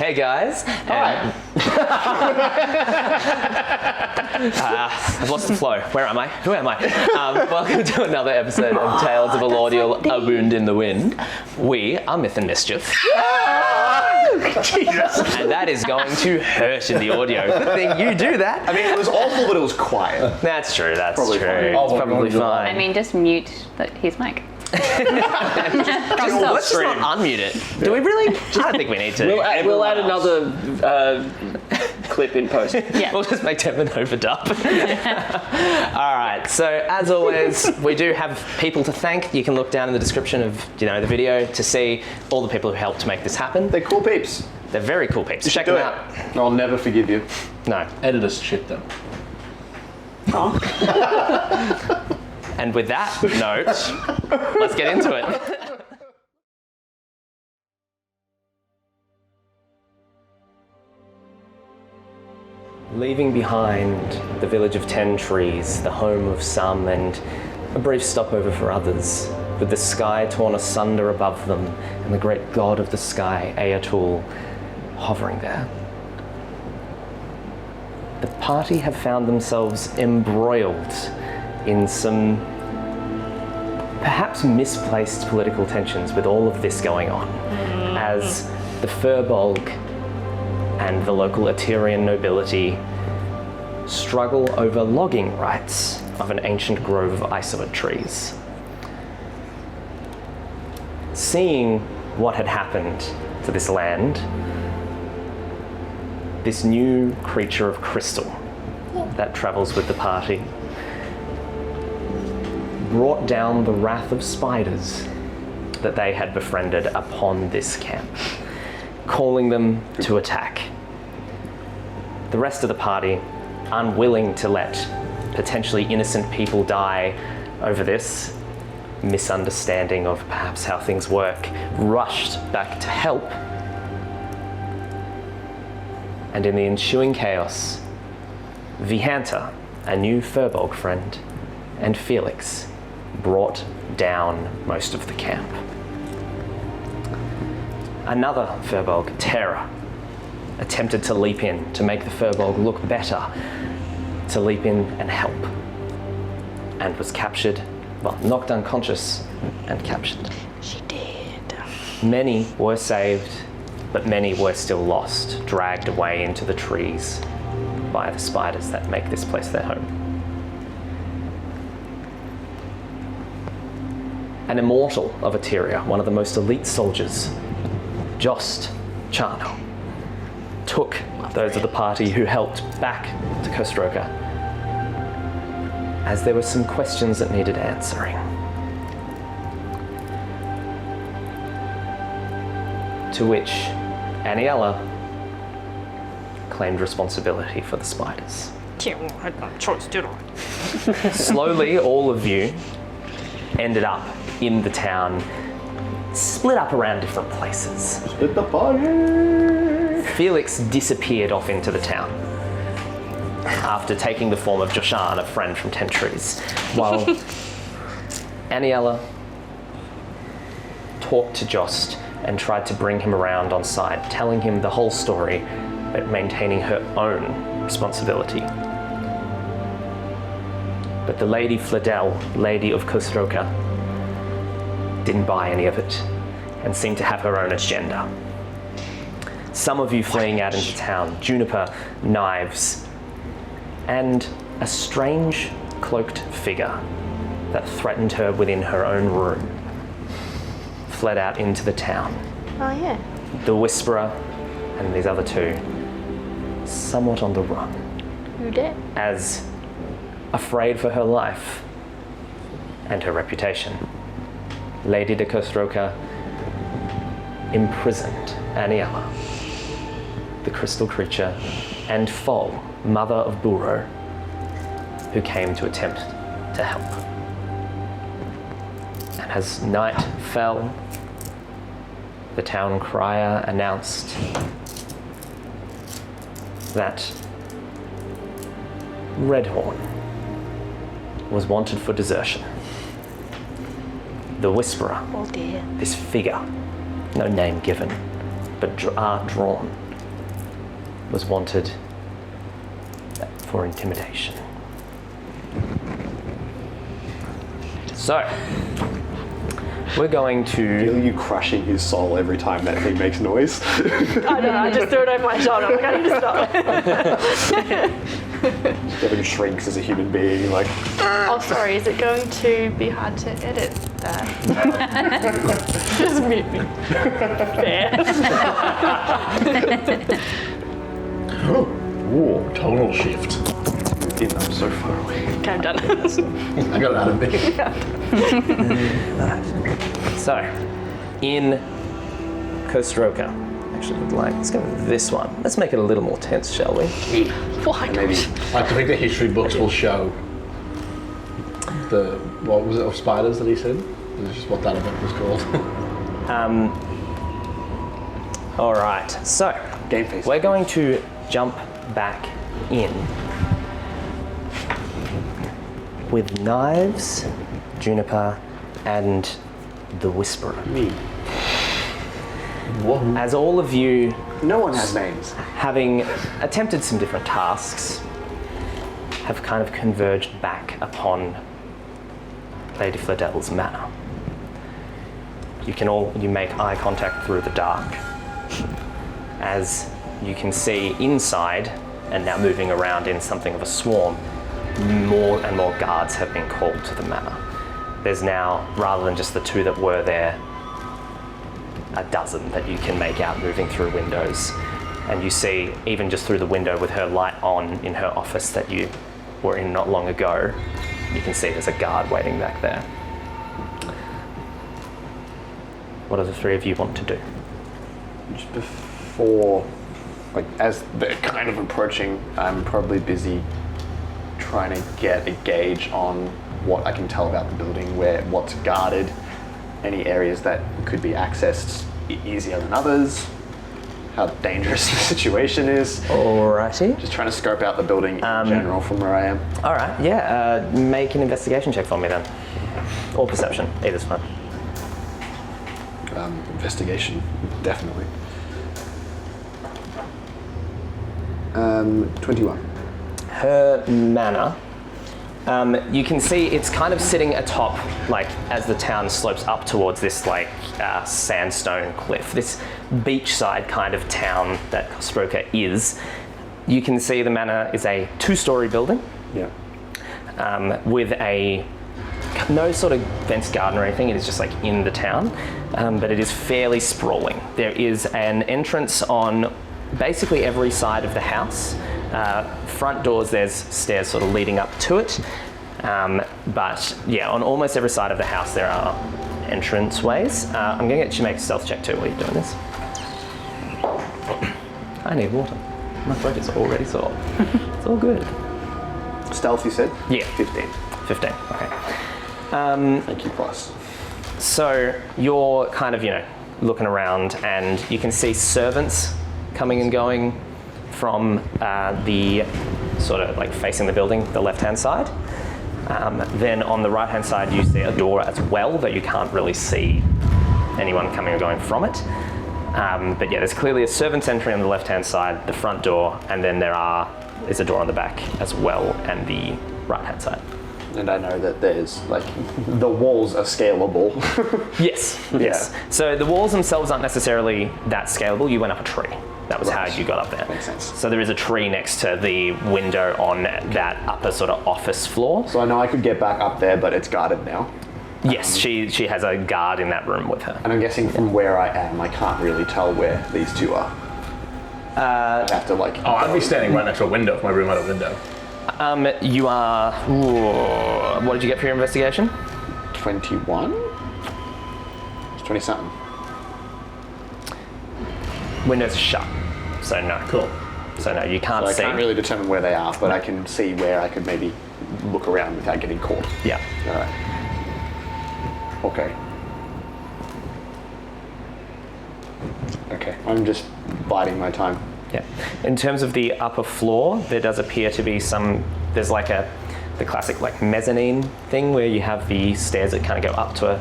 Hey guys. Hi. I've lost the flow. Where am I? Who am I? Welcome to another episode of Tales of Elordial, A Wound in the Wind. We are Myth and Mischief. Jesus. And that is going to hurt in the audio. Good thing you do that. I mean, it was awful, but it was quiet. That's true, that's Probably true. fine. It's probably fine. I mean, just mute his mic. Let's just not unmute it. Do we really? I don't think we need to. We'll add another clip in post. Yeah. We'll just make Devin overdub. All right. So as always, we do have people to thank. You can look down in the description of the video to see all the people who helped to make this happen. They're cool peeps. They're very cool peeps. Check Do them it. out. I'll never forgive you. No. Editors shit them. And with that note, let's get into it. Leaving behind the village of 10 trees, the home of some, and a brief stopover for others, with the sky torn asunder above them and the great god of the sky, Eotul, hovering there. The party have found themselves embroiled in some perhaps misplaced political tensions with all of this going on, as the Firbolg and the local Aterian nobility struggle over logging rights of an ancient grove of isolate trees. Seeing what had happened to this land, this new creature of crystal that travels with the party brought down the wrath of spiders that they had befriended upon this camp, calling them to attack. The rest of the party, unwilling to let potentially innocent people die over this misunderstanding of perhaps how things work, rushed back to help. And in the ensuing chaos, Vihanta, a new Firbolg friend, and Felix brought down most of the camp. Another Firbolg, Terra, attempted to leap in to make the Firbolg look better, to leap in and help, and was captured, well, knocked unconscious and captured. She did. Many were saved, but many were still lost, dragged away into the trees by the spiders that make this place their home. An immortal of Eteria, one of the most elite soldiers, Jost Charno, took those of the party who helped back to Costroca, as there were some questions that needed answering. To which Anielloa claimed responsibility for the spiders. I had no choice, did I? Slowly, all of you ended up in the town, split up around different places. Split the party. Felix disappeared off into the town after taking the form of Joshan, a friend from 10 Trees, while Anielloa talked to Jost and tried to bring him around on side, telling him the whole story, but maintaining her own responsibility. But the Lady Fladel, Lady of Costroca, didn't buy any of it and seemed to have her own agenda. Some of you fleeing out into town, Juniper, knives, and a strange cloaked figure that threatened her within her own room, fled out into the town. Oh, yeah. The Whisperer and these other two, somewhat on the run, Who did? as afraid for her life and her reputation. Lady de Costroca imprisoned Anielloa, the crystal creature, and Fol, mother of Buro, who came to attempt to help. And as night fell, the town crier announced that Redhorn was wanted for desertion. The Whisperer, Oh dear. this figure, no name given, but drawn was wanted for intimidation. So, we're going to... Feel you crushing his soul every time that thing makes noise. I don't know, I just threw it over my shoulder. I'm like, I need to stop. Everything shrinks as a human being, like... Oh, sorry, is it going to be hard to edit that? Just mute me. Fair. Ooh, tonal shift. I'm so far away. Okay, I'm done. I got it out of me. So, in Costroca, actually, let's go with this one. Let's make it a little more tense, shall we? Why not? Maybe. I think the history books will show the, what was it, of spiders that he said? It was just what that event was called. All right, so Game face. we're going to jump back in with Knives, Juniper, and the Whisperer. Me. What? As all of you, No one has names. having attempted some different tasks, have kind of converged back upon Lady Fladel's manor. You make eye contact through the dark, as you can see inside, and now moving around in something of a swarm, more and more guards have been called to the manor. There's now, rather than just the two that were there, a dozen that you can make out moving through windows. And you see, even just through the window with her light on in her office that you were in not long ago, you can see there's a guard waiting back there. What do the three of you want to do? Just before, like, as they're kind of approaching, I'm probably busy trying to get a gauge on what I can tell about the building, what's guarded, any areas that could be accessed easier than others, how dangerous the situation is. Alrighty. Just trying to scope out the building in general from where I am. Alright, yeah, make an investigation check for me then. Or perception, either's fine. Investigation, definitely. 21. Her manor, you can see it's kind of sitting atop, like, as the town slopes up towards this, like, sandstone cliff. This beachside kind of town that Costroca is. You can see the manor is a 2-story building. Yeah. With no sort of fenced garden or anything. It is just like in the town, but it is fairly sprawling. There is an entrance on basically every side of the house. Front doors, there's stairs sort of leading up to it. But yeah, on almost every side of the house there are entranceways. I'm going to get you to make a stealth check too while you're doing this. I need water. My throat is already sore. It's all good. Stealth, you said? Yeah. 15. 15, okay. Thank you, plus. So you're kind of, looking around and you can see servants coming and going from the sort of like facing the building, the left-hand side. Then on the right-hand side you see a door as well, though you can't really see anyone coming or going from it. But yeah, there's clearly a servant's entry on the left-hand side, the front door, and then there's a door on the back as well, and the right-hand side. And I know that there's, like, the walls are scalable. Yes. Yeah. So the walls themselves aren't necessarily that scalable. You went up a tree. That was how you got up there. Makes sense. So there is a tree next to the window on that upper sort of office floor. So I know I could get back up there, but it's guarded now. Yes, she has a guard in that room with her. And I'm guessing from where I am, I can't really tell where these two are. I'd have to, like... Oh, I'd be standing right next to a window if my room had a window. You are... Ooh, what did you get for your investigation? 21? It's 20-something. Window's shut, so no. Cool. So no, you can't So I see. can't really determine where they are, but I can see where I could maybe look around without getting caught. Yeah. Alright. Okay. Okay, I'm just biding my time. Yeah. In terms of the upper floor, there does appear to be there's like the classic like mezzanine thing where you have the stairs that kind of go up to a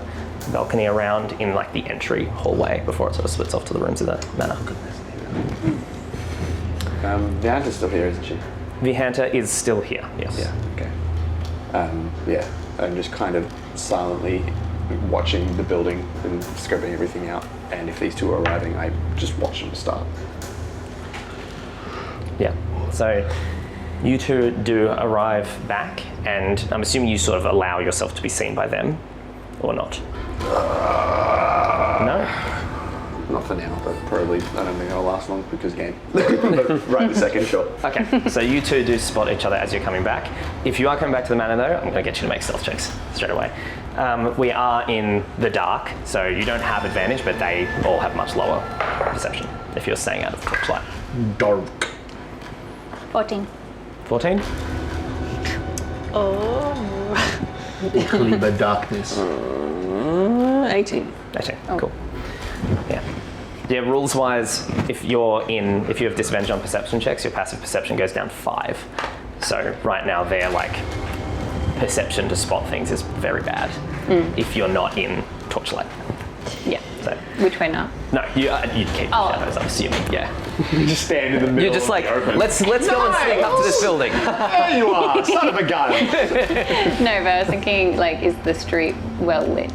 balcony around in like the entry hallway before it sort of splits off to the rooms of the manor. Vianta's still here, isn't she? Vihanta is still here, yes. Yeah. Okay. I'm just kind of silently watching the building and scoping everything out. And if these two are arriving, I just watch them start. Yeah. So you two do arrive back, and I'm assuming you sort of allow yourself to be seen by them, or not? No? Not for now, but probably I don't think it'll last long because game. Right this second, sure. Okay, so you two do spot each other as you're coming back. If you are coming back to the manor though, I'm going to get you to make stealth checks straight away. We are in the dark, so you don't have advantage, but they all have much lower perception if you're staying out of the torchlight. Dark. 14. 14? Oh. Clean by darkness. 18. 18, cool. Yeah. Yeah, rules wise, if you have disadvantage on perception checks, your passive perception goes down 5. So right now their perception to spot things is very bad if you're not in torchlight. Yeah. So, Which way now? no, you'd keep the shadows, I'm assuming, yeah. You just stand in the middle. You're just like, of the open. let's go and sneak up to this building. There you are, son of a gun. No, but I was thinking, is the street well lit?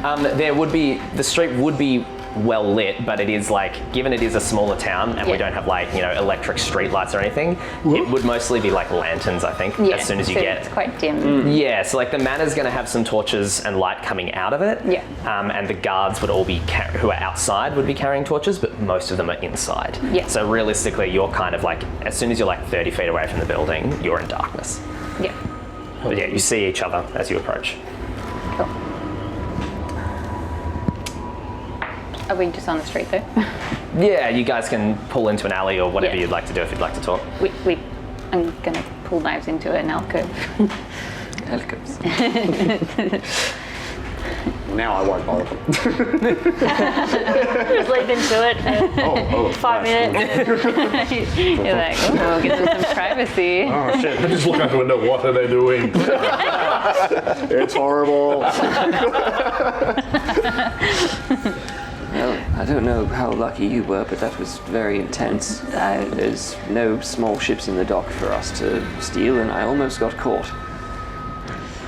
The street would be well lit, but it is given it is a smaller town and we don't have electric street lights or anything, it would mostly be lanterns, I think, as soon as you so get. It's quite dim. Yeah, so the manor's going to have some torches and light coming out of it. Yeah. And the guards would all be who are outside would be carrying torches, but most of them are inside. Yeah. So realistically, you're kind of as soon as you're 30 feet away from the building, you're in darkness. Yeah. But yeah, you see each other as you approach. Cool. Are we just on the street though? Yeah, you guys can pull into an alley or whatever Yeah. you'd like to do if you'd like to talk. I'm gonna pull knives into an alcove. Alcoves. Now I won't bother them. Just leap into it for 5 minutes. You're like, oh, get some privacy. Oh shit. I just look out the window, what are they doing? It's horrible. Well, I don't know how lucky you were, but that was very intense. There's no small ships in the dock for us to steal, and I almost got caught.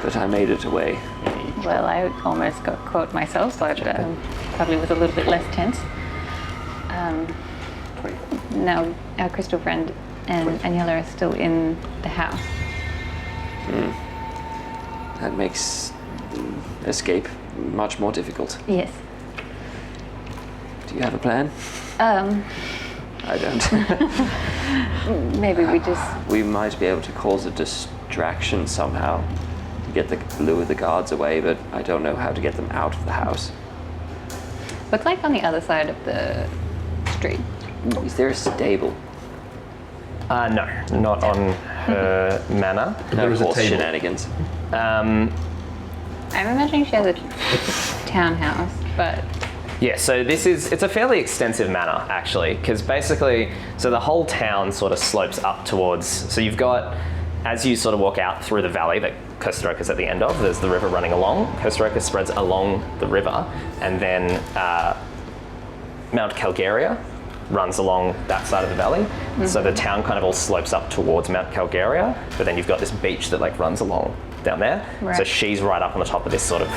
But I made it away. Well, I almost got caught myself, but probably was a little bit less tense. Now, our crystal friend and Anielloa are still in the house. That makes escape much more difficult. Yes. Do you have a plan? I don't. Maybe We might be able to cause a distraction somehow to lure the guards away, but I don't know how to get them out of the house. What's on the other side of the street? Is there a stable? No, not on her manor. No is a horse table. shenanigans. I'm imagining she has a townhouse, but Yeah, so it's a fairly extensive manor actually, because basically, so the whole town sort of slopes up towards, so you've got, as you sort of walk out through the valley that Costroca's at the end of, there's the river running along. Costroca spreads along the river, and then Mount Calgaria runs along that side of the valley. So the town kind of all slopes up towards Mount Calgaria, but then you've got this beach that runs along down there. Right. So she's right up on the top of this sort of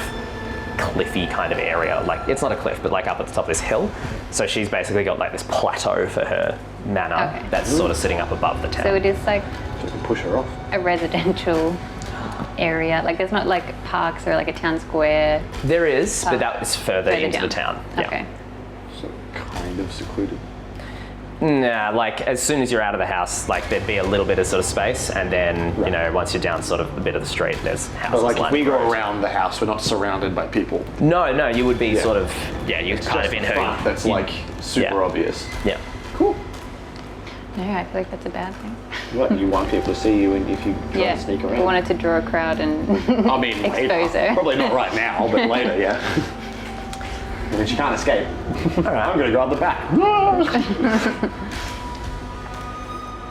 cliffy kind of area. It's not a cliff, but up at the top of this hill. So she's basically got this plateau for her manor Okay. that's sort of sitting up above the town. so it is So I can push her off. a residential area. There's not parks or a town square. There is, but that is further Further into down. the town. Yeah. Okay. So kind of secluded. Nah, as soon as you're out of the house, there'd be a little bit of sort of space, and then once you're down sort of a bit of the street, there's houses. But if lined we go road. around the house, we're not surrounded by people. No, you would be Yeah. sort of you're It's kind just of in the her. front that's super yeah. obvious. Yeah. Cool. No, I feel like that's a bad thing. What, you want people to see you and if you try to sneak around? we wanted to draw a crowd and I mean, expose later. her. Probably not right now, but later, yeah. And then she can't escape. All right. I'm gonna go out the back.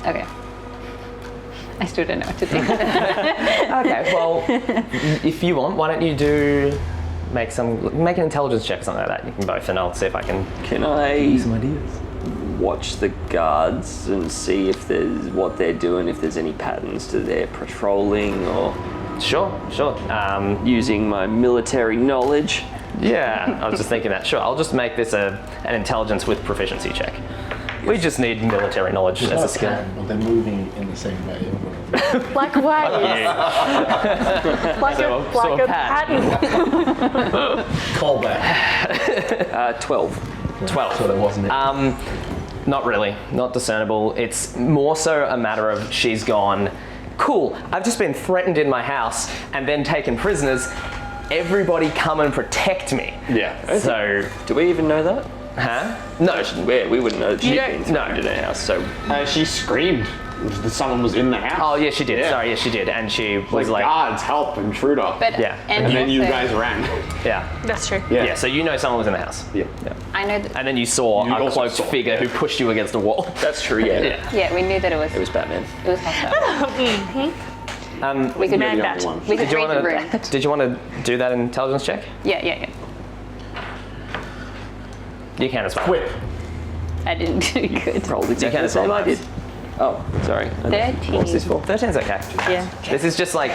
Okay. I still don't know what to do. Okay. Well, if you want, why don't you make an intelligence check or something like that? You can both, and I'll see if I can. Can I some ideas. watch the guards and see if there's what they're doing, if there's any patterns to their patrolling or Sure. using my military knowledge. Yeah, I was just thinking that. Sure, I'll just make this an intelligence with proficiency check. We just need military knowledge as a skill. But they're moving in the same way. Like waves. Like So a a pattern. Call back. 12. 12. So that wasn't it. Not really, not discernible. It's more so a matter of she's gone, cool, I've just been threatened in my house and then taken prisoners. Everybody come and protect me. Yeah. So, Do we even know that? huh? No, We wouldn't know that she'd don't- been threatened in her house, so She screamed that someone was in the house. Oh, yeah, she did. Yeah. Sorry, yes, she did. And she was like, guards, help, intruder. But Yeah. and then you also, guys ran. yeah. That's true. Yeah, so you know someone was in the house. Yeah. I know that. And then you saw You a also cloaked saw, figure who pushed you against a wall. that's true. Yeah, Yeah, we knew that it was Batman. it was hostile. We could Man the bat. only one. we could Did you read the room. want to? Did you want to do that intelligence check? Yeah. You can as well. Quip. I didn't do good. Rolled You exactly can the as well. same I did. Oh, sorry. 13. What's this for? 13's okay. Yeah. This is just like,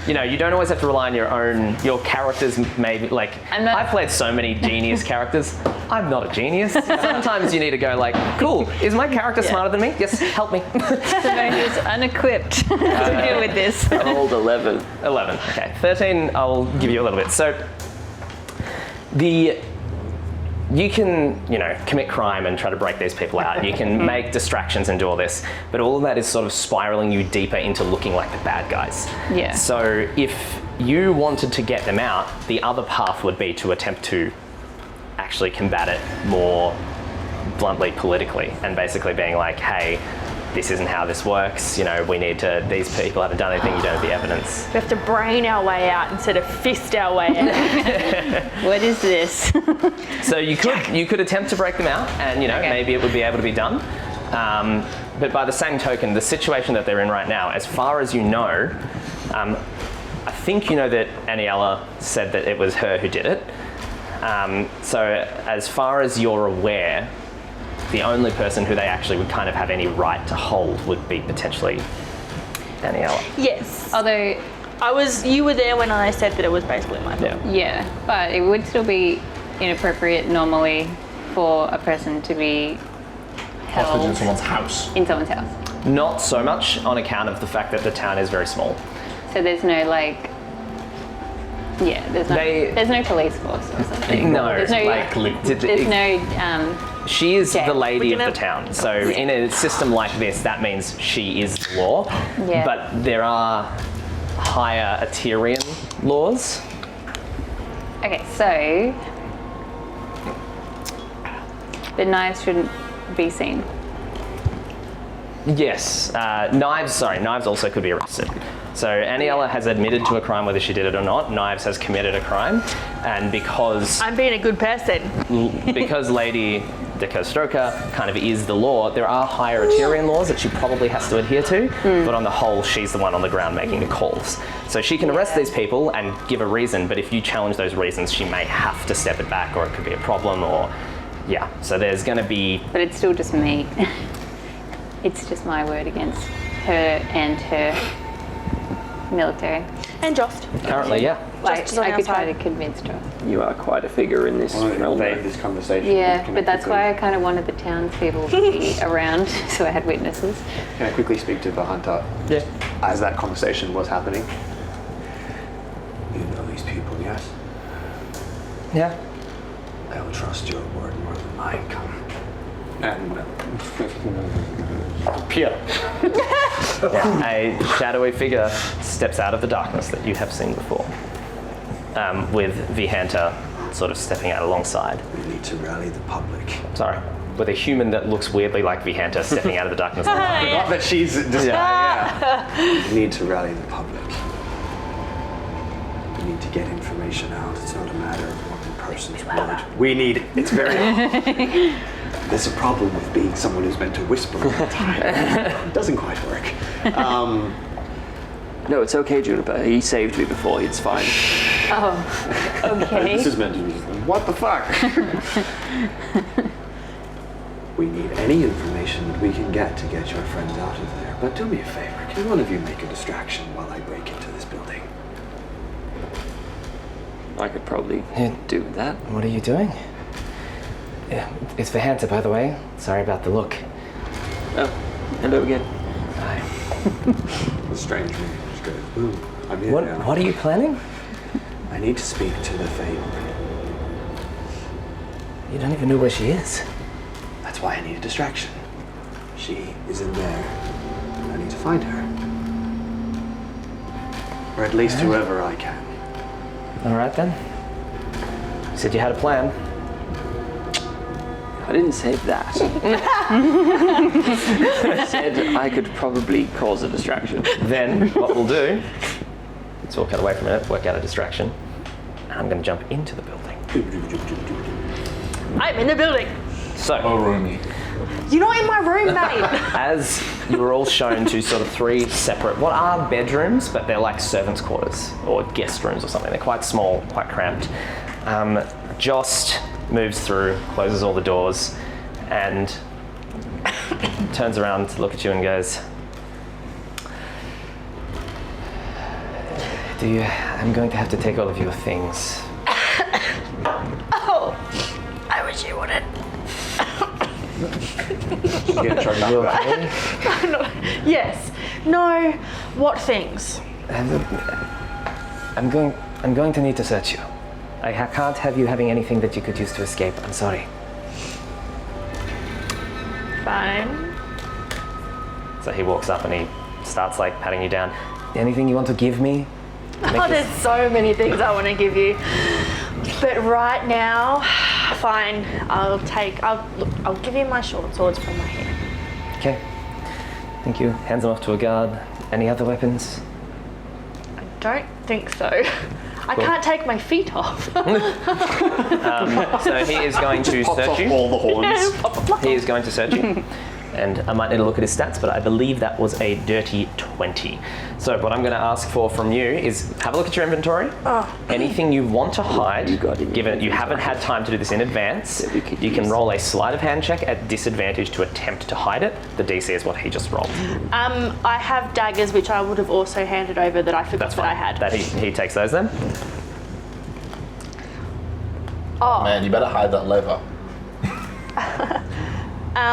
you know, you don't always have to rely on your characters. Maybe like I've played so many genius characters. I'm not a genius. Sometimes you need to go like, cool, is my character smarter than me? Yes, help me. Symone is unequipped to deal with this. I rolled 11. 11. Okay. 13. I'll give you a little bit. So you can, commit crime and try to break these people out. You can make distractions and do all this, but all of that is sort of spiraling you deeper into looking like the bad guys. Yeah. So if you wanted to get them out, the other path would be to attempt to actually combat it more bluntly politically and basically being like, hey, this isn't how this works. We need to, these people haven't done anything, you don't have the evidence. We have to brain our way out instead of fist our way out. What is this? So you could attempt to break them out, and maybe it would be able to be done. But by the same token, the situation that they're in right now, as far as you know, I think you know that Anielloa said that it was her who did it. So as far as you're aware, the only person who they actually would kind of have any right to hold would be potentially Anielloa. Yes. Although, You were there when I said that it was basically my fault. Yeah. yeah, but it would still be inappropriate normally for a person to be Hostage in held someone's house. in someone's house. Not so much on account of the fact that the town is very small. So there's no there's no police force or something. No, There's no, there's no she is Yeah. the lady We of can the have- town. So in a system like this, that means she is the law. Yeah. But there are higher Aterian laws. Okay, so the knives shouldn't be seen. Yes, Knives also could be arrested. So Anielloa has admitted to a crime whether she did it or not. Knives has committed a crime, and because I'm being a good person. Lady de Costroca kind of is the law, there are higher Aterian laws that she probably has to adhere to, but on the whole, she's the one on the ground making the calls. So she can arrest these people and give a reason, but if you challenge those reasons, she may have to step it back, or it could be a problem, or so there's going to be... But it's still just me. It's just my word against her and her military. And Jost. Currently, Like, is on I our could try side. to convince Josh. You are quite a figure in this realm. Invade this conversation. Yeah, Can but that's quickly- why I kind of wanted the townspeople to be around, so I had witnesses. Can I quickly speak to the hunter? Yeah. As that conversation was happening. You know these people, yes? Yeah. I will trust your word more than mine, come. And Pia. A shadowy figure steps out of the darkness that you have seen before, with Vihanta sort of stepping out alongside. We need to rally the public. Sorry. With a human that looks weirdly like Vihanta stepping out of the darkness. Not that she's just We need to rally the public. We need to get information out. It's not a matter of one person's word. We need it. It's very hard. There's a problem with being someone who's meant to whisper all the time. It doesn't quite work. No, it's okay, Juniper. He saved me before. It's fine. Oh, okay. This is meant to be. What the fuck? We need any information that we can get to get your friends out of there. But do me a favor, can one of you make a distraction while I break into this building? I could probably do that. What are you doing? Yeah, it's for Hunter, by the way. Sorry about the look. Oh, hello again. Hi. The strange man just goes, ooh, I'm here now. What are you planning? I need to speak to the Fate. You don't even know where she is. That's why I need a distraction. She is in there. I need to find her. Or at least whoever I can. All right then. You said you had a plan. I didn't say that. I said I could probably cause a distraction. Then what we'll do, let's walk out away from it, work out a distraction, and I'm going to jump into the building. I'm in the building. So, roomy. You're not in my room, mate. as you were all shown to sort of 3 separate, what are bedrooms, but they're like servants' quarters or guest rooms or something. They're quite small, quite cramped. Jost moves through, closes all the doors, and turns around to look at you and goes, I'm going to have to take all of your things. Oh, I wish you wouldn't. You okay? Yes. No. What things? I'm going to need to search you. I can't have you having anything that you could use to escape. I'm sorry. Fine. So he walks up and he starts like patting you down. Anything you want to give me? Oh, there's so many things I want to give you, but right now, fine. I'll give you my short swords from my hand. Okay. Thank you. Hands them off to a guard. Any other weapons? I don't think so. I can't take my feet off. So he is going to search you. All the horns. He is going to search you. And I might need to look at his stats, but I believe that was a dirty 20. So what I'm going to ask for from you is have a look at your inventory. Anything you want to hide, given you haven't had time to do this in advance, you can roll a sleight of hand check at disadvantage to attempt to hide it. The DC is what he just rolled. I have daggers, which I would have also handed over that I forgot that I had. That he takes those then. Oh, Man, you better hide that lever.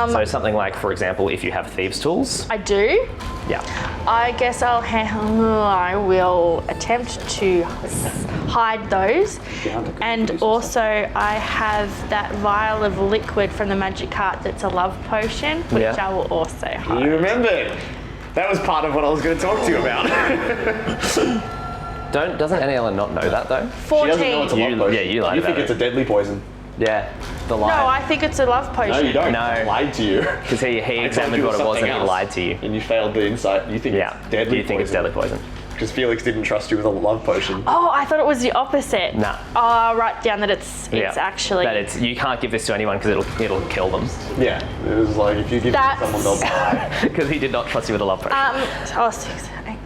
So something like, for example, if you have thieves' tools. I do. Yeah. I guess I will attempt to hide those. And also I have that vial of liquid from the magic cart that's a love potion, which Yeah. I will also hide. You remembered. That was part of what I was going to talk to you about. Doesn't Anielloa not know that though? 14. She doesn't know it's a love potion. Yeah, you lied You about think it. it's a deadly poison. Yeah. The lie. No, I think it's a love potion. No, you don't. No. I lied to you. Because he examined what it was and he lied to you. And you failed the insight. You think Yeah. it's deadly You think it's deadly poison? Because Felix didn't trust you with a love potion. Oh, I thought it was the opposite. Nah. Oh, I'll write down that it's actually. That you can't give this to anyone because it'll kill them. Yeah. It was like, if you give it to That's- someone, they'll die. Because he did not trust you with a love potion. 6, 8, 9.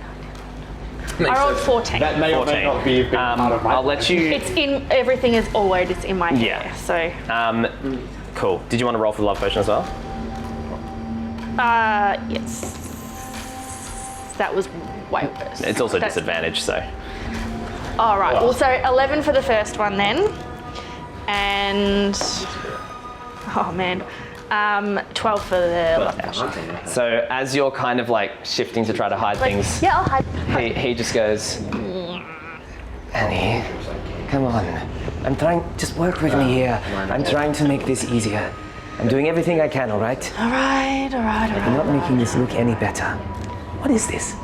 I rolled 14. That may or may 14. not be a big part of my I'll let you. It's in everything is always in my Yeah. hair. So Cool. Did you want to roll for the love potion as well? yes. That was way worse. It's also disadvantage, so. All right. Well, so 11 for the first one then, and 12 for the love potion. So as you're kind of like shifting to try to hide things, Yeah, I'll hide. he just goes, Annie, come on. I'm trying, just work with me here. I'm trying to make this easier. I'm doing everything I can, all right? All right. I'm not making this look any better. What is this?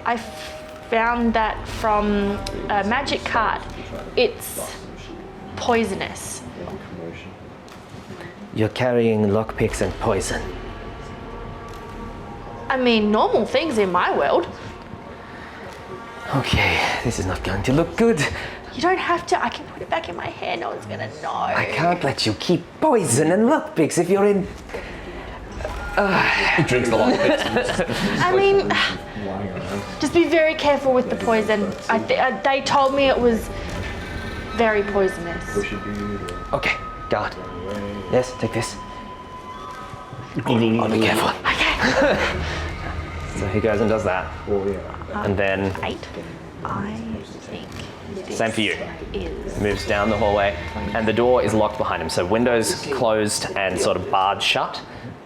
I found that from a magic card. It's poisonous. You're carrying lockpicks and poison. I mean, normal things in my world. Okay, this is not going to look good. You don't have to. I can put it back in my hair. No one's gonna know. I can't let you keep poison and lockpicks if you're in. He drinks the long bits. I mean, just be very careful with the poison. They told me it was very poisonous. Okay, Guard. Yes, take this. Oh, be careful. So he goes and does that. And then, 8. I think this same for you. is. Moves down the hallway, and the door is locked behind him. So windows closed and sort of barred shut.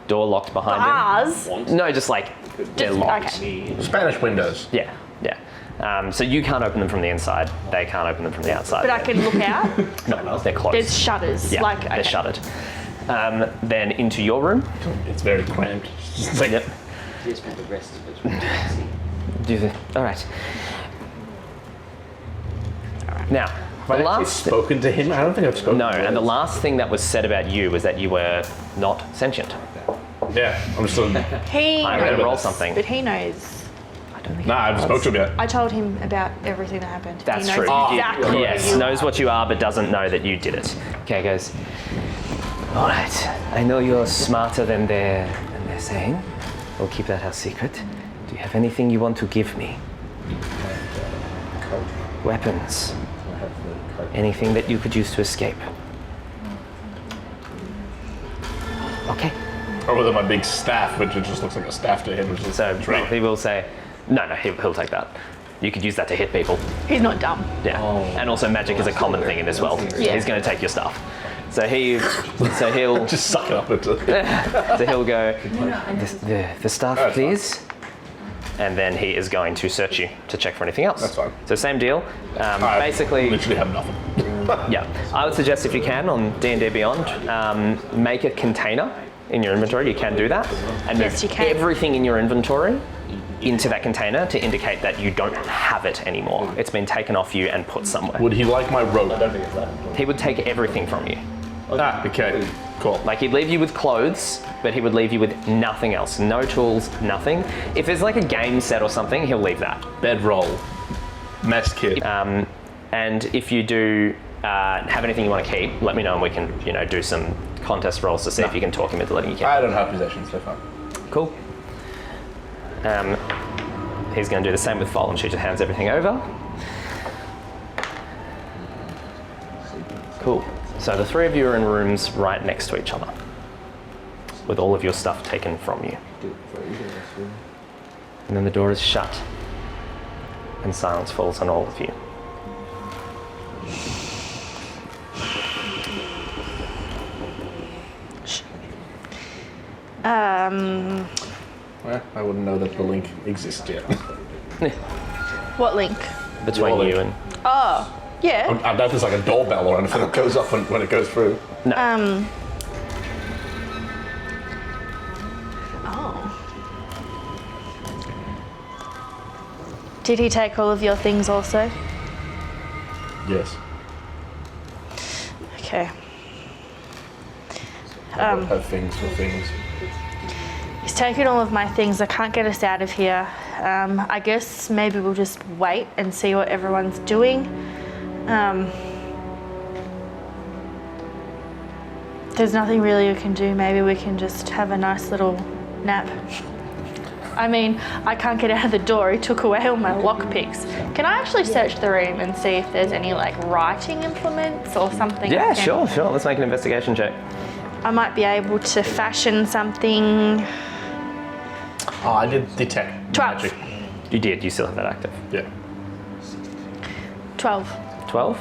Door locked behind Bars? him. No, just like they're locked. Okay. Spanish windows. Yeah, yeah. So you can't open them from the inside. They can't open them from the outside. But I can look out. No, they're closed. There's shutters. Yeah, Like, they're okay. shuttered. Then into your room. It's very cramped. It's like, Yep. You spent the rest of it. Do you think? All right. Now, Have the I actually last. spoken to him? I don't think I've spoken No, to him. and the last thing that was said about you was that you were not sentient. Yeah, I'm still. He I'm going to knows, roll something. but he knows. I don't think. Nah, I haven't spoken to him yet. I told him about everything that happened. That's he true. knows You did. exactly Yes, who you knows are. what you are, but doesn't know that you did it. Okay, goes. All right. I know you're smarter than they're saying. We'll keep that our secret. Do you have anything you want to give me? Weapons. Anything that you could use to escape. Okay. Or with my big staff, which it just looks like a staff to him. Which is So great. he will say, no, he'll take that. You could use that to hit people. He's not dumb. Yeah. And also magic is a common thing in this world. Yeah. He's going to take your stuff. So he'll Just suck it up into. so he'll go, the staff, That's please. And then he is going to search you to check for anything else. That's fine. So same deal. I Basically, literally have nothing. yeah. I would suggest if you can on D&D Beyond, make a container in your inventory. You can do that, and Yes, you move can. everything in your inventory into that container to indicate that you don't have it anymore. It's been taken off you and put somewhere. Would he like my rope? He would take everything from you. Ah, okay. Cool. Like he'd leave you with clothes, but he would leave you with nothing else. No tools, nothing. If there's like a game set or something, he'll leave that. Bedroll. Mess kit. And if you do have anything you want to keep, let me know and we can, do some contest rolls to see if you can talk him into letting you keep. I don't have possessions so far. Cool. He's going to do the same with Foal, and she just hands everything over. Cool. So the three of you are in rooms right next to each other, with all of your stuff taken from you. And then the door is shut, and silence falls on all of you. Well, I wouldn't know that the link exists yet. What link? Between Your you link. and... Oh, yeah. I don't know if it's like a doorbell or anything that goes off when it goes through. Oh. Did he take all of your things also? Yes. Okay. I don't have things for things. He's taken all of my things. I can't get us out of here. I guess maybe we'll just wait and see what everyone's doing. There's nothing really we can do. Maybe we can just have a nice little nap. I mean, I can't get out of the door. He took away all my lockpicks. Can I actually search the room and see if there's any writing implements or something? Yeah, I can- sure. Let's make an investigation check. I might be able to fashion something. Oh, I did detect 12. magic. You did, you still have that active. Yeah. 12. 12?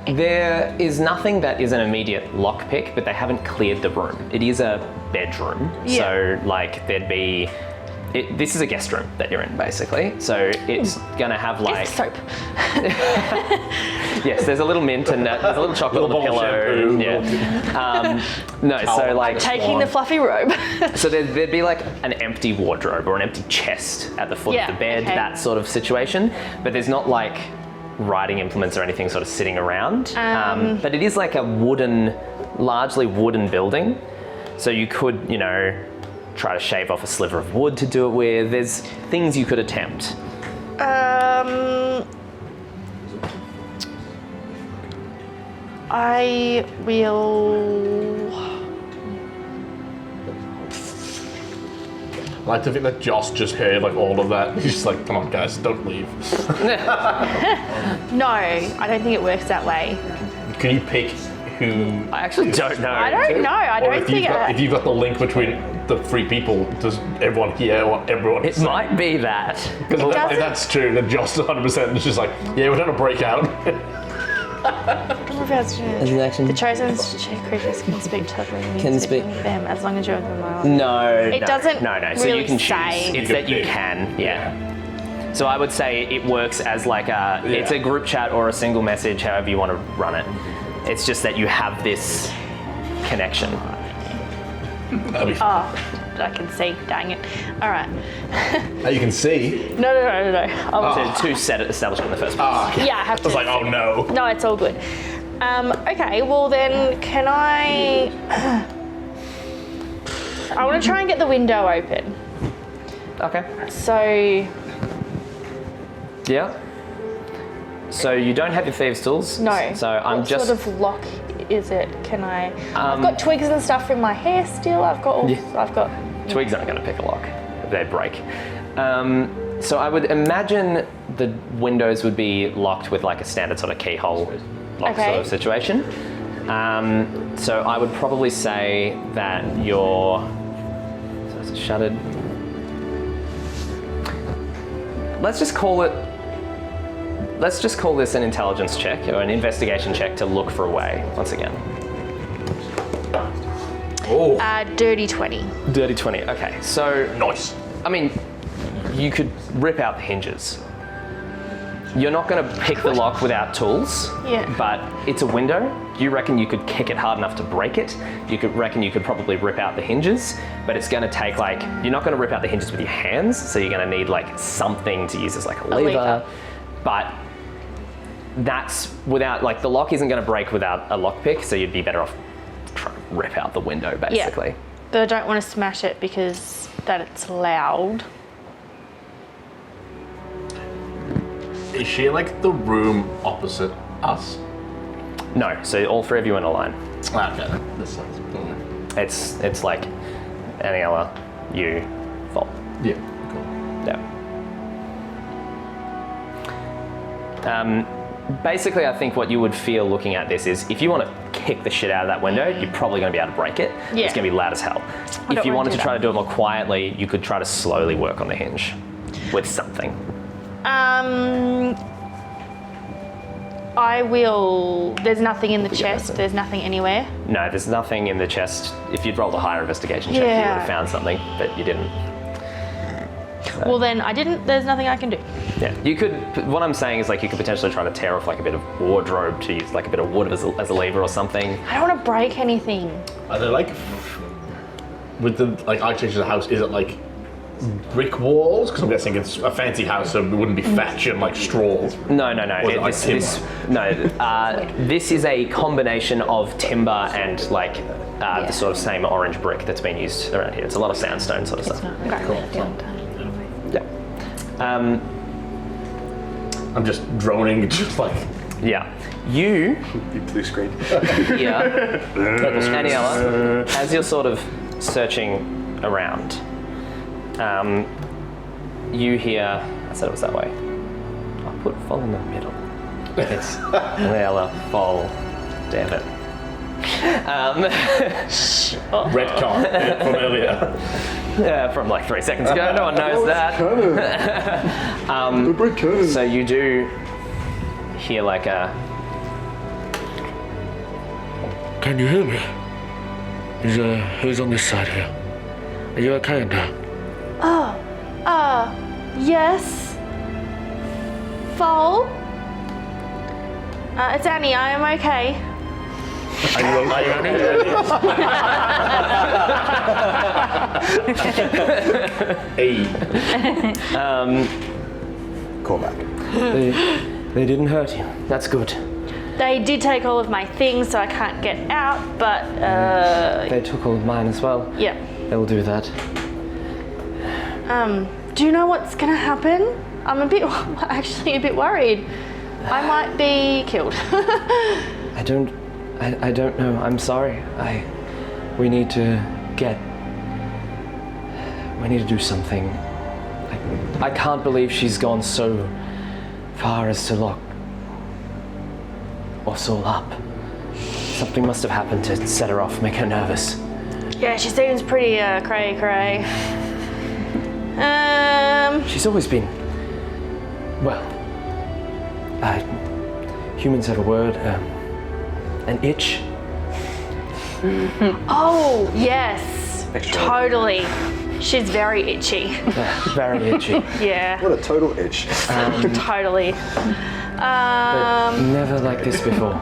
There is nothing that is an immediate lockpick, but they haven't cleared the room. It is a bedroom, Yeah. so there'd be... this is a guest room that you're in, basically. So it's gonna have It's soap. yes, there's a little mint and there's a little chocolate on the Little bowl of pillow. shampoo. No, so Taking the fluffy robe. so there'd be an empty wardrobe or an empty chest at the foot of the bed, okay. that sort of situation. But there's not writing implements or anything sort of sitting around. But it is a largely wooden building. So you could, try to shave off a sliver of wood to do it with. There's things you could attempt. I will. like to think that Joss just heard like all of that. He's just like, come on, guys, don't leave. No, I don't think it works that way. Can you pick who? I actually don't know. I don't know. I Or don't if think if you've got the link between the three people, does everyone hear what everyone It is saying? might be that. Because if doesn't- that's true, then Joss 100% is just like, yeah, we're trying to break out. As an action. The chosen creatures can speak telepathy. Can speak- with them as long as you're within a mile. No. It doesn't No. So really you can choose. say. It's You that can you pick. can. Yeah. So I would say it works as like a. It's a group chat or a single message, however you want to run it. It's just that you have this connection. That'll be Oh, I can see. Dang it. All right. You can see. No. To set it established in the first place. Yeah, I have I to. was like, oh no. No, it's all good. Okay, well then, can I... I want to try and get the window open. Okay. So, Yeah. So you don't have your thieves' tools. no. So I'm what just. sort of lock is it? Can I... I've got twigs and stuff in my hair still. I've got all... Yeah. I've got... Twigs aren't going to pick a lock. They'd break. So I would imagine the windows would be locked with like a standard sort of keyhole lock Okay. sort of situation. So I would probably say that so it's shuttered. Let's just call this an intelligence check or an investigation check to look for a way once again. Oh, dirty 20. Dirty 20. Okay, so nice. I mean, you could rip out the hinges. You're not going to pick the lock without tools, Yeah. but it's a window. You reckon you could kick it hard enough to break it? You could probably rip out the hinges, but it's going to take like, you're not going to rip out the hinges with your hands, so you're going to need like something to use as like a lever. But that's without, like the lock isn't going to break without a lockpick, so you'd be better off trying to rip out the window basically. Yeah. But I don't want to smash it because that it's loud. Is she like the room opposite us? No, so all three of you in a line. Okay, this sounds. It's like Anielloa, you, Vol. Yeah, cool. Yeah. Basically, I think what you would feel looking at this is if you want to kick the shit out of that window, you're probably going to be able to break it. Yeah. It's going to be loud as hell. don't If you wanna wanted do to try that. to do it more quietly, you could try to slowly work on the hinge with something. I will... There's nothing in the chest. There's nothing anywhere. No, there's nothing in the chest. If you'd rolled a higher investigation check, you would Yeah. have found something, but you didn't. Well then, I didn't. There's nothing I can do. Yeah, you could. What I'm saying is like you could potentially try to tear off like a bit of wardrobe to use like a bit of wood as a lever or something. I don't want to break anything. Are they like with the like architecture of the house? Is it like brick walls? Because I'm guessing it's a fancy house, so it wouldn't be thatch and like straw. No. Or is it like timber? This is a combination of timber and like the sort of same orange brick that's been used around here. It's a lot of sandstone sort of stuff. Yeah. I'm just droning, just like. Yeah. You Big blue screen. here, Anielloa, as you're sort of searching around, you hear. I said it was that way. I'll put Vol in the middle. It's Anielloa, Vol, damn it. Redcon from earlier. Yeah, from like 3 seconds ago. No one knows that. So you do hear like a. Can you hear me? Who's on this side here? Are you okay in there? Yes. Vol? It's Annie. I am okay. Are you okay? Hey. Call back. They didn't hurt you. That's good. They did take all of my things, so I can't get out. But They took all of mine as well. yeah. They'll do that. Do you know what's gonna happen? I'm actually a bit worried. I might be killed. I don't know. I'm sorry. We need to get. We need to do something. I can't believe she's gone so far as to lock us all up. Something must have happened to set her off, make her nervous. Yeah, she seems pretty cray-cray. She's always been, well, humans have a word, an itch. Oh, yes. Totally. She's very itchy. Yeah, very itchy. Yeah. What a total itch. Totally. But never like this before.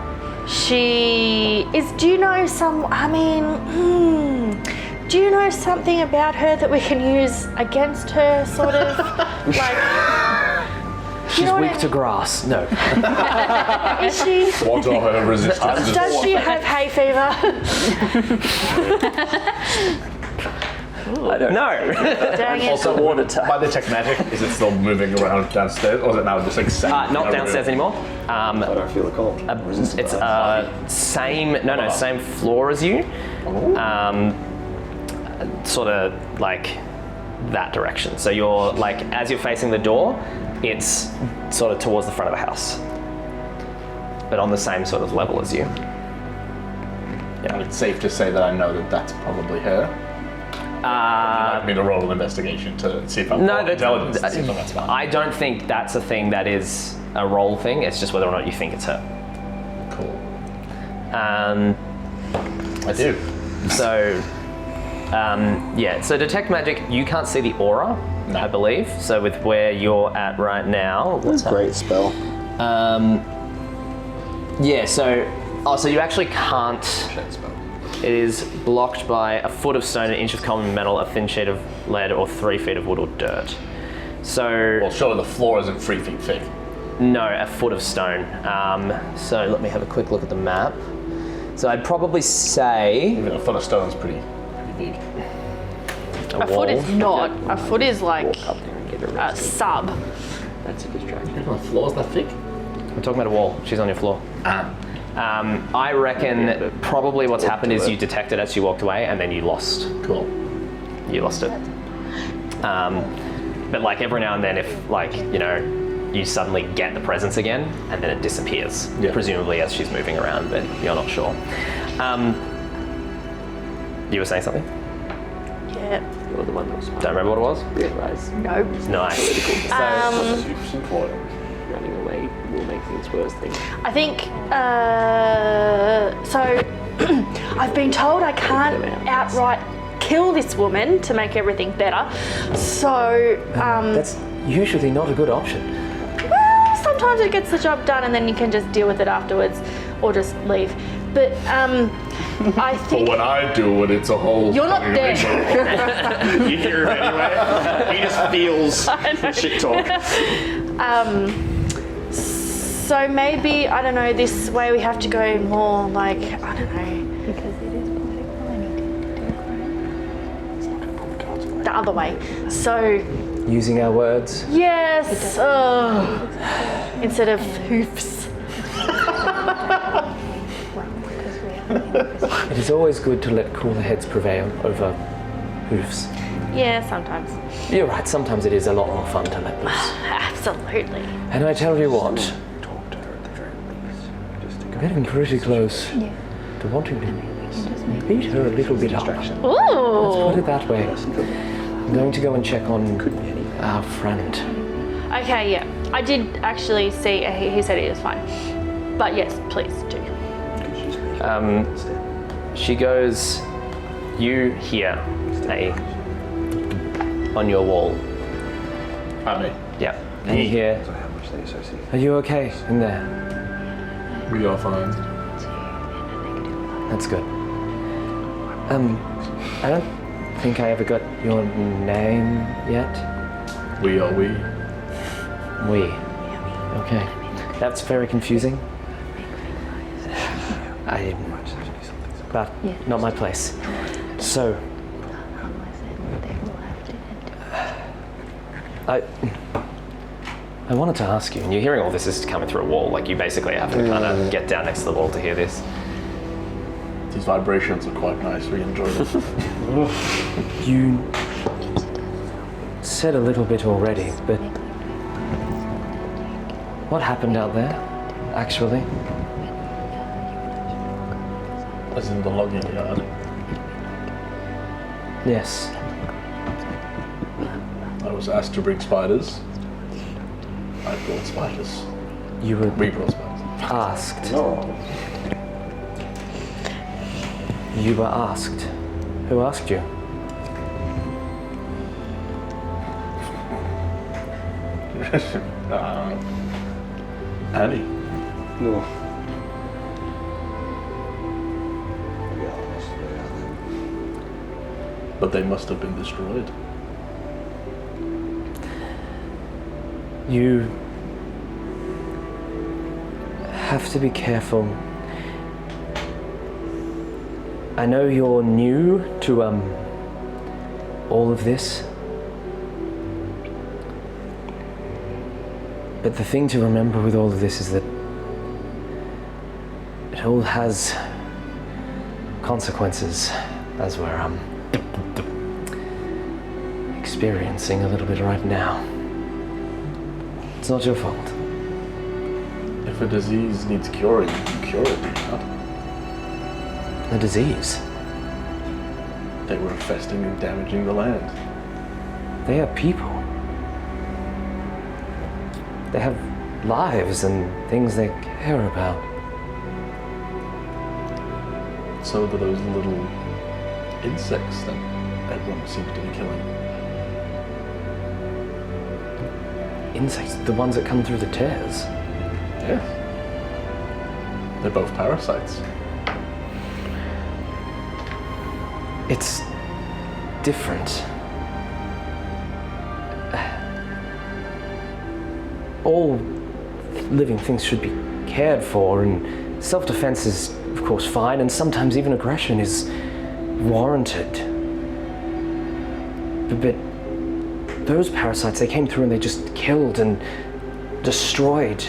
She is. Do you know do you know something about her that we can use against her, sort of? Like. She's weak to grass. No. Is she? What are her resistance? Does she have hay fever? I don't know. Dang it. Also, water type. by the tech magic, is it still moving around downstairs, or is it now just like sat in Not a downstairs room? anymore. I don't feel the cold. It's same floor as you. Sort of like that direction. So you're like, as you're facing the door, it's sort of towards the front of the house, but on the same sort of level as you. And it's safe to say that I know that that's probably her. Would you like me to roll an investigation to see if I'm intelligence to see if that's fine? I don't think that's a thing that is a roll thing. It's just whether or not you think it's her. Cool. I do. So, so detect magic, you can't see the aura, No. I believe. So with where you're at right now, That's a great spell. so you actually can't. It is blocked by a foot of stone, an inch of common metal, a thin sheet of lead, or 3 feet of wood or dirt. So, Well, surely the floor isn't 3 feet thick. no, a foot of stone. So let me have a quick look at the map. So I'd probably say Even a foot of stone's pretty big. A foot is not. A foot is like Up there and get a arrested. sub. That's a distraction. The floor's that thick? I'm talking about a wall. She's on your floor. I reckon probably what's happened is you detected as she walked away, and then you lost. Cool. You lost it. But like every now and then, if you suddenly get the presence again, and then it disappears, Yeah. presumably as she's moving around, but you're not sure. You were saying something? Yeah. You're the one that was smart. Don't remember what it was? Realize Nope. Nice. It's important. running away will make things worse. I think, so I've been told I can't outright kill this woman to make everything better. So, That's usually not a good option. well, sometimes it gets the job done and then you can just deal with it afterwards or just leave. But I But think when I do it, it's a whole. you're not there. You hear it anyway. He just feels shit talk. So maybe, I don't know, this way we have to go more like, I don't know, Because it is political, I need to do it. the other way. So, Using our words. yes, instead of hoofs. It is always good to let cooler heads prevail over hoofs. Yeah, sometimes. You're right, sometimes it is a lot more fun to let loose. Absolutely. And I tell you what, Talk to her at the very least. Just to I'm getting pretty close to wanting to beat her a little bit up. Let's Ooh. put it that way. I'm going to go and check on our friend. Okay, yeah. I did actually see, he said it was fine. But yes, please do. She goes, you hear on your wall. Honey, Yeah. And you hear, how much they associate. are you okay in there? we are fine. That's good. I don't think I ever got your name yet. We are we. We. Okay. That's very confusing. But not my place. So, I wanted to ask you, and you're hearing all this is coming through a wall, like you basically have to kind of get down next to the wall to hear this. These vibrations are quite nice. We enjoy them. said a little bit already, but what happened out there, actually? As in the logging yard. Yes. I was asked to bring spiders. I brought spiders. You were We brought spiders. asked. No. You were asked. Who asked you? Annie. No. But they must have been destroyed. You have to be careful. I know you're new to all of this. But the thing to remember with all of this is that it all has consequences, as we're experiencing a little bit right now. It's not your fault. If a disease needs curing, you cure it, do you not? A disease. They were infesting and damaging the land. They are people. They have lives and things they care about. So do those little insects that everyone seems to be killing. Insects, the ones that come through the tears. Yes. They're both parasites. It's different. All living things should be cared for, and self-defense is, of course, fine, and sometimes even aggression is warranted. But those parasites, they came through and they just killed and destroyed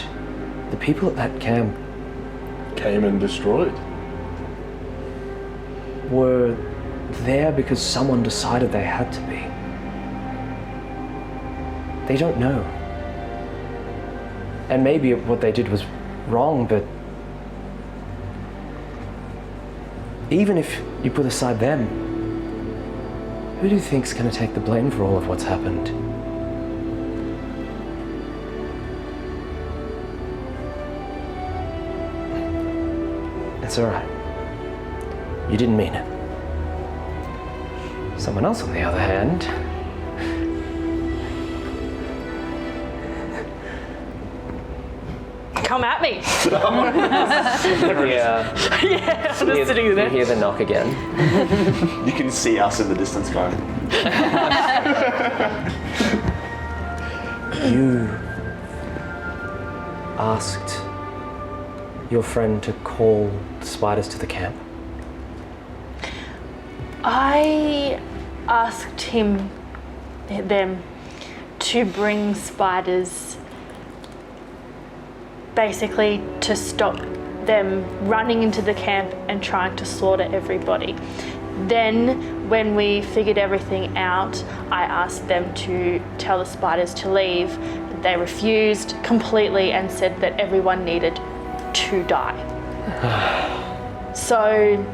the people at that camp. Came and destroyed. Were there because someone decided they had to be. They don't know. And maybe what they did was wrong, but even if you put aside them, who do you think's going to take the blame for all of what's happened? It's all right. You didn't mean it. Someone else, on the other hand, Come at me. yeah, Yeah, I'm just sitting you there. hear the knock again. You can see us in the distance going. You asked your friend to call the spiders to the camp. I asked them to bring spiders, basically to stop them running into the camp and trying to slaughter everybody. Then, when we figured everything out, I asked them to tell the spiders to leave. They refused completely and said that everyone needed to die. So,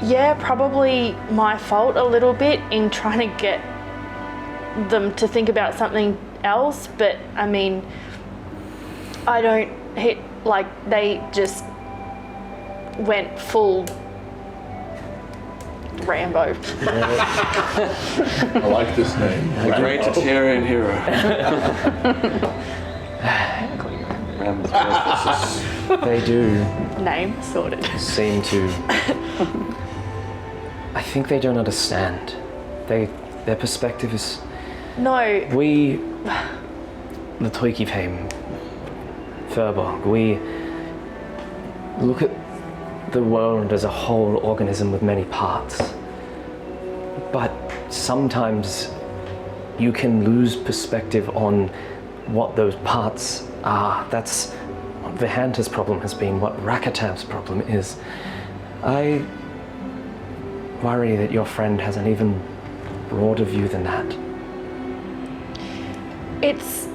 yeah, probably my fault a little bit in trying to get them to think about something else, but I mean, they just went full Rambo. I like this name. The great Tatarian hero. They do Name sorted. seem to. I think they don't understand. Their perspective is. No, We, the Toiki fame, Furbolg, we look at the world as a whole organism with many parts. But sometimes you can lose perspective on what those parts are. That's what Vihanta's problem has been, what Rakatab's problem is. I worry that your friend has an even broader view than that. it's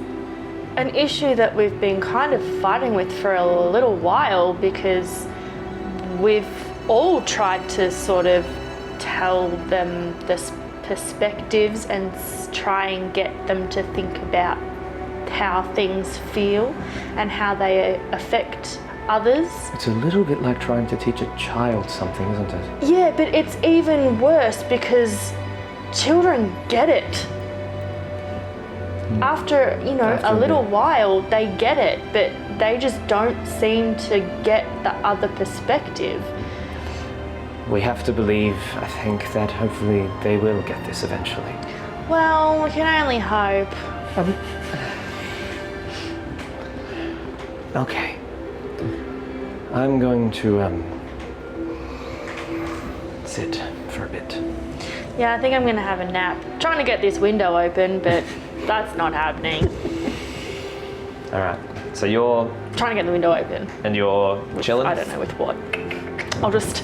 an issue that we've been kind of fighting with for a little while because we've all tried to sort of tell them the perspectives and try and get them to think about how things feel and how they affect others. It's a little bit like trying to teach a child something, isn't it? Yeah, but it's even worse because children get it. After, a little while, they get it, but they just don't seem to get the other perspective. We have to believe, I think, that hopefully they will get this eventually. Well, we can only hope. Okay. I'm going to, sit for a bit. Yeah, I think I'm gonna have a nap. Trying to get this window open, but that's not happening. All right. So you're... Trying to get the window open. And you're chilling? I don't know with what. I'll just...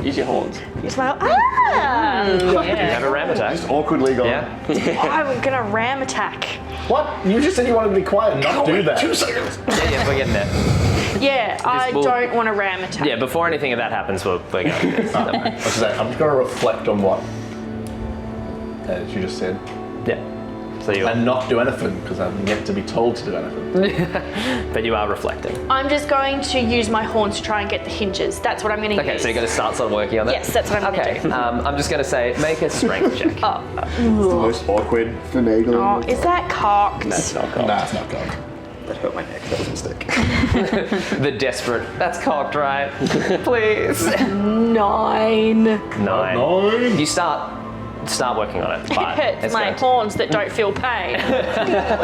Use your horns. Use my... Ah! You have a ram attack. Just awkwardly going. Yeah. I'm gonna ram attack. What? You just said you wanted to be quiet and not do that. 2 seconds. Yeah, we're getting there. Yeah, I will- don't want to ram attack. Yeah, before anything of that happens, we're going to do this. Don't worry. I'm just going to reflect on what you just said. Yeah. So you And not do anything, because I'm yet to be told to do anything. But you are reflecting. I'm just going to use my horns to try and get the hinges. That's what I'm going to use. Okay, so you're going to start sort of working on that? Yes, that's what I'm going to do. I'm just going to say, make a strength check. The most awkward finagling. Oh, is that cocked? That's not cocked. Nah, it's not cocked. That hurt my neck. That was a mistake. The desperate, that's cocked, right? Please. 9. 9. You start working on it, It but hurts it's my good. horns that don't feel pain. It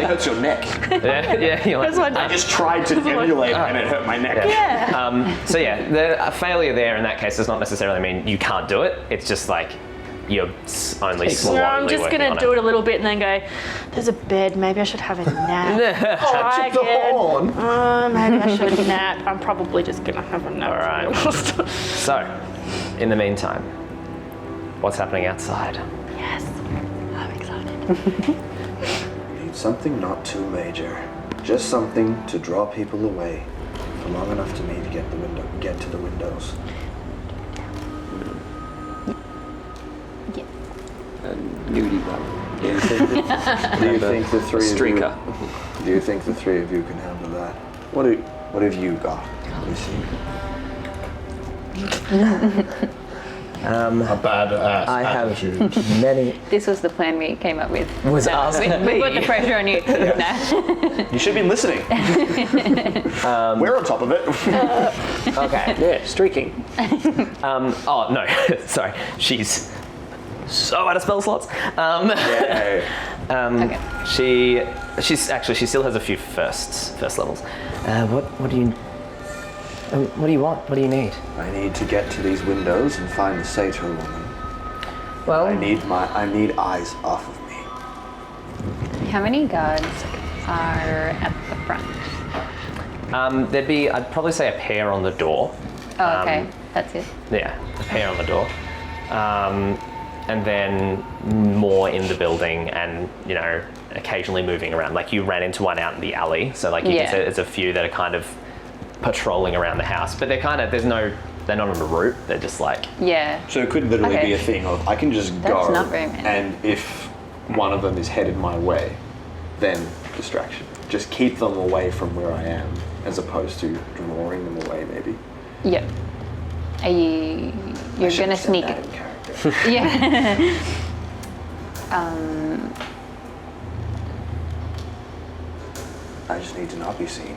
hurts your neck. Yeah, you're like, That's what I just tried to emulate and it hurt my neck. Yeah. so yeah, a failure there in that case does not necessarily mean you can't do it. It's just like you're only slowly No, I'm just working going on to do it a little bit and then go, there's a bed, maybe I should have a nap. Try the again. horn. Maybe I should nap. I'm probably just going to have a nap. All right. So, in the meantime, what's happening outside? Yes, I'm excited. Need something not too major. Just something to draw people away for long enough to me to get to the windows. Nudie one. Do you think the three Streaker. of you? Do you think the 3 of you can handle that? What have you got? A bad ass I have attitude. many. This was the plan we came up with. Was asking We me. put the pressure on you. No. You should be listening. We're on top of it. Okay. Yeah, streaking. Oh no, sorry. She's so out of spell slots. Okay. She still has a few first levels. What do you want? What do you need? I need to get to these windows and find the satyr woman. Well, I need eyes off of me. How many guards are at the front? there'd be, I'd probably say a pair on the door. Oh, okay. That's it. Yeah, a pair on the door. And then more in the building and, occasionally moving around. Like you ran into one out in the alley. So like you can say there's a few that are kind of patrolling around the house, but they're not on a route. They're just like... Yeah. So it could literally be a thing of I can just That's go not very many. and if one of them is headed my way, then distraction. Just keep them away from where I am as opposed to drawing them away maybe. Yep. You're gonna sneak That it. in character. Yeah. I just need to not be seen.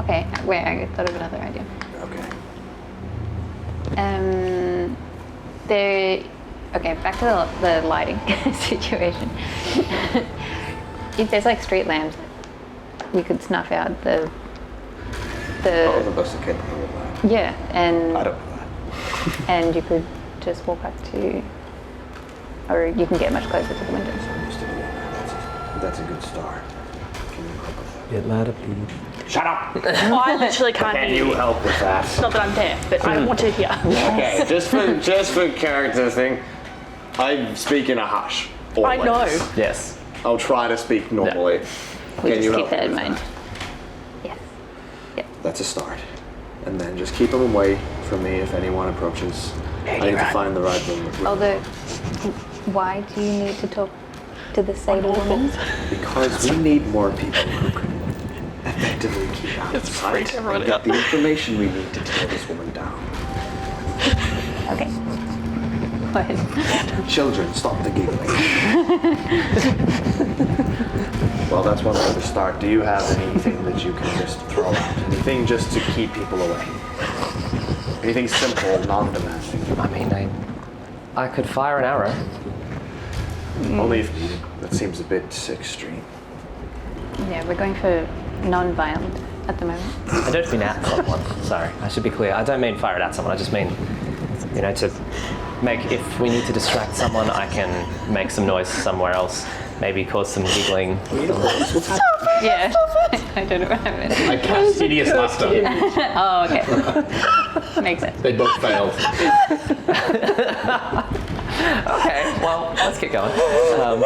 Okay. Wait, I thought of another idea. Okay. Okay, back to the lighting situation. If there's like street lamps, we could snuff out the All of us are capable of that. yeah, and I don't know that. and you could just walk up to, or you can get much closer to the windows. I'm used to doing that. That's a good start. Can you help with that? Bit louder, please. Shut up! I literally can't Can hear you help with that? Not that I'm deaf, but I want to hear. Okay, just for character thing, I speak in a hush. I Always. know. Yes. I'll try to speak normally. We'll Can you just help keep that me in with mind. Yes. That's a start. And then just keep them away from me if anyone approaches. I need to find the right room. Although, why do you need to talk to the sailor woman? Because we need more people who can effectively keep out of sight and get the information we need to tear this woman down. Okay. Go ahead. Children, stop the giggling. Well, that's one way to start. Do you have anything that you can just throw out? Anything just to keep people away? Anything simple, non-demanding? I mean, I could fire an arrow. Only if needed. That seems a bit extreme. Yeah, we're going for non-violent at the moment. I don't mean at someone. Sorry, I should be clear. I don't mean fire it at someone. I just mean, to make, if we need to distract someone, I can make some noise somewhere else. Maybe cause some giggling. Yeah. I don't know what happened. I cast hideous laughter. Oh, okay. Makes sense. They both failed. Okay, well, let's keep going. No,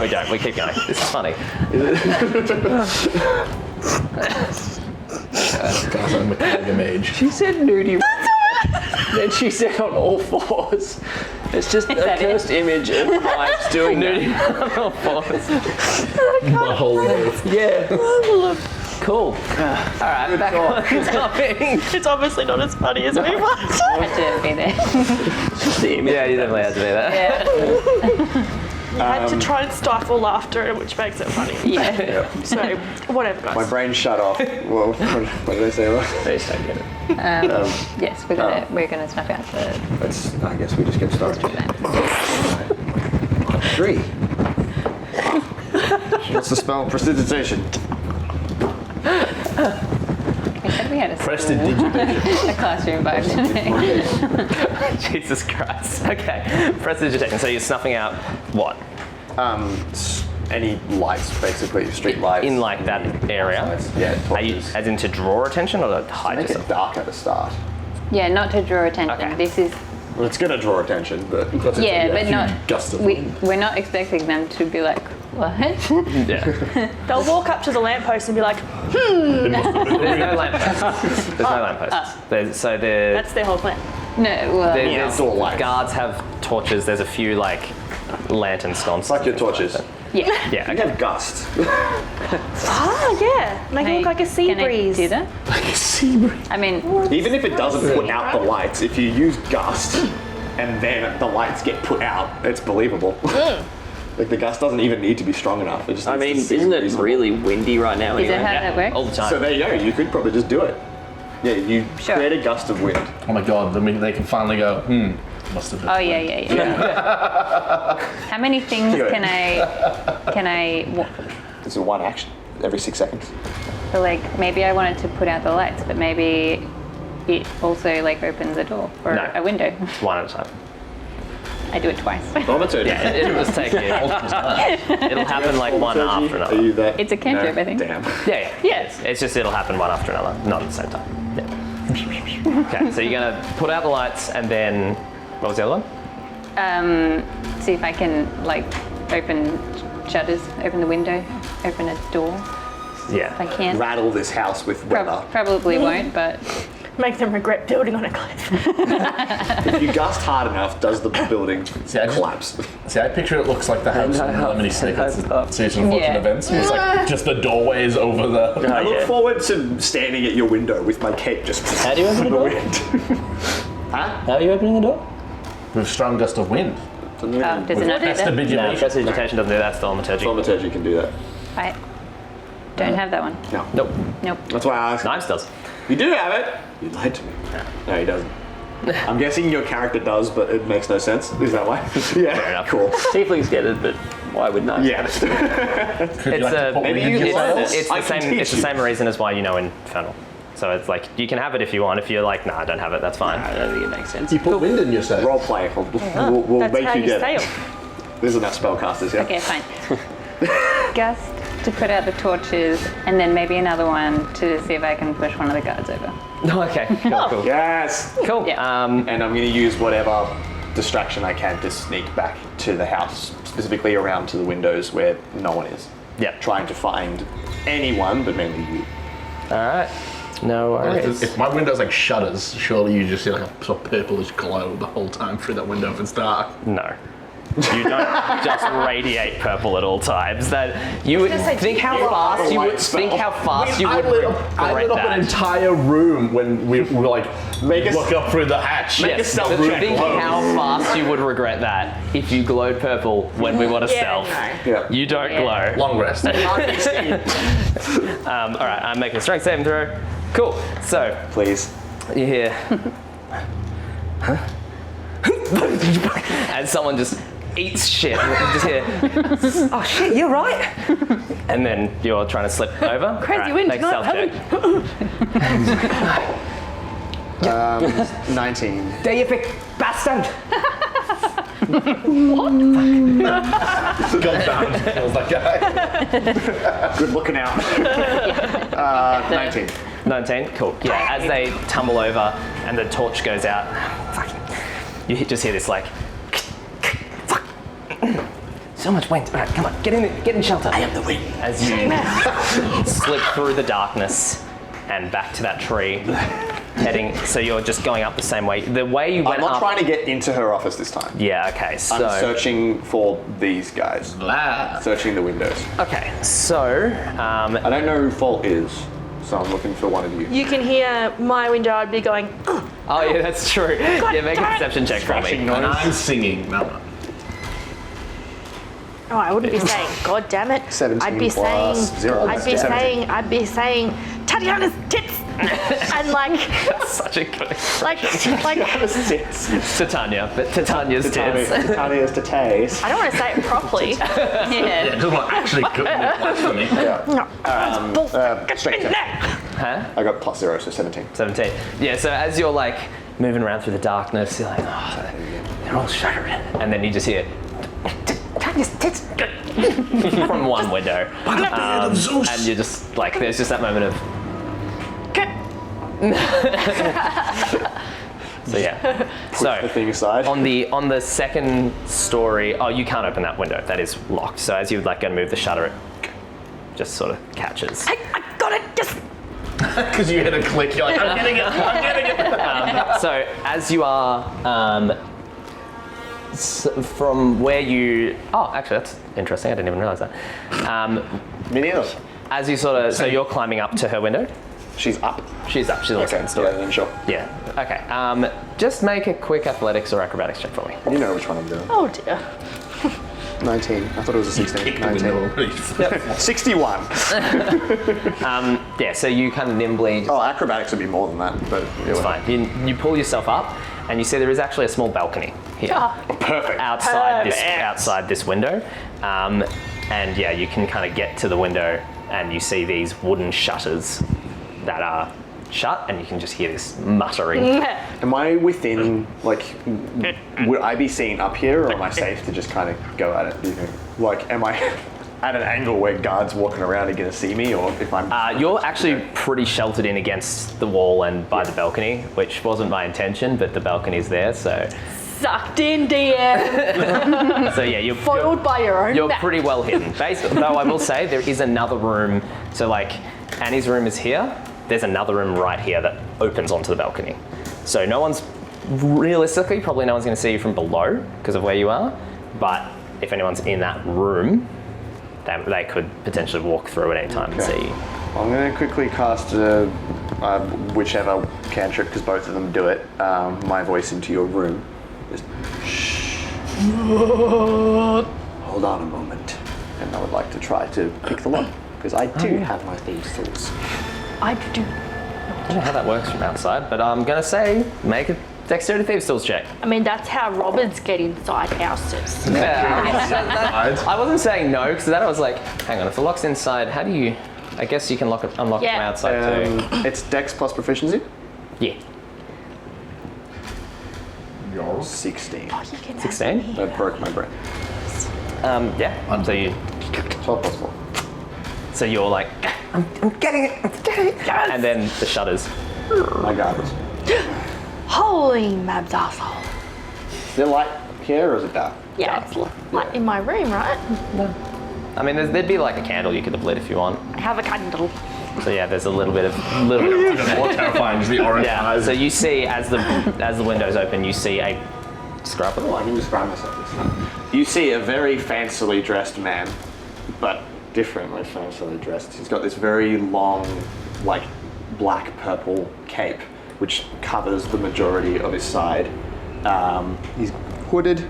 we don't. We keep going. This is funny. Guys, I'm a mega mage. She said nudie. Then she said on all fours. It's just a cursed image of wives doing nudie on all fours. My whole life. Yeah. Cool. Alright, back on topic. It's obviously not as funny as we want. I had to be there. Yeah, you definitely had to do that. Yeah. You had to try and stifle laughter, which makes it funny. Yeah. So, whatever, guys. My brain shut off. Well, what did I say? They just don't get it. Yes, we're gonna snuff out the I guess we just get started. plan. 3. What's the spell? Prestidigitation. We said we had a classroom vibe today. Jesus Christ. Okay, prestidigitation. So you're snuffing out what? Any lights, basically, street lights. In like that area? Yeah, Are you, torches. as in to draw attention or to hide Make yourself? it dark at the start. Yeah, not to draw attention. Okay. This is Well, it's gonna draw attention, but yeah, but not. Gust of We're not expecting them to be like, what? Yeah. They'll walk up to the lamppost and be like, There's no lampposts. There's no lampposts. There's that's their whole plan. No, well, there's outdoor lights. guards have torches. There's a few like lantern sconces. It's like your torches. yeah. Yeah. You Okay. have gust. Ah, yeah. Make it look like a sea Can breeze. I do that? Like a sea breeze. I mean, Even if it doesn't put out the lights, if you use gust and then the lights get put out, it's believable. Like the gust doesn't even need to be strong enough. It just I needs mean, to isn't it reasonable. really windy right now is anyway? that how that works? All the time. So there you go. You could probably just do it. Yeah, you Sure. create a gust of wind. Oh my god, then they can finally go, must have been. Oh yeah. How many things can I? It's a one action every 6 seconds. So like maybe I wanted to put out the lights, but maybe it also like opens a door or No. a window. One at a time. I do it twice. Thaumaturgy. Yeah, it was taking It'll happen like one after Are another. you there? It's a cantrip, I think. Damn. Yeah. Yes. It's just it'll happen one after another, not at the same time. Yeah. Okay, so you're gonna put out the lights and then what was the other one? See if I can like open shutters, open the window, open a door. If Yeah. I can. Rattle this house with weather. Probably won't, but Make them regret building on a cliff. If you gust hard enough, does the building I just- collapse? See, I picture it looks like the house in Lemony Snicket's Series of Unfortunate Yeah. Events. It's like just the doorways over the... I look forward to standing at your window with my cape just How do you open the door? wind. How are you opening the door? With strong gust of wind. does it not do that? No, Prestidigitation. prestidigitation doesn't do that. That's thaumaturgy. Thaumaturgy can do that. I don't have that one. No. Nope. Nope. That's why I asked. Knives does. You do have it. You lied to me. No, he doesn't. I'm guessing your character does, but it makes no sense. Is that why? Yeah. enough. Cool. Tieflings get it, but why would knives? Yeah. Could you like to put maybe wind you in your can sails? It's I the can same. teach It's the you. same reason as why you know Infernal. So it's like you can have it if you want. If you're like, nah, I don't have it. That's fine. I don't think it makes sense. You put wind in your sails. Role play. We'll That's make how you you get sail. it. There's enough spellcasters, yeah? Okay, fine. Gust to put out the torches, and then maybe another one to see if I can push one of the guards over. Okay. Cool. Yes! Cool. Yeah. And I'm going to use whatever distraction I can to sneak back to the house specifically around to the windows where no one is. Yeah. Trying to find anyone, but mainly you. All right. No worries. If my window's like shutters, surely you just see like a sort of purplish glow the whole time through that window if it's dark. No. You don't just radiate purple at all times. That you would think how fast you would I lit up an entire room when we were like look up through the hatch. Yes, think how fast you would regret that if you glowed purple when we want to stealth. No. Yeah. You don't glow. Long rest. All right, I'm making a strength saving throw. Cool. So Please. you hear, and someone just eats shit. You just hear, oh shit, you're right. And then you're trying to slip over. Crazy wind Make a stealth tonight, check. 19. There you pick, bastard. Confound. Kills that guy. Good looking out. 19. 19, cool. Yeah, as they tumble over and the torch goes out, you just hear this like, so much wind. All right, come on, get in shelter. I am the wind. As you slip through the darkness and back to that tree, heading. So you're just going up the same way. The way you went I'm not up. trying to get into her office this time. Yeah. Okay. So. I'm searching for these guys. Searching the windows. Okay. So. I don't know who Fault is, so I'm looking for one of you. You can hear my window. I'd be going. Oh yeah, that's true. Yeah, make a perception check for me. And I'm singing. No. Oh, I wouldn't be saying, God damn it. 17 I'd be plus saying, 0. I'd be saying, Tatiana's tits, and like, That's such a good. like, Titania, but Titania's tits. Titania's titties. I don't want to say it properly. Yeah, it doesn't want actually good blasphemy. No. Strength check. Huh? I got plus 0, so 17. 17. Yeah, so as you're like moving around through the darkness, you're like, oh, they're all shuddered. And then you just hear, from one window. And you're just like, there's just that moment of, so yeah. The So thing aside. on the second story, oh, you can't open that window. That is locked. So as you would like go and move the shutter, it just sort of catches. I got it, just. Because you hit a click, you're like, I'm getting it. So as you are from where you, oh, actually that's interesting. I didn't even realize that. Me neither. As you sort of, so you're climbing up to her window. She's up. She's up. She's on the second story. Yeah, then sure. Yeah. Okay. Just make a quick athletics or acrobatics check for me. You know which one I'm doing. Oh dear. 19. I thought it was a 16. 19. 61. Yeah. So you kind of nimbly. Oh, acrobatics would be more than that, but It's fine. You pull yourself up, and you see there is actually a small balcony here. Perfect. Outside this window, and yeah, you can kind of get to the window, and you see these wooden shutters that are shut, and you can just hear this muttering. Am I within, like, would I be seen up here, or am I safe to just kind of go at it, do you think? Like, am I at an angle where guards walking around are going to see me, or if I'm... You're actually pretty sheltered in against the wall and by the balcony, which wasn't my intention, but the balcony's there, so... Sucked in, DM. So yeah, you're Foiled by your own You're map. pretty well hidden. Though I will say, there is another room, so like, Annie's room is here, there's another room right here that opens onto the balcony. So no one's, realistically, probably no one's going to see you from below because of where you are, but if anyone's in that room, they could potentially walk through at any time and see you. I'm going to quickly cast whichever cantrip, because both of them do it, my voice into your room. Just, shh. Hold on a moment. And I would like to try to pick the lock, because I do have my thieves' tools. I do. I don't know how that works from outside, but I'm going to say make a dexterity thieves tools check. I mean, that's how robbers get inside houses. I wasn't saying no, because then I was like, hang on, if the lock's inside, how do you... I guess you can unlock it from outside too. It's Dex plus proficiency? Yeah. 16. Oh, you can 16? That broke my brain. Yeah. So 12 plus 4. So you're like, I'm getting it, yes! And then the shutters. My garbage. Holy Mab's asshole. They're like here, or is it dark? Yeah, it's like in my room, right? I mean, there'd be like a candle you could have lit if you want. I have a candle. So yeah, there's a little bit of More terrifying is the orange yeah. eyes. So you see as the windows open, you see a scrub. Oh, I can describe myself this time. You see a very fancily dressed man, but differently fancily dressed. He's got this very long, like, black-purple cape, which covers the majority of his side. He's hooded,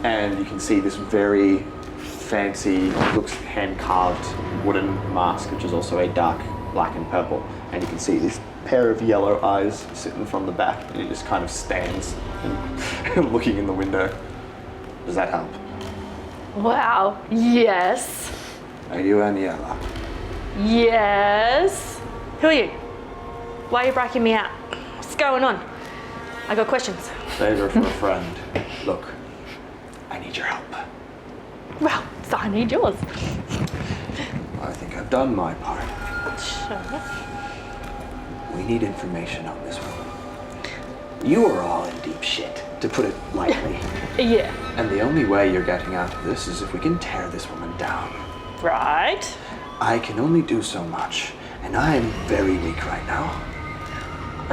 and you can see this very fancy, looks hand-carved wooden mask, which is also a dark black and purple. And you can see this pair of yellow eyes sitting from the back, and he just kind of stands and looking in the window. Does that help? Wow. Yes. Are you Anielloa? Yes. Who are you? Why are you breaking me out? What's going on? I got questions. Favor for a friend. Look, I need your help. Well, so I need yours. I think I've done my part. Sure. We need information on this woman. You are all in deep shit, to put it lightly. Yeah. And the only way you're getting out of this is if we can tear this woman down. Right. I can only do so much, and I'm very weak right now.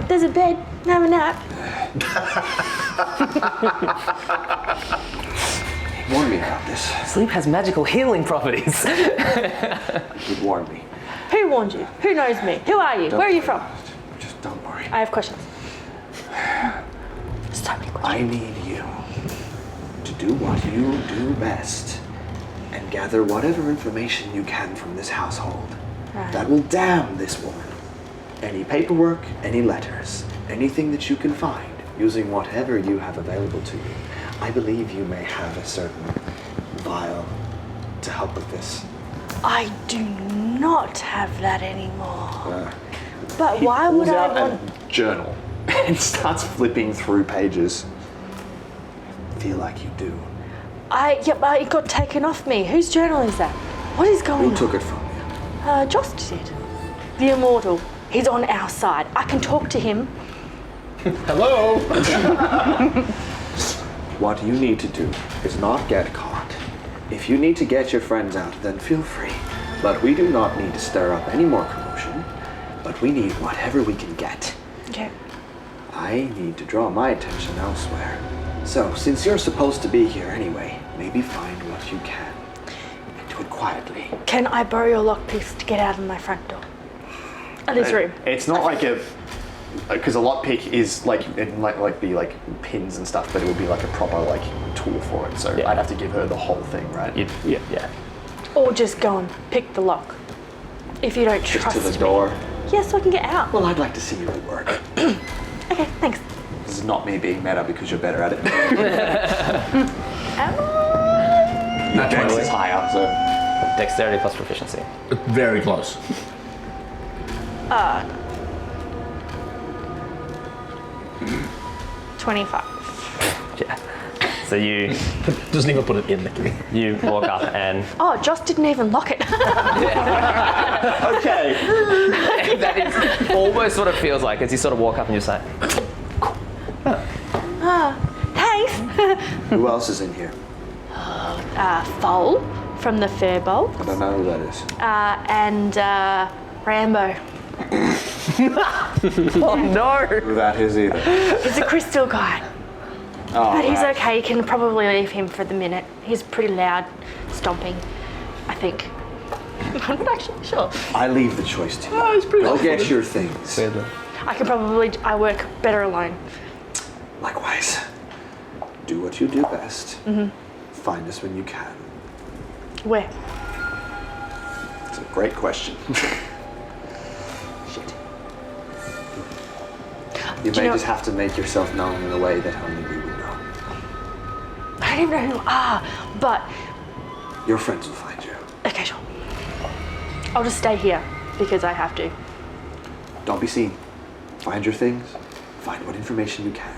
There's a bed. Have a nap. Warn me about this. Sleep has magical healing properties. You warned me. Who warned you? Who knows me? Who are you? Don't Where are you worry from? about it. Just don't worry. I have questions. So many questions. I need you to do what you do best and gather whatever information you can from this household Right. that will damn this woman. Any paperwork, any letters, anything that you can find using whatever you have available to you. I believe you may have a certain vial to help with this. I do not have that anymore. Uh, But why would Pulls I out want... a journal and starts flipping through pages. feel like you do. But it got taken off me. Whose journal is that? What is going Who on? took it from you? Jost did. The immortal. He's on our side. I can talk to him. Hello. What you need to do is not get caught. If you need to get your friends out, then feel free. But we do not need to stir up any more commotion. But we need whatever we can get. Okay. I need to draw my attention elsewhere. So, since you're supposed to be here anyway, maybe find what you can. And do it quietly. Can I borrow your lockpicks to get out of my front door? This room. It's not like a, because a lockpick is like, it might be like pins and stuff, but it would be like a proper like tool for it. So Yeah. I'd have to give her the whole thing, right? Yeah. Or just go and pick the lock. If you don't Just trust to the me. door. Yes, so I can get out. Well, I'd like to see you at work. Okay, thanks. This is not me being meta because you're better at it. Your dex is higher, so. Dexterity plus proficiency. Very close. 25. Yeah. So you Doesn't even put it in the key. you walk up and Oh, Joss didn't even lock it. Okay. that is almost what it feels like as you sort of walk up and you say, Thanks. Who else is in here? Foal from the Fairbowl. I don't know who that is. And Rambo. oh no! Who that is either. He's a crystal guy. Oh, But he's right. okay. You can probably leave him for the minute. He's pretty loud stomping, I think. I'm not actually sure. I leave the choice to you. Oh, it's pretty Go awesome. get your things. I work better alone. Likewise. Do what you do best. Find us when you can. Where? It's a great question. Shit. You Do may you know- just have to make yourself known in a way that only we would know. I don't even know who you are, but Your friends will find you. okay, sure. I'll just stay here because I have to. Don't be seen. Find your things. Find what information you can.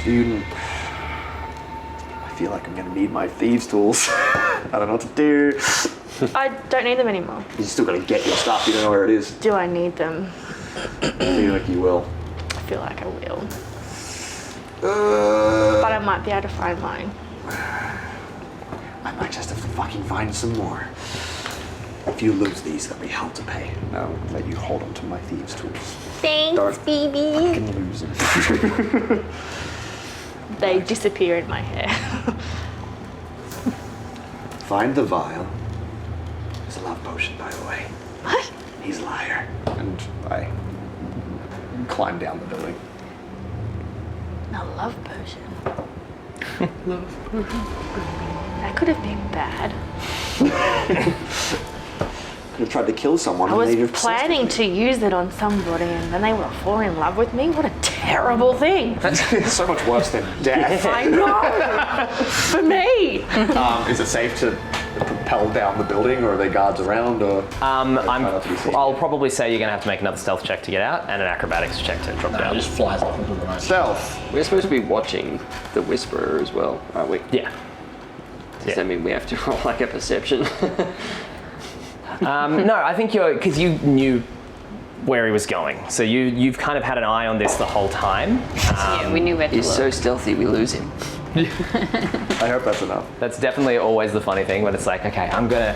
Do you... I feel like I'm gonna need my thieves' tools. I don't know what to do. I don't need them anymore. You still gotta get your stuff, you don't know where it is. Do I need them? I feel like you will. I feel like I will. But I I might be able to find mine. I might just have to fucking find some more. If you lose these, there'll be hell to pay. I'll let you hold on to my thieves' tools. Thanks, baby. Fucking lose them. They disappear in my hair. Find the vial. It's a love potion, by the way. What? He's a liar. And I climb down the building. A love potion. That could have been bad. Could have tried to kill someone. I was and they'd have planning to use it on somebody and then they would have fallen in love with me. What a terrible thing. It's so much worse than death. I know. For me. Is it safe to propel down the building, or are there guards around? Or I'll probably say you're going to have to make another stealth check to get out and an acrobatics check to drop It down. just flies off into the night. stealth. We're supposed to be watching the Whisperer as well, aren't we? Yeah. Does that mean we have to roll like a perception? No, I think because you knew where he was going, so you've kind of had an eye on this the whole time. Yeah, we knew where to He's look. so stealthy, we lose him. I hope that's enough. That's definitely always the funny thing when it's like, okay, I'm gonna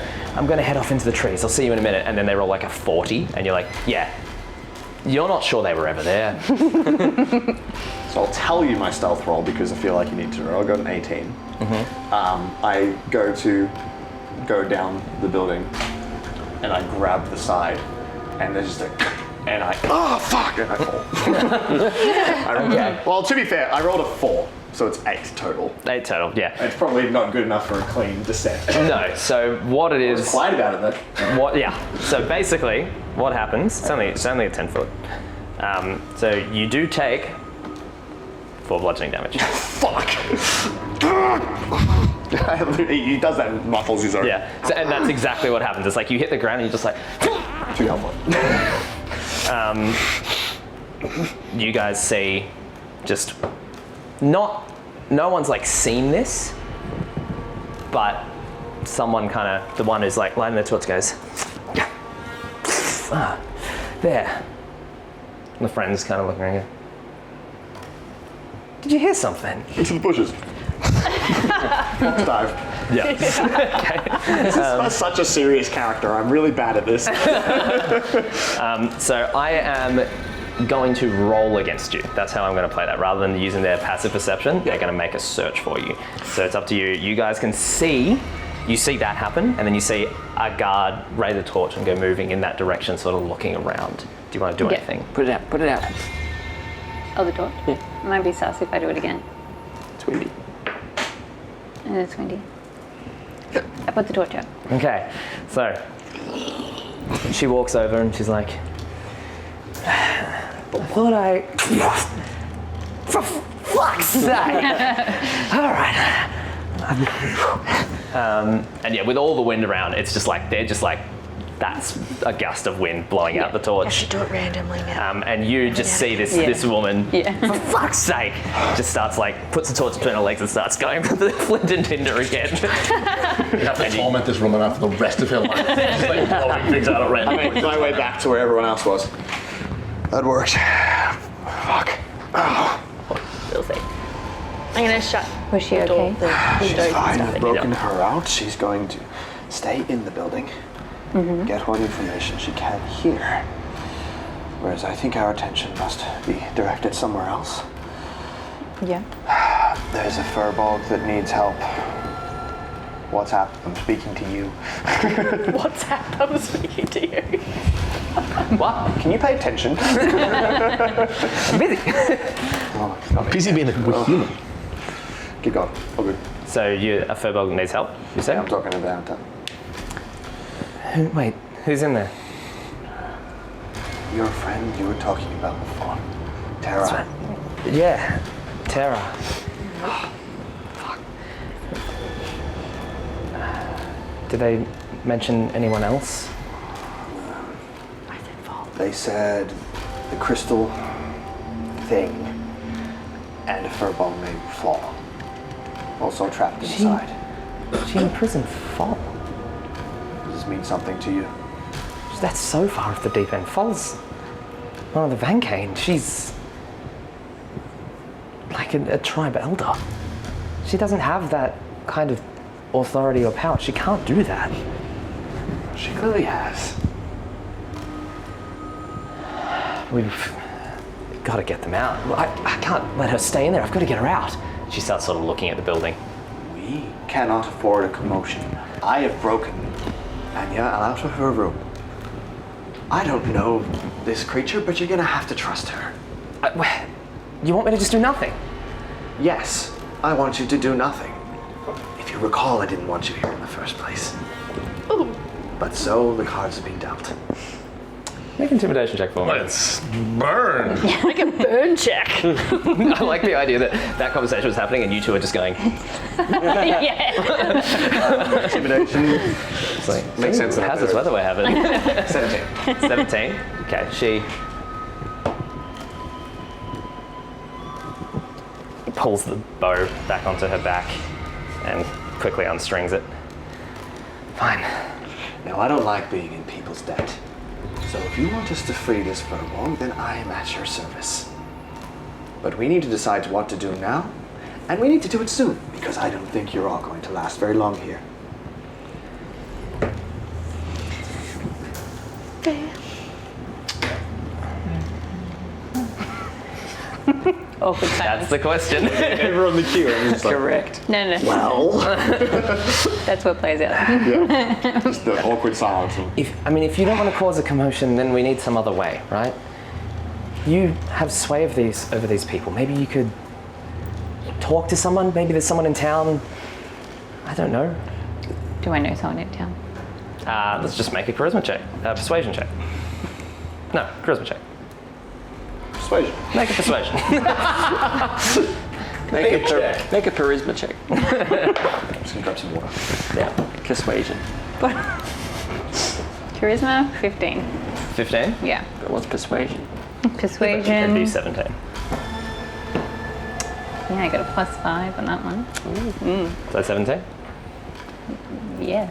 head off into the trees. I'll see you in a minute, and then they roll like a 40, and you're like, yeah, you're not sure they were ever there. So I'll tell you my stealth roll because I feel like you need to roll. I got an 18. I go down the building, and I grab the side, and there's just and I fuck, and I fall. Okay. Well, to be fair, I rolled a 4, so it's 8 total. 8 total, yeah. It's probably not good enough for a clean descent. No, so what it I was is, quiet about it though. so basically, what happens, it's only a 10 foot. So you do take 4 bludgeoning damage. Fuck. He does that and muffles his own. Yeah, so, and that's exactly what happens. It's like you hit the ground and you're just like, Too helpful. you guys see just no one's like seen this, but someone kind of, the one who's like lighting the torch goes, there. And the friend's kind of looking around. Did you hear something? Into the bushes. Fox dive. Yeah. This is such a serious character. I'm really bad at this. So I am going to roll against you. That's how I'm going to play that. Rather than using their passive perception, they're going to make a search for you. So it's up to you. You guys can see that happen, and then you see a guard raise a torch and go moving in that direction, sort of looking around. Do you want to do anything? Put it out. Oh, the torch? Yeah. It might be sus if I do it again. It's windy. And it's windy. I put the torch out. Okay, so she walks over and she's like, "What I? For fuck's sake! All right." And yeah, with all the wind around, it's just like they're just like, that's a gust of wind blowing out the I torch. should do it randomly now. And you just see this woman, for fuck's sake, just starts like, puts the torch between her legs and starts going for the flint and tinder again. You have to torment this woman out for the rest of her life. Just like blowing things out at random. I make my way back to where everyone else was. That worked. Fuck. Oh. We'll see. I'm gonna shut Was she the door, okay? the windows She's and fine. stuff. I've broken her out. She's going to stay in the building, get what information she can here. Whereas I think our attention must be directed somewhere else. Yeah. There's a furbog that needs help. What's up? I'm speaking to you. What's happened? I'm speaking to you. What? Can you pay attention? I'm busy. Busy being a human. Keep going. All good. So a furbog needs help, you say? I'm talking about that. Wait, who's in there? Your friend you were talking about before. Tara. Yeah, Tara. Did they mention anyone else? They said the crystal thing and a furball named Fall. Also trapped inside. She in prison, Fall. Does this mean something to you? That's so far off the deep end. Fall's one of the Vankane. She's like a tribe elder. She doesn't have that kind of authority or power. She can't do that. She clearly has. We've got to get them out. I can't let her stay in there. I've got to get her out. She starts sort of looking at the building. We cannot afford a commotion. I have broken Anya out of her room. I don't know this creature, but you're gonna have to trust her. You want me to just do nothing? Yes, I want you to do nothing. If you recall, I didn't want you here in the first place. Ooh. But so the cards have been dealt. Make an intimidation check for me. Let's burn. Like a burn check. I like the idea that that conversation was happening and you two are just going. Yeah. Intimidation. It's like, Makes sense. How's this weather we're having? 17. 17. Okay, she pulls the bow back onto her back and quickly unstrings it. Fine. Now, I don't like being in people's debt. So if you want us to free this furlong, then I am at your service. But we need to decide what to do now, and we need to do it soon, because I don't think you're all going to last very long here. Awkward silence. That's the question. Everyone on the queue. Just like, Correct. No. Well, That's what plays out. just the awkward silence. If you don't want to cause a commotion, then we need some other way, right? You have sway of over these people. Maybe you could talk to someone. Maybe there's someone in town. I don't know. Do I know someone in town? Let's just make a charisma check. Persuasion check. No, charisma check. Persuasion. Make a persuasion. Make a charisma check. I'm just gonna grab some water. Yeah. Persuasion. Charisma, 15. 15? Yeah. What's persuasion? That'd be Persuasion. 17. Yeah, I got a +5 on that one. So 17? Yes.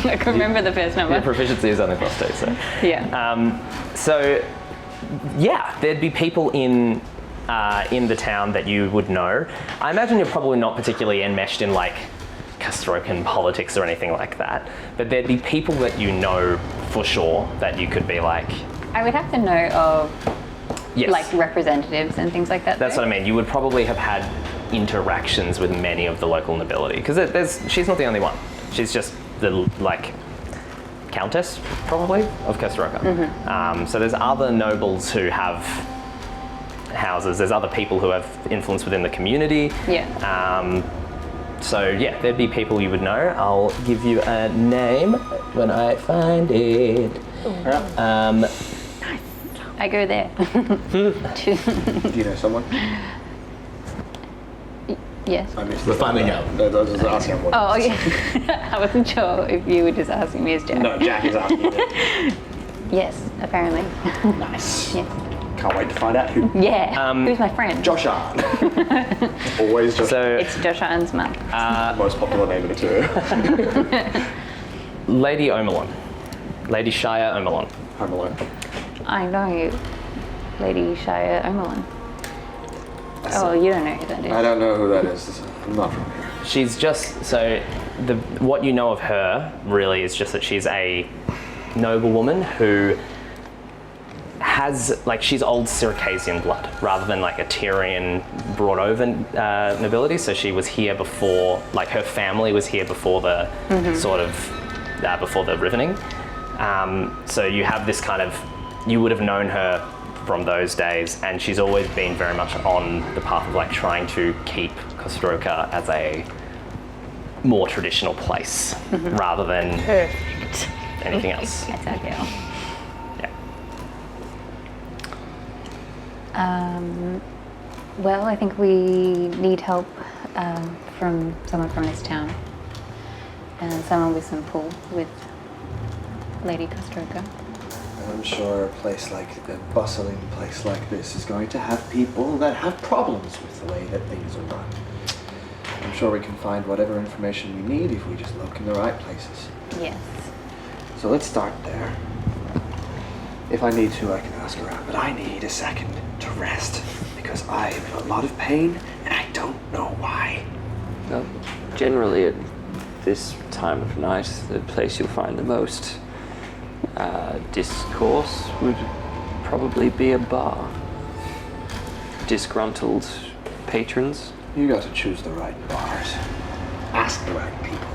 I can remember the first number. Your proficiency is only +2, so. Yeah. So, yeah, there'd be people in the town that you would know. I imagine you're probably not particularly enmeshed in like Costrocan politics or anything like that, but there'd be people that you know for sure that you could be like. I would have to know of Yes. like representatives and things like that. That's though. what I mean. You would probably have had interactions with many of the local nobility because she's not the only one. She's just the countess probably of Costroca. So there's other nobles who have houses. There's other people who have influence within the community. Yeah. So yeah, there'd be people you would know. I'll give you a name when I find it. I go there. Do you know someone? Yes. I missed We're finding out. No, I was just asking what. Oh, okay. I wasn't sure if you were just asking me as Jack. No, Jack is asking you. Yes, apparently. Nice. Yes. Can't wait to find out who. Yeah. Who's my friend? Josh Arn. Always Josh. So It's Josh Arn's mum. the most popular name of the two. Lady Omerlon. Lady Shire Omerlon. Home Alone. I know Lady Shire Omerlin. Oh, you don't know who that is. I don't know who that is. I'm not from here. She's just what you know of her really is just that she's a noblewoman who has she's old Circassian blood rather than like a Tyrian brought over nobility. So she was here before, her family was here before the sort of before the Rivening. So you have this kind of, you would have known her from those days, and she's always been very much on the path of trying to keep Costroca as a more traditional place rather than anything else. That's our girl. Yeah. Well, I think we need help from someone from this town. And someone with some pull with Lady Costroca. I'm sure a bustling place like this is going to have people that have problems with the way that things are run. I'm sure we can find whatever information we need if we just look in the right places. Yes. So let's start there. If I need to, I can ask around, but I need a second to rest because I'm in a lot of pain and I don't know why. Well, generally at this time of night, the place you'll find the most discourse would probably be a bar. Disgruntled patrons. You got to choose the right bars. Ask the right people.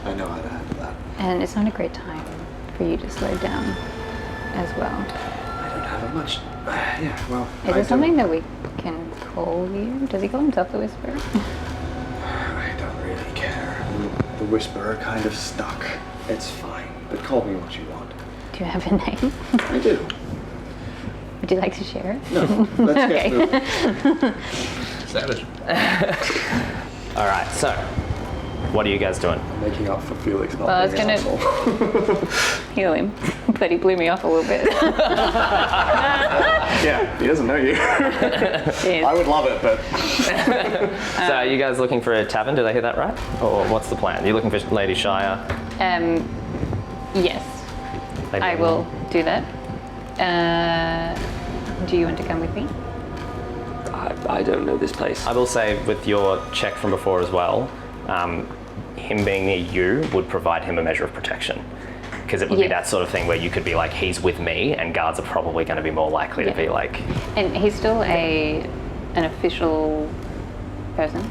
I know how to handle that. And it's not a great time for you to slow down as well. I don't have a much. Yeah, well. Is there something that we can call you? Does he call himself the Whisperer? I don't really care. The Whisperer kind of stuck. It's fine, but call me what you want. Do you have a name? I do. Would you like to share it? No, let's get moving. Savage. All right, so what are you guys doing? I'm making up for Felix not Well, I was being an gonna- asshole. Heal him. But he blew me off a little bit. Yeah, he doesn't know you. Cheers. I would love it, but So are you guys looking for a tavern? Did I hear that right? Or what's the plan? You're looking for Lady Shire? Yes, Lady I will do that. Do you want to come with me? I don't know this place. I will say, with your check from before as well, him being near you would provide him a measure of protection. Because it would be Yeah. that sort of thing where you could be like, he's with me, and guards are probably going to be more likely to Yeah. be like... And he's still an official person.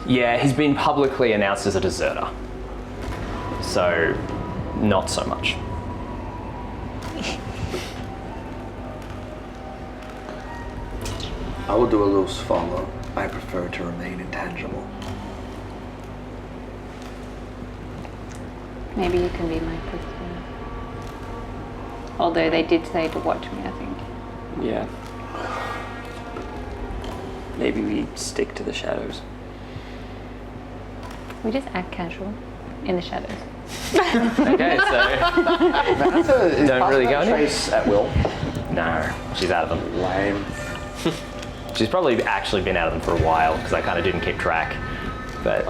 Yeah, he's been publicly announced as a deserter. So, not so much. I will do a loose follow. I prefer to remain intangible. Maybe you can be my prisoner. Although they did say to watch me, I think. Yeah. Maybe we stick to the shadows. We just act casual in the shadows. Okay, so... Don't really go anywhere? trace at will. No, she's out of them. Lame. She's probably actually been out of them for a while, because I kind of didn't keep track. But...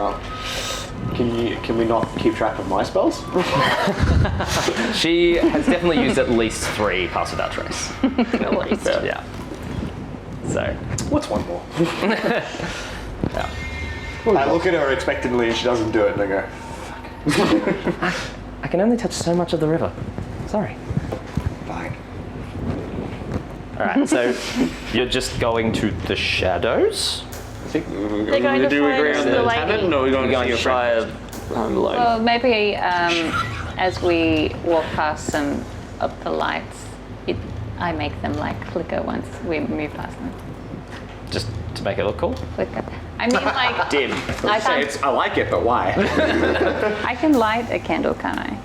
Can we not keep track of my spells? She has definitely used at least 3 Pass Without Trace. At least. Yeah. So, What's one more? yeah. I look at her expectantly and she doesn't do it and I go, I can only touch so much of the river. Sorry. Fine. All right, so you're just going to the shadows? I think They're going to find the lady. or are we going You're to going see your friend? I'm alone. Well, maybe as we walk past some of the lights, I make them like flicker once we move past them. Just to make it look cool? Flicker. I mean, like Dim. I can't- I like it, but why? I can light a candle, can't I?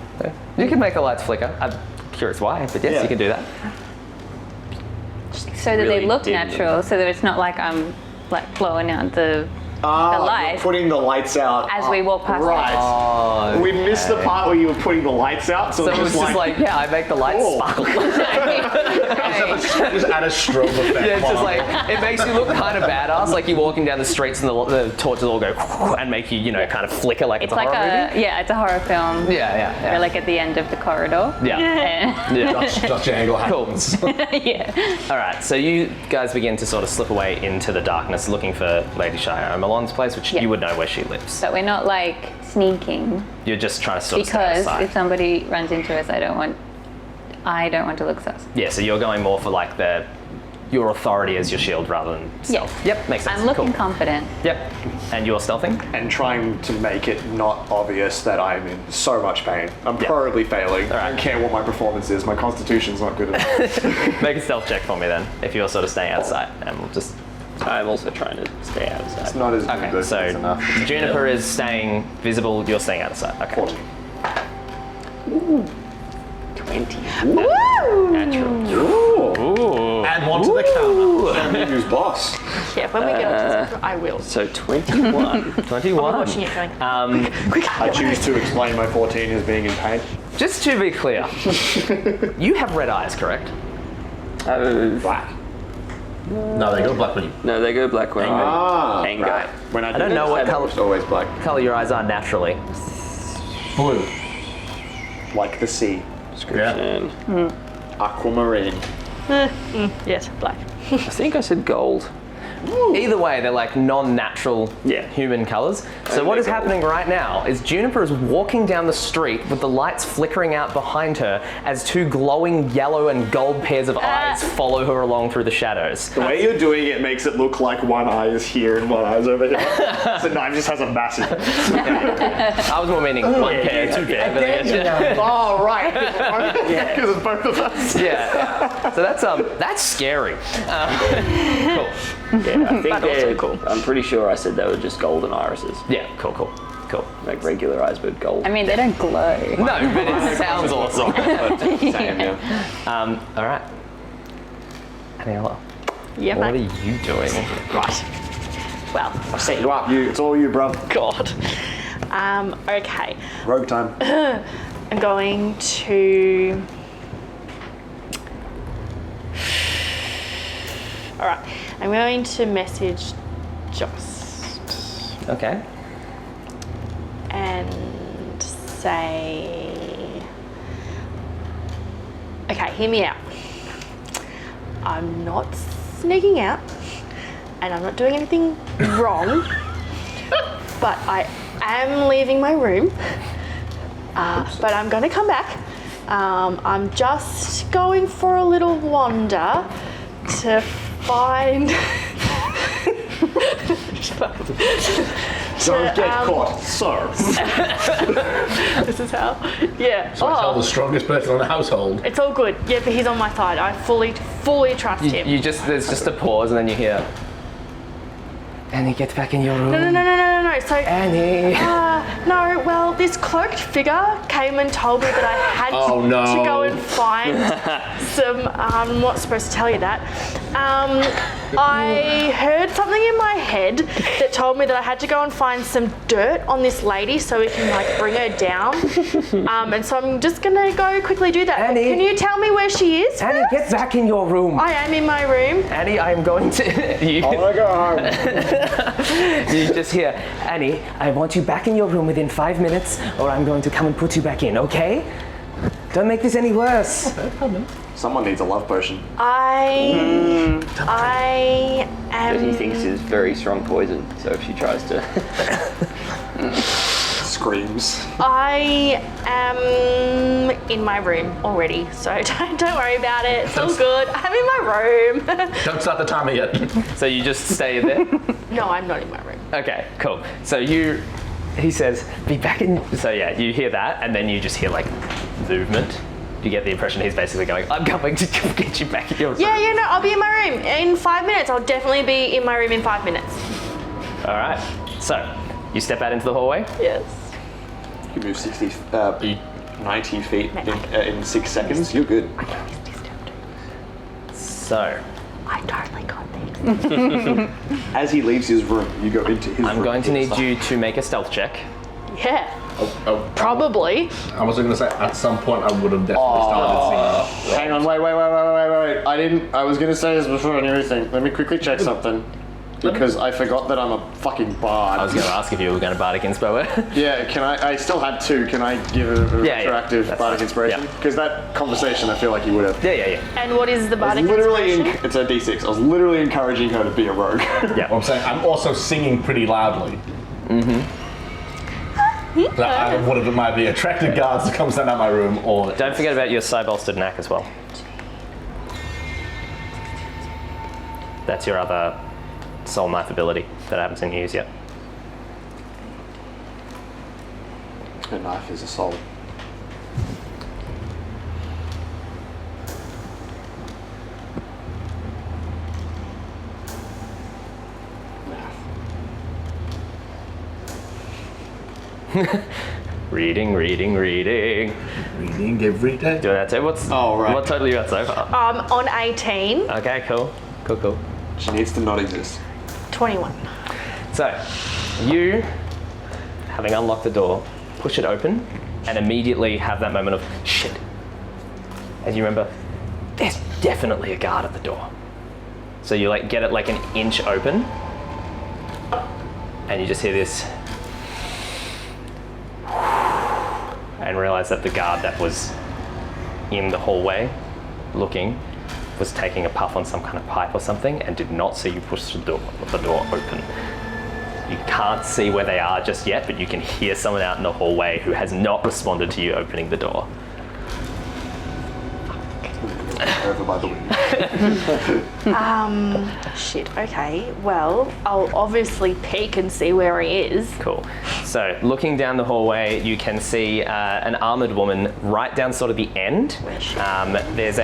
You can make the lights flicker. I'm curious why, but yes, Yeah. you can do that. So that Really they look dim natural, so that it's not like I'm like blowing out the lights Putting the lights out. as we walk past them. Right. We missed the part where you were putting the lights out, so, So it was just like, yeah, I make the lights Cool. sparkle. Just add a strobe effect. Yeah, it's just like, it makes you look kind of badass, like you're walking down the streets and the torches all go and make you, kind of flicker like It's a like horror movie. it's a horror film. Yeah. We're like at the end of the corridor. Yeah. And- Yeah. Dutch angle Cool. happens. yeah. All right, so you guys begin to sort of slip away into the darkness looking for Lady Shire Milan's place, which Yeah. you would know where she lives. But we're not like sneaking You're just trying to sort of stay because outside. if somebody runs into us, I don't want to look sus. Yeah, so you're going more for like your authority as your shield rather than stealth. Yeah. Yep, makes sense. I'm looking cool. confident. Yep, and you're stealthing? and trying to make it not obvious that I'm in so much pain. I'm Yeah. probably failing. All right. I don't care what my performance is. My constitution's not good enough. Make a stealth check for me then, if you're sort of staying outside, and we'll just... I'm also trying to stay outside. It's not as good, Okay, but so it's enough. Juniper is staying visible, you're staying outside. Okay. 14. 20. Natural. Ooh. Add one to the counter. Who's boss? Yeah, when we get onto the I will. So 21. 21. I'm watching it going. I choose to explain my 14 as being in pain. Just to be clear, you have red eyes, correct? Black. No, they go black when you. No, they go black when anger. Right. When I don't know what color- It's always black. Color your eyes are naturally. Blue. Like the sea. Description. Aquamarine. Yes, black. I think I said gold. Either way, they're like non-natural human colors. So what is happening right now is Juniper is walking down the street with the lights flickering out behind her as two glowing yellow and gold pairs of eyes follow her along through the shadows. The way you're doing it makes it look like one eye is here and one eye is over here. So Knife just has a massive... I was more meaning one pair, two pair. Oh, right. Because it's both of us. Yeah. So that's scary. Cool. Yeah, I think But also cool. I'm pretty sure I said they were just golden irises. Yeah, cool. Like regular eyes, but gold. I mean, they don't glow. No, but it sounds awesome. All right. Anielloa, Yeah, what are mate. you doing? Right. Well, I set you up, it's all you, bro. God. Okay. Rogue time. I'm going to... Alright. I'm going to message Jost Okay. and say... Okay, hear me out. I'm not sneaking out and I'm not doing anything wrong, but I am leaving my room, but I'm gonna come back. I'm just going for a little wander to find... Don't get caught, sir. This is how... Yeah. So I tell the strongest person in the household. It's all good. Yeah, but he's on my side. I fully trust him. There's just a pause and then you hear, Annie, get back in your room. No. So... Annie. No, well, this cloaked figure came and told me that I had to go and find some... I'm not supposed to tell you that. I heard something in my head that told me that I had to go and find some dirt on this lady so we can, like, bring her down. And so I'm just going to go quickly do that. Annie. Can you tell me where she is Annie, first? get back in your room. I am in my room. Annie, I am going to... you just hear, Annie, I want you back in your room within 5 minutes or I'm going to come and put you back in, okay? Don't make this any worse. Someone needs a love potion. I am... That he thinks is very strong poison, so if she tries to... Screams. I am in my room already, so don't worry about it. It's all good. I'm in my room. Don't start the timer yet. So you just stay there? No, I'm not in my room. Okay, cool. So he says, be back in... So yeah, you hear that and then you just hear like movement. You get the impression he's basically going, I'm coming to get you back in your room. Yeah, no, I'll be in my room in 5 minutes. I'll definitely be in my room in 5 minutes. All right. So you step out into the hallway. Yes. You move 90 feet in 6 seconds. You're good. I can use wisdom too. So I totally got this. As he leaves his room, you go into his room. I'm going to need you to make a stealth check. Yeah, Oh, probably. I was going to say, at some point I would have definitely started seeing... Hang on, wait. I was going to say this before and everything. Let me quickly check something. Because I forgot that I'm a fucking bard. I was going to ask if you were going to bardic inspo it. Yeah, can I still had 2. Can I give a retroactive That's bardic fine. inspiration? Yeah. Because that conversation, I feel like you would have. Yeah. And what is the I was bardic literally inspiration? it's a d6. I was literally encouraging her to be a rogue. Yeah. Well, I'm saying I'm also singing pretty loudly. That I would have might be attracted guards to come stand out my room, or Don't forget about your side-bolstered knack as well. That's your other soul knife ability that I haven't seen you use yet. Her knife is a soul. Reading. reading every day. Doing that too. What total you got so far? On 18, Okay, cool. She needs to not exist. 21. So, you, having unlocked the door, push it open, and immediately have that moment of shit. As you remember, there's definitely a guard at the door. So you like get it like an inch open, and you just hear this, and realize that the guard that was in the hallway looking was taking a puff on some kind of pipe or something and did not see you push the door open. You can't see where they are just yet, but you can hear someone out in the hallway who has not responded to you opening the door. Over by the window. Shit, okay. Well, I'll obviously peek and see where he is. Cool. So looking down the hallway, you can see an armored woman right down sort of the end. There's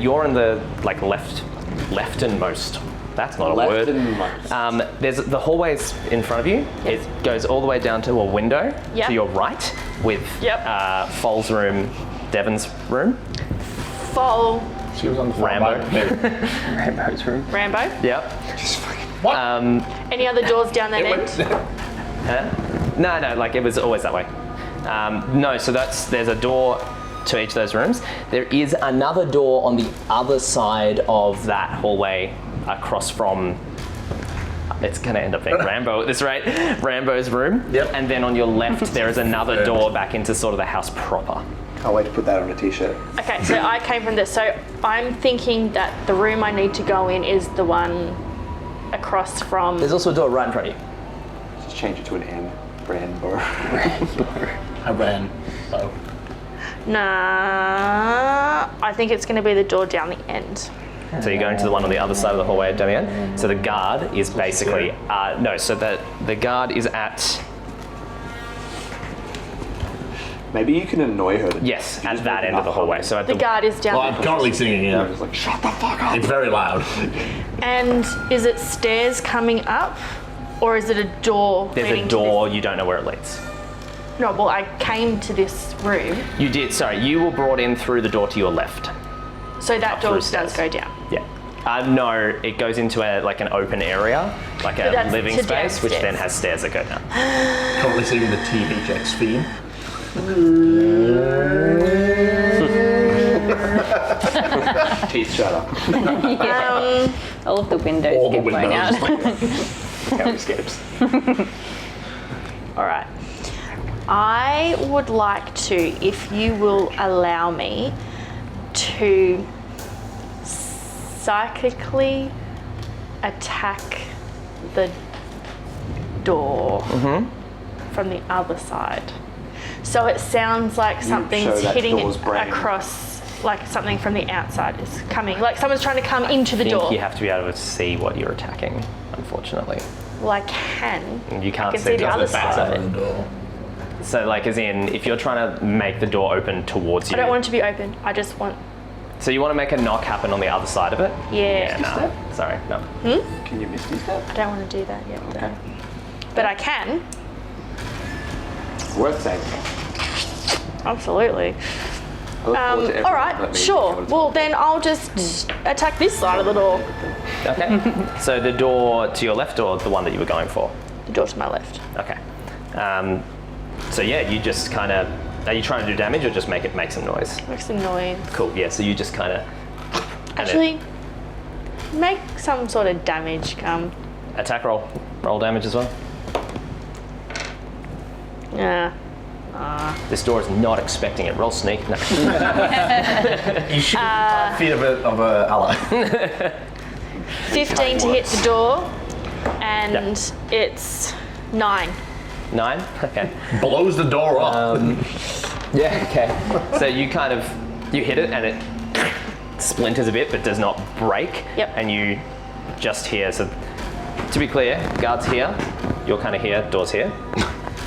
you're in the like lefternmost. That's not a word. There's the hallways in front of you. It goes all the way down to a window to your right with Foal's room, Devon's room. Foal. She was on the Rambo. Rambo's room. Rambo. Yep. What? Any other doors down that end? No, like it was always that way. No, so there's a door to each of those rooms. There is another door on the other side of that hallway across from, it's going to end up being Rambo at this rate, Rambo's room. Yep. And then on your left, there is another door back into sort of the house proper. Can't wait to put that on a t-shirt. Okay, so I came from this. So I'm thinking that the room I need to go in is the one across from... There's also a door right in front of you. Just change it to an N. Rambo. I ran. Oh. Nah, I think it's going to be the door down the end. So you're going to the one on the other side of the hallway down the end. So the guard is basically, so the guard is at... Maybe you can annoy her. Yes, at that end of the hallway. So at The guard is down Well, I'm currently singing here. It's like, shut the fuck up. It's very loud. And is it stairs coming up? Or is it a door There's leading a to door, you don't know where it leads. this? No, well, I came to this room. You did, sorry, you were brought in through the door to your left. So that door through does stairs. go down. Yeah. No, it goes into like an open area, like a that's living to space, which downstairs. then has stairs that go down. Currently singing the THX theme. Teeth shut up. All of the windows All the get blown windows. out. How escapes. All right. I would like to, if you will allow me, to psychically attack the door from the other side. So it sounds like show something's that hitting door's it brain. across, like something from the outside is coming. Like someone's trying to come into the I think door. you have to be able to see what you're attacking, unfortunately. Well, I can. You can't I can see see the other backside side. of it. So like as in, if you're trying to make the door open towards you. I don't want it to be open. I just want... So you want to make a knock happen on the other side of it? Yeah. No. Sorry, no. Can you misty step? I don't want to do that yet. Okay. But I can. Worth saying. Absolutely. I look forward to everyone All let right, me sure. know what it's Well, then I'll just attack this side of the door. Okay. So the door to your left or the one that you were going for? The door to my left. Okay. So yeah, you just kind of, are you trying to do damage or just make some noise? Makes some noise. Cool, yeah, so you just kind of... Actually, make some sort of damage come. Attack roll. Roll damage as well. Yeah. This door is not expecting it. Roll sneak. No. You should 5 feet of a ally. 15 to hit the door, and it's 9. 9? Okay. Blows the door off. Yeah, okay. So you kind of, you hit it and it splinters a bit but does not break. Yep. And you just hear, so to be clear, guard's here, you're kind of here, door's here.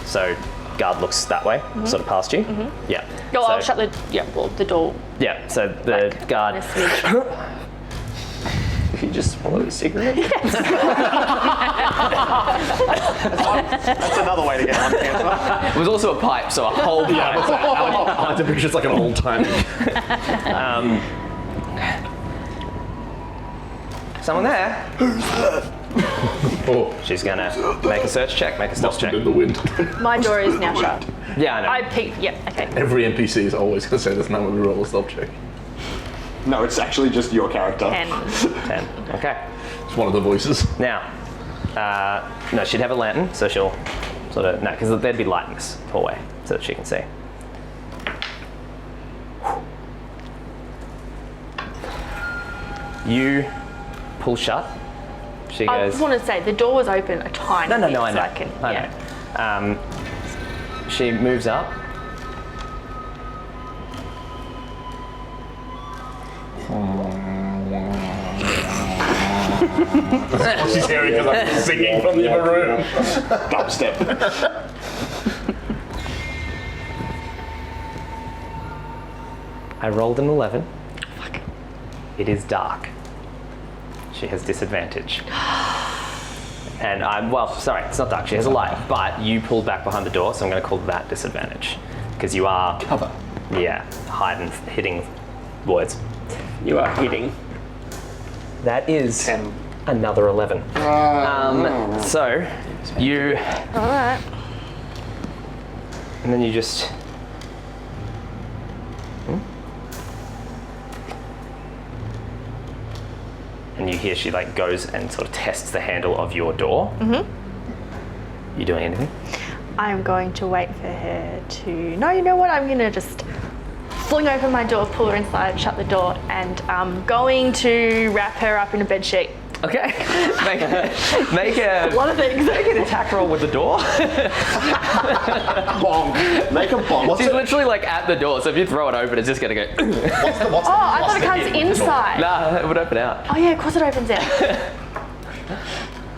So guard looks that way, sort of past you. Yeah. No, so, I'll shut the door. Yeah, so the like, guard... in a smidge. You just swallowed a cigarette. That's another way to get on cancer. It was also a pipe, so a whole pipe. I like to picture it's like an old time. Someone there? Oh, She's gonna make a search check, make a stealth must have check. been the wind. My door is now shut. Yeah, I know. I peeked. Yeah. Okay. Every NPC is always going to say this now when we roll a stealth check. No, it's actually just your character. 10. 10. Okay. It's one of the voices. Now, no, she'd have a lantern, so she'll sort of, no, because there'd be light in this hallway, so that she can see. You pull shut. She I goes. just want to say the door was open a tiny bit. No, I know. So I know. She moves up. She's hearing because I'm singing from the other room. Dubstep. I rolled an 11. Fuck. It is dark. She has disadvantage. And sorry, it's not dark. She has a light, but you pulled back behind the door, so I'm going to call that disadvantage. Because you are... Cover. Yeah, hitting words. You are hitting. That is 10. another 11. So, you... Alright. And then you just... And you hear she like goes and sort of tests the handle of your door. You doing anything? I'm going to wait for her to... No, you know what? I'm going to just fling open my door, pull her inside, shut the door, and I'm going to wrap her up in a bedsheet. Okay. Make a A lot of things. make an attack roll with the door. Bonk. Make a bonk. She's literally like at the door, so if you throw it open, it's just gonna go. Oh, I thought it comes inside. Nah, it would open out. Oh yeah, of course it opens out.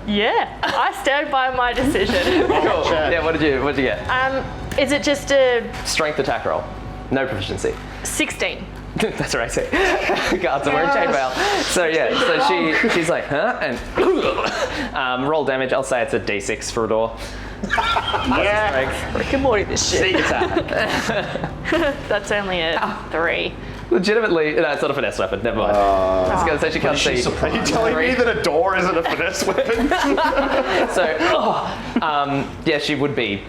Yeah, I stand by my decision. Cool. Yeah, what did you get? Is it just a Strength attack roll. No proficiency. 16? That's right. So, guards are wearing chainmail. So yeah, so she's like, huh? And roll damage. I'll say it's a D6 for a door. Yeah. Rick and Morty this shit. Sneak attack. That's only a 3. Legitimately, no, it's not a finesse weapon. Never mind. I was going to say she can't see. Are you telling me that a door isn't a finesse weapon? So, yeah, she would be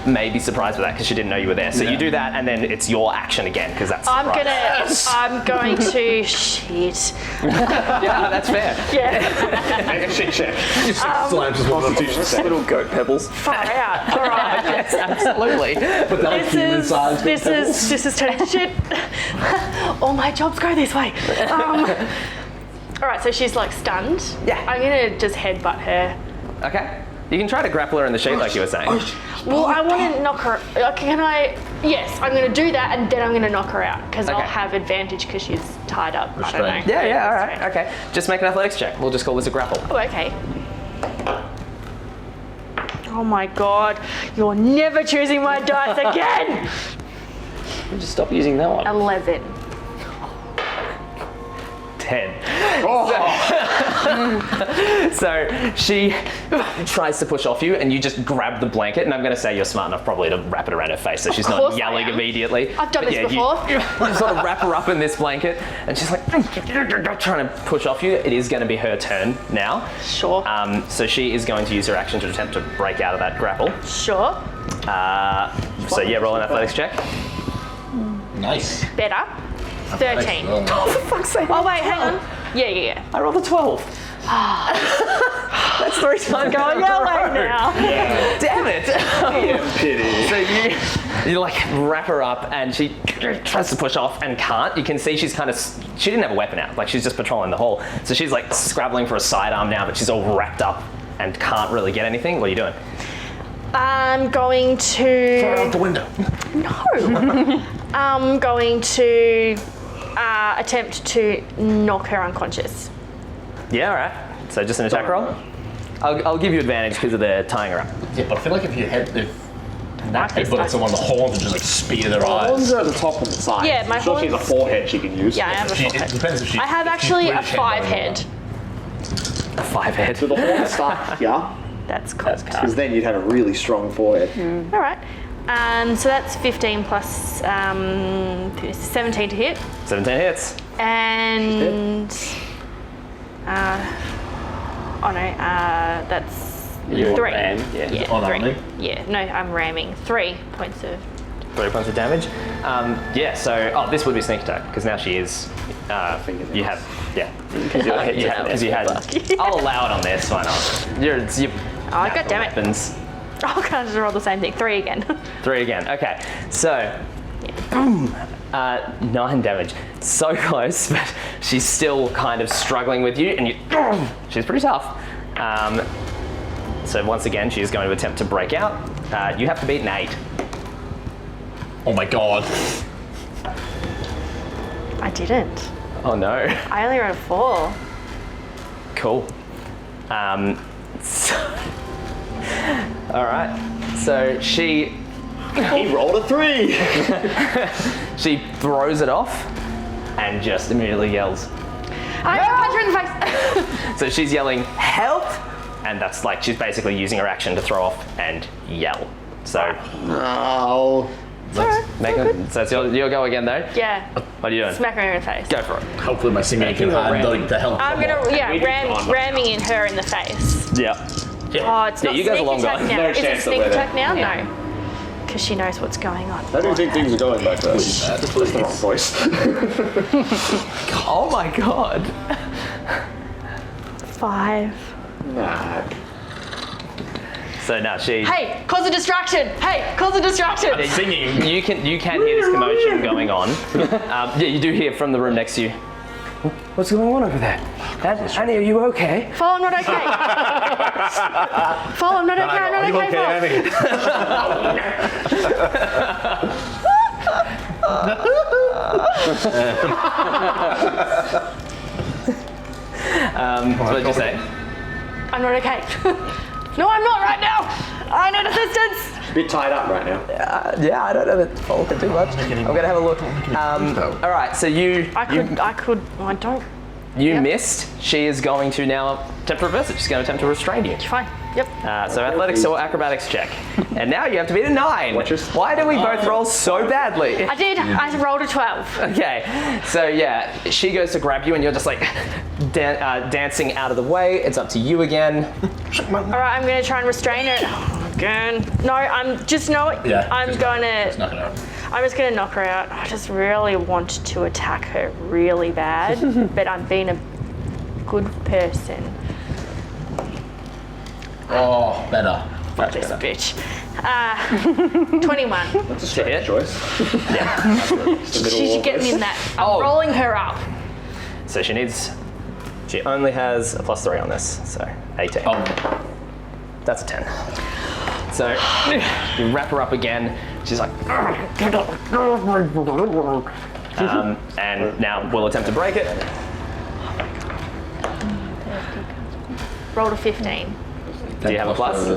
maybe surprised with that because she didn't know you were there. So you do that, and then it's your action again because that's. I'm going to shit. Yeah, that's fair. Yeah. Make a shit check. Slams his constitution. Little goat pebbles. Far out. All right. Yes, absolutely. But they're like human-sized. This is turning shit. All my jobs go this way. All right, so she's like stunned. Yeah. I'm gonna just headbutt her. Okay. You can try to grapple her in the sheet like you were saying. Well, I want to knock her. Can I? Yes, I'm going to do that, and then I'm going to knock her out because I'll Okay. have advantage because she's tied up. I don't know. Yeah, all right. Okay. Just make an athletics check. We'll just call this a grapple. Oh, okay. Oh my god, you're never choosing my dice again! Just stop using that one. 11. 10. So she tries to push off you, and you just grab the blanket. And I'm going to say you're smart enough probably to wrap it around her face, so she's course not I yelling am. immediately. I've done But this yeah, before. You sort of wrap her up in this blanket, and she's like trying to push off you. It is going to be her turn now. Sure. So she is going to use her action to attempt to break out of that grapple. Sure. So yeah, roll an athletics check. Nice. Better. 13. Oh, Oh, for fuck's sake! Oh wait, hang on. Yeah. I rolled a 12. That's 3 times Going your way now. Damn it! Pity. So you like wrap her up, and she tries to push off and can't. You can see she's kind of, she didn't have a weapon out, like she's just patrolling the hall. So she's like scrabbling for a sidearm now, but she's all wrapped up and can't really get anything. What are you doing? I'm going to. Throw her out the window. No. I'm going to attempt to knock her unconscious. Yeah, all right. So just an attack roll. I'll give you advantage because of the tying her up. Yeah, but I feel like if that headbutt someone, the horns would just like spear their Horns eyes. are at the top and the side. Yeah, my I'm sure she has a horns- forehead she can use. Yeah, I have a It forehead. depends if she. I have if she's actually a British 5 head. head. A 5 head. So the horns start here, That's cool. because then you'd have a really strong forehead. All right. So that's 15 plus 17 to hit. 17 hits. And that's You're 3. ram, yeah. Yeah, On 3. arming? Yeah, no, I'm ramming. 3 points of. 3 points of damage. Yeah, so, this would be sneak attack, because now she is, you have, because you had, I'll allow it on this, why not? Oh, god damn it. Weapons. Oh, can I just roll the same thing? 3 again. 3 again, okay. So, boom, 9 damage. So close, but she's still kind of struggling with you, and she's pretty tough. So once again, she's going to attempt to break out. You have to beat an 8. Oh my god. I didn't. Oh no. I only rolled a 4. Cool. All right. So she He rolled a 3. she throws it off and just immediately yells. I'm gonna punch her in the face. So she's yelling, "Help!" And that's like she's basically using her action to throw off and yell. So Oh. make a, so it's your go again though. Yeah. What are you doing? Smack her in the face. Go for it. Hopefully my singing can hide the help. I'm gonna ramming in her in the face. Yeah. Oh, it's not you guys are sneak long attack gone. now. No Is it chance that sneak we're there. attack now? No. Because she knows what's going on. I don't think things are going like that. That's the wrong voice. Oh my god. 5. Nah. So now she. Hey, cause a distraction. Hey, cause a distraction. Singing. You can hear this commotion going on. Yeah, you do hear from the room next to you. What's going on over there? Annie, are you okay? Fall, I'm not okay. Fall, I'm not okay. I'm not okay. What did you say? I'm not okay. No, I'm not right now. I need assistance. Bit tied up right now. Yeah, I don't know that Paul can do much. I'm gonna have a look. All right, so I don't. you missed. She is going to now attempt to reverse it. She's going to attempt to restrain you. Fine. Yep. So athletics or acrobatics check. And now you have to beat a 9. Watch us. Why do we both roll so badly? I did. I rolled a 12. Okay, so yeah, she goes to grab you and you're just like dancing out of the way. It's up to you again. All right, I'm gonna try and restrain her. Oh, again. No, I'm just Yeah, I'm just gonna. Knock it out. I'm just gonna knock her out. I just really want to attack her really bad, but I'm being a good person. Oh, better. Fuck this bitch. 21. That's a strange hit. choice. She should get me in that. I'm rolling her up. So she only has a +3 on this, so 18. Oh, That's a 10. So you wrap her up again. She's like, and now we'll attempt to break it. Rolled a 15. Do you have a plus?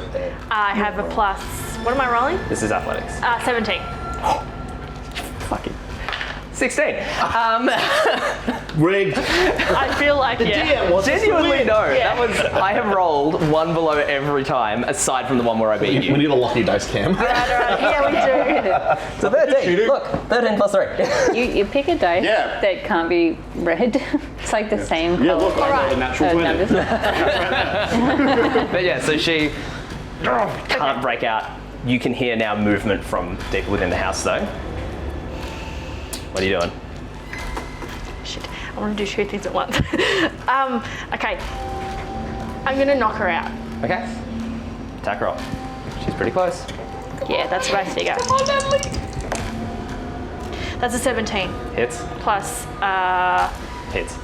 I have a plus. What am I rolling? This is athletics. 17. Fucking 16. rigged. I feel like, yeah. Genuinely no. Yeah. That was, I have rolled 1 below every time, aside from the one where I beat We you. need a lucky dice cam. Right. Yeah, we do. So 13. Look, 13 plus 3. You pick a dice Yeah. that can't be read. It's like the same Yeah, color. look, I rolled a natural 20. But yeah, so she can't break out. You can hear now movement from deep within the house though. What are you doing? Shit, I want to do 2 things at once. Okay. I'm going to knock her out. Okay. Attack roll. She's pretty close. Yeah, that's what I figure. That's a 17 Hits. plus, Hits.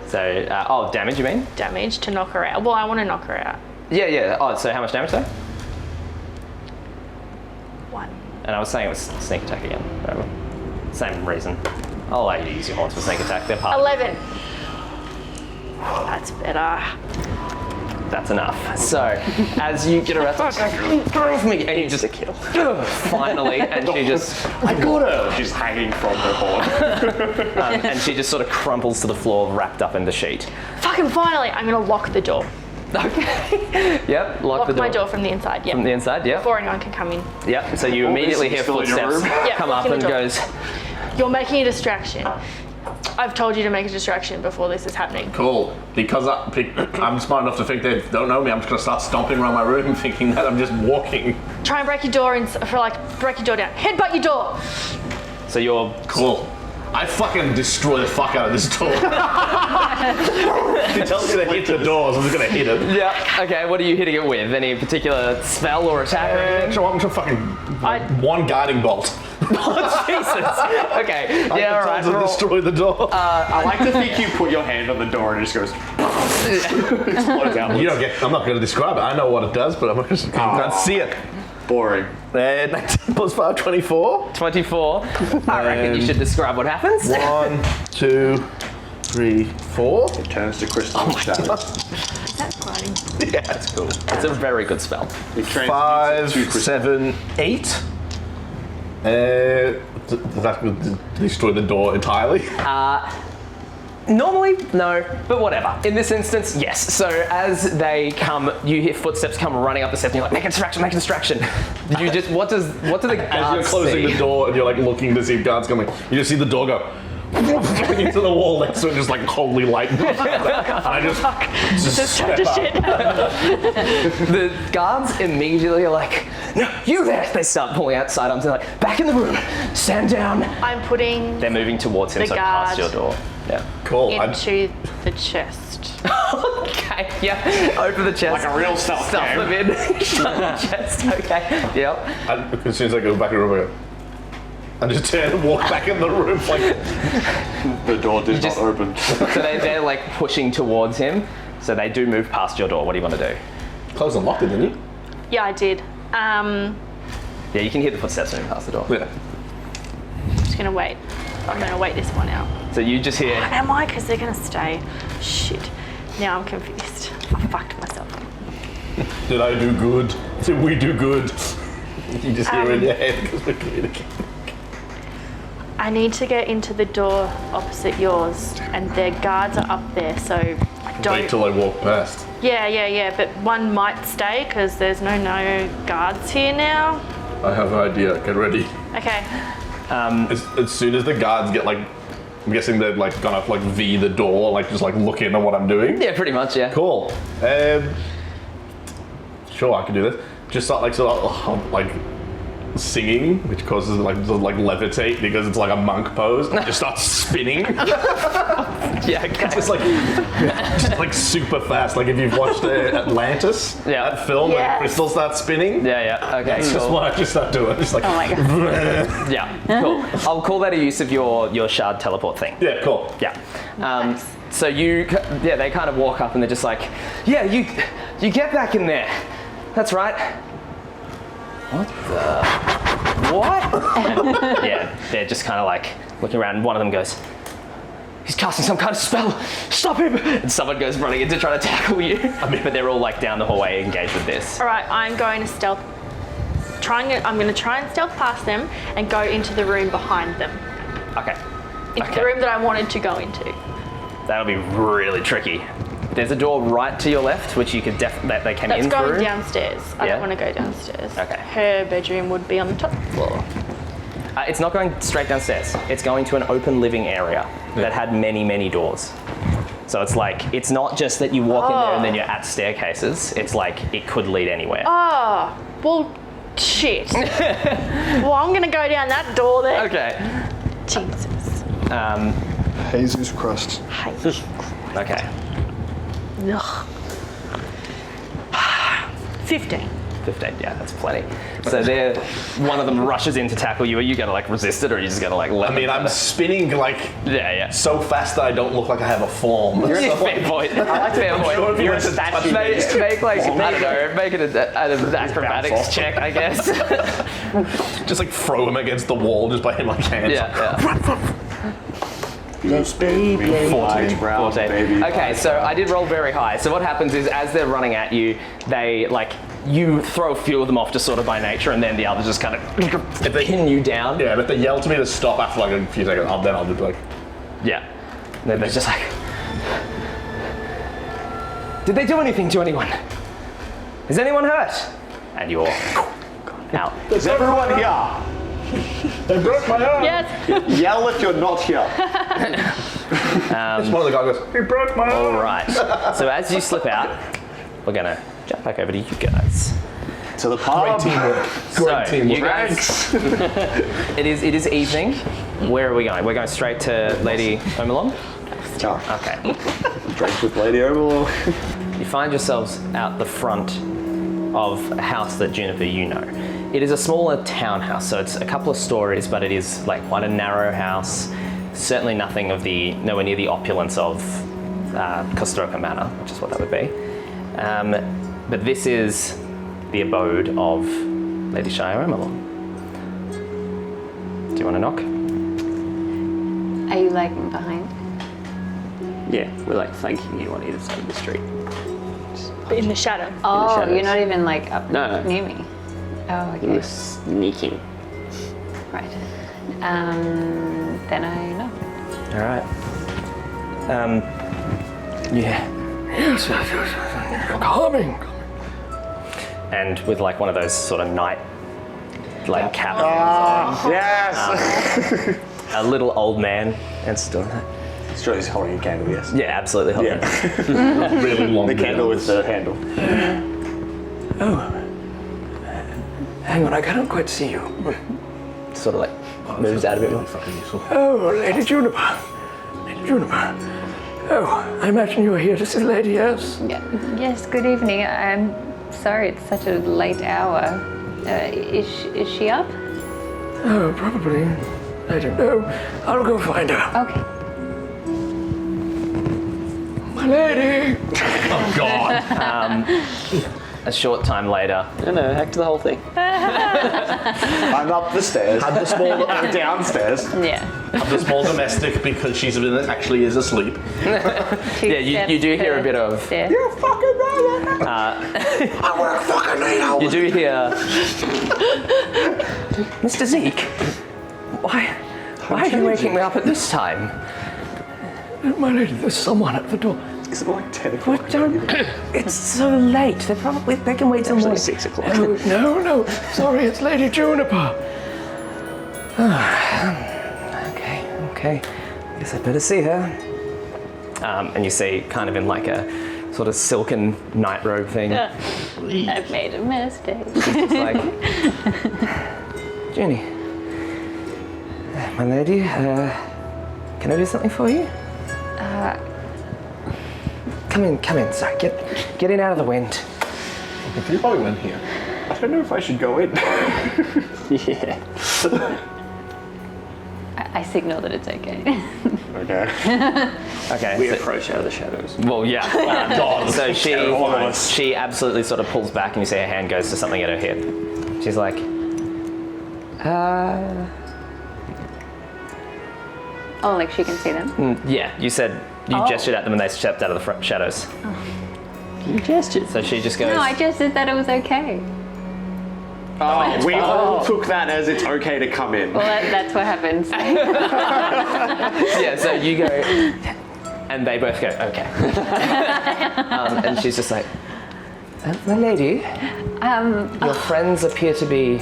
So, damage you mean? damage to knock her out. Well, I want to knock her out. Yeah. Oh, so how much damage though? 1. And I was saying it was sneak attack again. Whatever. Same reason. I'll allow you to use your horns for sneak attack. They're part 11. That's better. That's enough. So, as you get around, get off me, and you just finally, and she just, I got her! She's hanging from her horn. and she just sort of crumples to the floor, wrapped up in the sheet. Fucking finally, I'm going to lock the door. Okay. Yep. Lock the door. My door from the inside, yeah. From the inside. Yep. Before anyone can come in. Yep. So you immediately hear still in your footsteps room? Yeah, come up locking and the door. goes. You're making a distraction. I've told you to make a distraction before this is happening. Cool. Because I'm smart enough to think they don't know me, I'm just gonna start stomping around my room thinking that I'm just walking. Try and break your door break your door down. Headbutt your door. So you're Cool. I fucking destroy the fuck out of this door. He tells me to hit the doors, I'm just gonna hit it. Yeah. Okay. What are you hitting it with? Any particular spell or attack or anything? So I'm just fucking one guiding bolt. Oh, Jesus. Okay. Yeah, all right. To destroy the door. I like to think you put your hand on the door and it just goes. Explodes out. You don't get. I'm not going to describe it. I know what it does, but I'm not just can't see it. Boring. 19 plus 5, 24. 24. I reckon you should describe what happens. 1, 2, 3, 4. It turns to crystal and shatters. That's exciting. Yeah, that's cool. It's a very good spell. It transmutes 5, to crystal. 7, 8. Does that destroy the door entirely? Normally, no, but whatever. In this instance, yes. So as they come, you hear footsteps come running up the steps, and you're like, make a distraction, make a distraction. You just, what do the guards As you're closing see? the door and you're like looking to see if guards coming, you just see the door go into the wall next to it, just like holy light. And I just step Just up. shit. The guards immediately are like, no, you there! They start pulling out sidearms. They're like, back in the room, stand down. I'm putting They're moving towards him, The so past guard. your door. Yeah. Cool. into the chest. Okay, yeah. Open the chest. Like a real stealth Stuff game. them in. Shut the chest. Okay. Yep. As soon as I go back in the room, I just turn and walk back in the room like The door did just- not open. So they're like pushing towards him. So they do move past your door. What do you want to do? closed and locked it, didn't you? Yeah, I did. Yeah, you can hear the footsteps moving past the door. Yeah. Just gonna wait. I'm gonna wait this one out. So you just hear. Am I? Because they're gonna stay. Shit. Now I'm confused. I fucked myself. Did I do good? Did we do good? You just hear in your head because we're communicating. I need to get into the door opposite yours, and their guards are up there, so I don't. Wait till I walk past. Yeah, but one might stay because there's no guards here now. I have an idea. Get ready. Okay. As soon as the guards get like, I'm guessing they're like gonna like V the door, like just like look in at what I'm doing. Yeah, pretty much. Yeah. Cool. Sure, I can do this. Just start like singing, which causes it like to like levitate because it's like a monk pose. Just starts spinning. Yeah. Okay. just like super fast. Like if you've watched Atlantis, Yeah. that film where Yes. crystals start spinning. Yeah. Okay. That's just Cool. what I just start doing. Just like. Oh my god. Yeah. Cool. I'll call that a use of your shard teleport thing. Yeah. Cool. Yeah. Nice. So they kind of walk up and they're just like, yeah, you get back in there. That's right. What the? What? Yeah, they're just kind of like looking around. And one of them goes, he's casting some kind of spell. Stop him! And someone goes running in to try to tackle you. But they're all like down the hallway engaged with this. All right. I'm going to stealth. I'm going to try and stealth past them and go into the room behind them. Okay. Into the room that I wanted to go into. That'll be really tricky. There's a door right to your left, which you could that they came That's in going through. downstairs. I Yeah? don't want to go downstairs. Okay. Her bedroom would be on the top floor. It's not going straight downstairs. It's going to an open living area that had many, many doors. So it's like, it's not just that you walk in there and then you're at staircases. It's like, it could lead anywhere. Oh, well, shit. Well, I'm going to go down that door then. Okay. Jesus. Jesus Christ. Okay. Ugh. 15. 15, yeah, that's plenty. So one of them rushes in to tackle you. Are you going to like resist it or are you just going to like let I mean, them I'm spinning like Yeah. so fast that I don't look like I have a form. Fair point. Fair point. Sure if you went to touch me. Make like, I don't know, make it an acrobatics check, I guess. Just like throw him against the wall just by my hands. Yeah. Yes, baby. 14. Baby. Okay, so I did roll very high. So what happens is as they're running at you, they like, you throw a few of them off just sort of by nature and then the others just kind of pin you down. Yeah, but if they yell to me to stop after like a few seconds, then I'll just be like, Yeah. And then they're just like, did they do anything to anyone? Is anyone hurt? And you're out. Is everyone here? they broke my arm. Yes. Yell if you're not here. It's one of the guys goes, he broke my arm. All right. So as you slip out, we're gonna jump back over to you guys. To the pub. Great teamwork. So, Great teamwork. you guys, it is evening. Where are we going? We're going straight to Lady Omelon? Okay. Drinks with Lady Overlord. You find yourselves out the front of a house that Juniper you know. It is a smaller townhouse, so it's a couple of stories, but it is like quite a narrow house. Certainly nowhere near the opulence of Costroca Manor, which is what that would be. But this is the abode of Lady Shire Emelor. Do you want to knock? Are you like behind? Yeah, we're like flanking you on either side of the street. In the shadow. Oh, shadows. you're not even like up No. near me. Oh, We were okay. sneaking. Right. Then I know. All right. Yeah. Yes, coming. And with like one of those sort of night like caps, Yes! a little old man, and still. Sure, he's holding a candle, yes. Yeah, absolutely. Hold on. Yeah. Really long. The candle with the handle. Hang on, I can't quite see you. Sort of like moves out a bit more. Fucking useful. Oh, Lady Juniper. Lady Juniper. Oh, I imagine you were here to see Lady S. Yeah. Yes, good evening. I'm sorry it's such a late hour. Is she up? Oh, probably. I don't know. I'll go find her. Okay. My lady! Oh God. A short time later, No, act the whole thing. I'm up the stairs. Had the small, Downstairs. Yeah. had the small domestic because she's actually is asleep. yeah, you do hear a bit of. Stairs. You fucking right. I work fucking 8 hours. You do hear, Mr. Zeke. Why are you waking me up at this time? My lady, there's someone at the door. Is it like 10 o'clock? What don't? It's so late. They can wait till It's morning. 6 o'clock. No. Sorry, it's Lady Juniper. Okay. Guess I'd better see her. And you see, kind of in like a sort of silken nightrobe thing. I've made a mistake. It's like, Junie, my lady, can I do something for you? Come in. Sorry, get in out of the wind. Can you probably win here? I don't know if I should go in. Yeah. I signal that it's okay. Okay. Okay. We approach out of the shadows. Well, yeah. God. So All of us. she absolutely sort of pulls back, and you see her hand goes to something at her hip. She's like, Oh, like she can see them? yeah. You said you gestured at them, and they stepped out of the shadows. You gestured. So she just goes. No, I just said that it was okay. We all took that as it's okay to come in. Well, that's what happens. Yeah, so you go, and they both go, okay. And she's just like, my lady, your friends appear to be.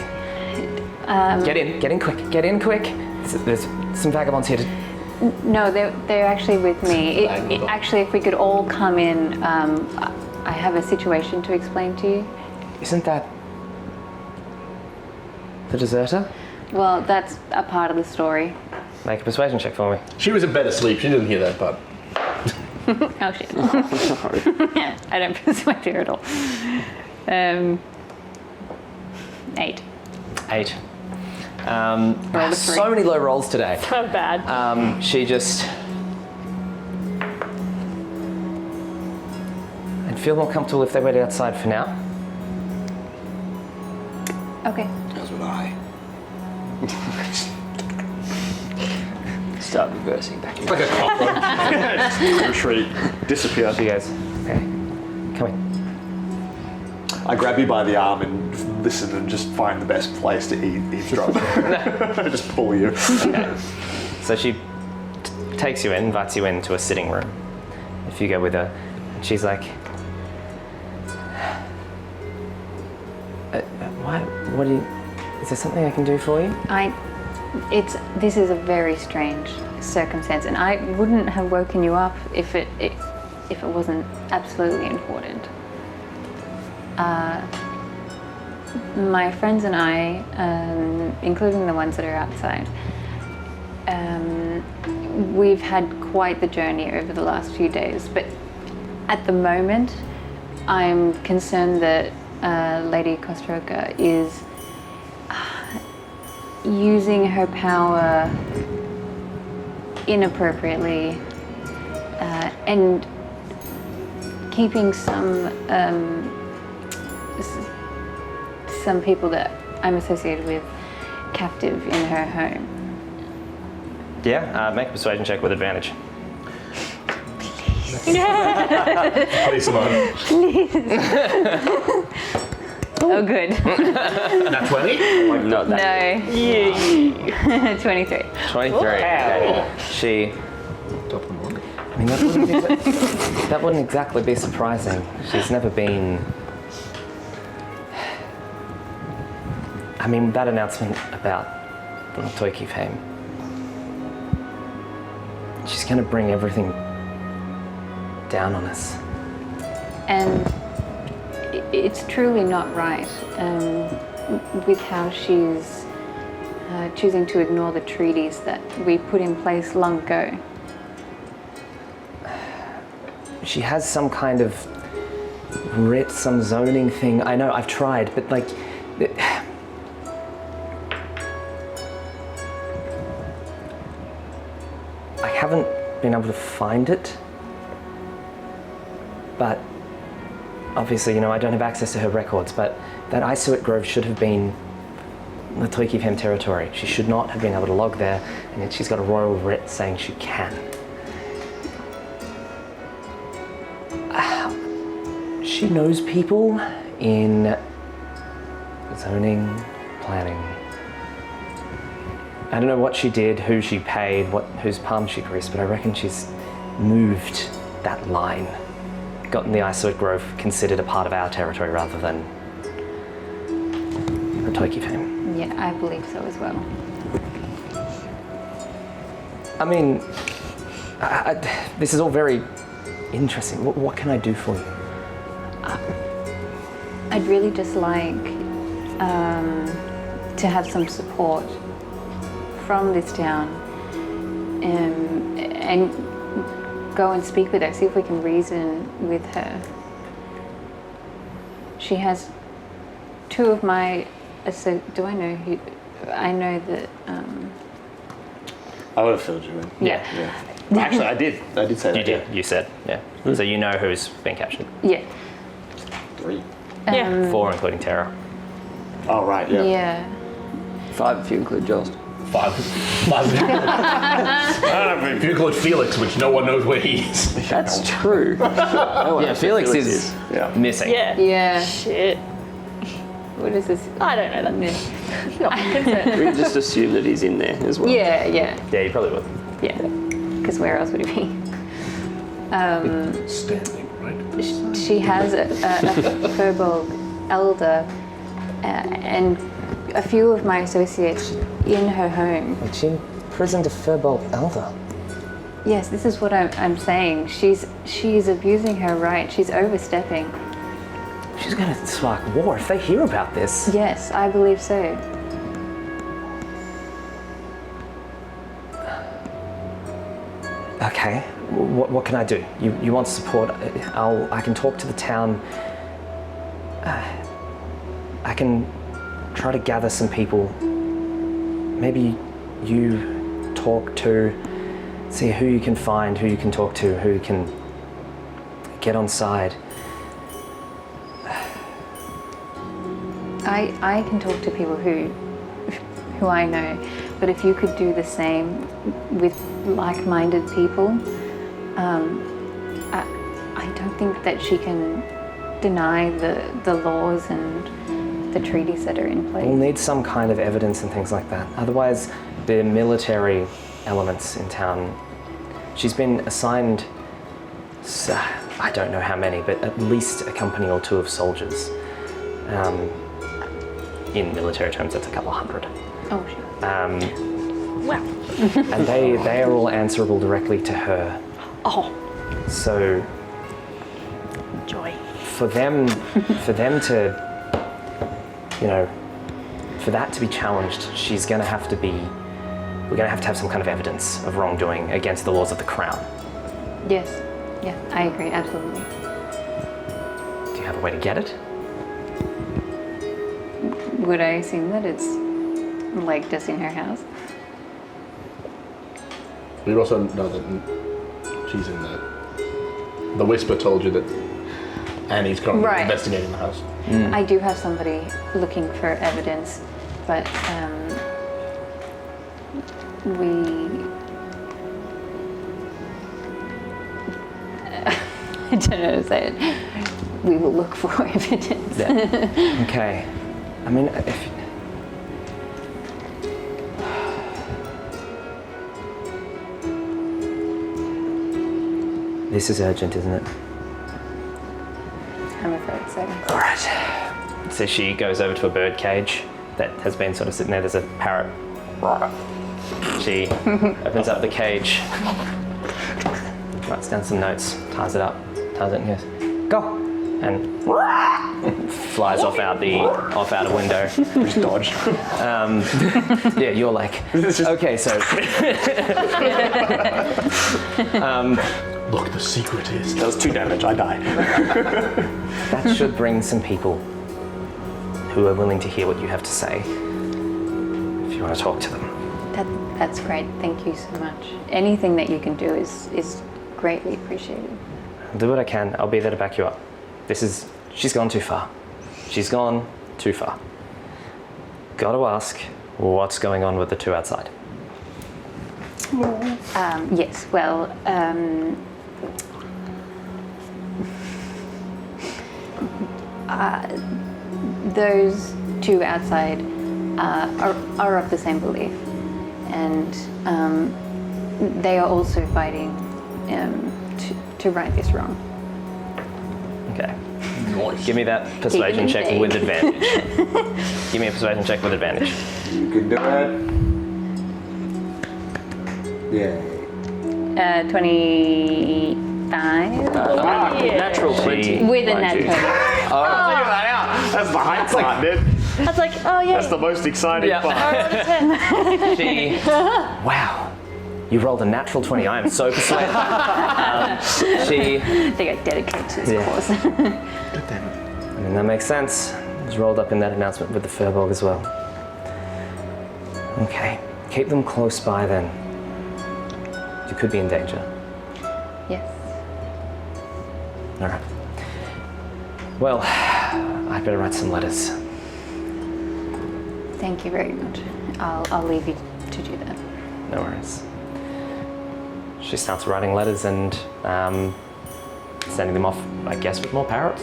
Get in quick. There's some vagabonds here. No, they're actually with me. Actually, if we could all come in, I have a situation to explain to you. Isn't that the deserter? Well, that's a part of the story. Make a persuasion check for me. She was in bed asleep. She didn't hear that part. Oh shit. I don't persuade her at all. 8. 8. Rolled a 3. So many low rolls today. So bad. She just. I'd feel more comfortable if they waited outside for now. Okay. As would I. Start reversing back in. Like a cockroach. Retreat. Disappear. She goes, okay, come in. I grab you by the arm and listen and just find the best place to eavesdrop. I just pull you. So she takes you in, invites you into a sitting room. If you go with her, and she's like, what do you, is there something I can do for you? This is a very strange circumstance, and I wouldn't have woken you up if it wasn't absolutely important. My friends and I, including the ones that are outside, we've had quite the journey over the last few days, but at the moment, I'm concerned that Lady Costroca is using her power inappropriately and keeping some people that I'm associated with captive in her home. Yeah, make a persuasion check with advantage. Please, Symone. Oh, good. Nat 20? Not that. No. 23. 23. She. I mean, that wouldn't exactly be surprising. She's never been. I mean, that announcement about the Toiki fame. She's going to bring everything down on us. And it's truly not right with how she's choosing to ignore the treaties that we put in place long ago. She has some kind of writ, some zoning thing. I know, I've tried, but like... I haven't been able to find it, but obviously, I don't have access to her records, but that Isuit Grove should have been the Toiki territory. She should not have been able to log there, and yet she's got a royal writ saying she can. She knows people in zoning, planning. I don't know what she did, who she paid, whose palm she greased, but I reckon she's moved that line. Gotten the Isuit Grove considered a part of our territory rather than the Toiki fame. Yeah, I believe so as well. I mean, this is all very interesting. What can I do for you? I'd really just like to have some support from this town and go and speak with her, see if we can reason with her. She has two of my... do I know who... I know that... I would have filled you in. Yeah. Actually, I did say that. You did, you said, yeah. So you know who's been captured. Yeah. 3. Yeah. 4, including Tara. Oh, right, yeah. Yeah. 5 if you include Jost. 5. If you include Felix, which no one knows where he is. That's true. Yeah, Felix is missing. Yeah. Yeah. Shit. What is this? I don't know that. Not my concern. We just assume that he's in there as well. Yeah. Yeah, you probably would. Yeah. Because where else would he be? Standing, right? She has a Furbolg elder and a few of my associates in her home. But she imprisoned a Furbolg elder. Yes, this is what I'm saying. She's abusing her right. She's overstepping. She's gonna spark war if they hear about this. Yes, I believe so. Okay, what can I do? You want support? I can talk to the town. I can try to gather some people. Maybe you talk to, see who you can find, who you can talk to, who you can get on side. I can talk to people who I know, but if you could do the same with like-minded people, I don't think that she can deny the laws and the treaties that are in place. We'll need some kind of evidence and things like that. Otherwise, the military elements in town, she's been assigned, I don't know how many, but at least a company or 2 of soldiers. In military terms, that's a couple hundred. Oh, shit. Wow. And they are all answerable directly to her. Oh. So Joy. for them to, for that to be challenged, we're going to have to have some kind of evidence of wrongdoing against the laws of the crown. Yes. Yeah, I agree, absolutely. Do you have a way to get it? Would I assume that it's like just in her house. We also know that she's in the whisper told you that Annie's currently Right. investigating the house. I do have somebody looking for evidence, but I don't know how to say it. We will look for evidence. Yeah. Okay. I mean, if... This is urgent, isn't it? I'm afraid so. All right. So she goes over to a bird cage that has been sort of sitting there. There's a parrot. She opens up the cage, writes down some notes, ties it up, ties it, and goes, "Go!" and flies off out a window. Just dodge. Yeah, you're like, okay, so. Look, the secret is. Does 2 damage, I die. That should bring some people who are willing to hear what you have to say, if you want to talk to them. That's great. Thank you so much. Anything that you can do is greatly appreciated. I'll do what I can. I'll be there to back you up. She's gone too far. She's gone too far. Gotta ask, what's going on with the 2 outside? Yes, well, those 2 outside are of the same belief, and they are also fighting to right this wrong. Okay. Nice. Give me that persuasion check big. with advantage. Give me a persuasion check with advantage. You can do it. Yay. 25 Natural 20. with a mind nat you. 20. Figure that out. That's the hype part, dude. I was like, oh yeah. That's the most exciting Yeah. part. She, wow, you rolled a natural 20. I am so persuaded. She, They got dedicated to this Yeah. cause. I mean, that makes sense. It was rolled up in that announcement with the Furbolg as well. Okay, keep them close by then. You could be in danger. Yes. All right. Well, I'd better write some letters. Thank you very much. I'll leave you to do that. No worries. She starts writing letters and sending them off, I guess, with more parrots.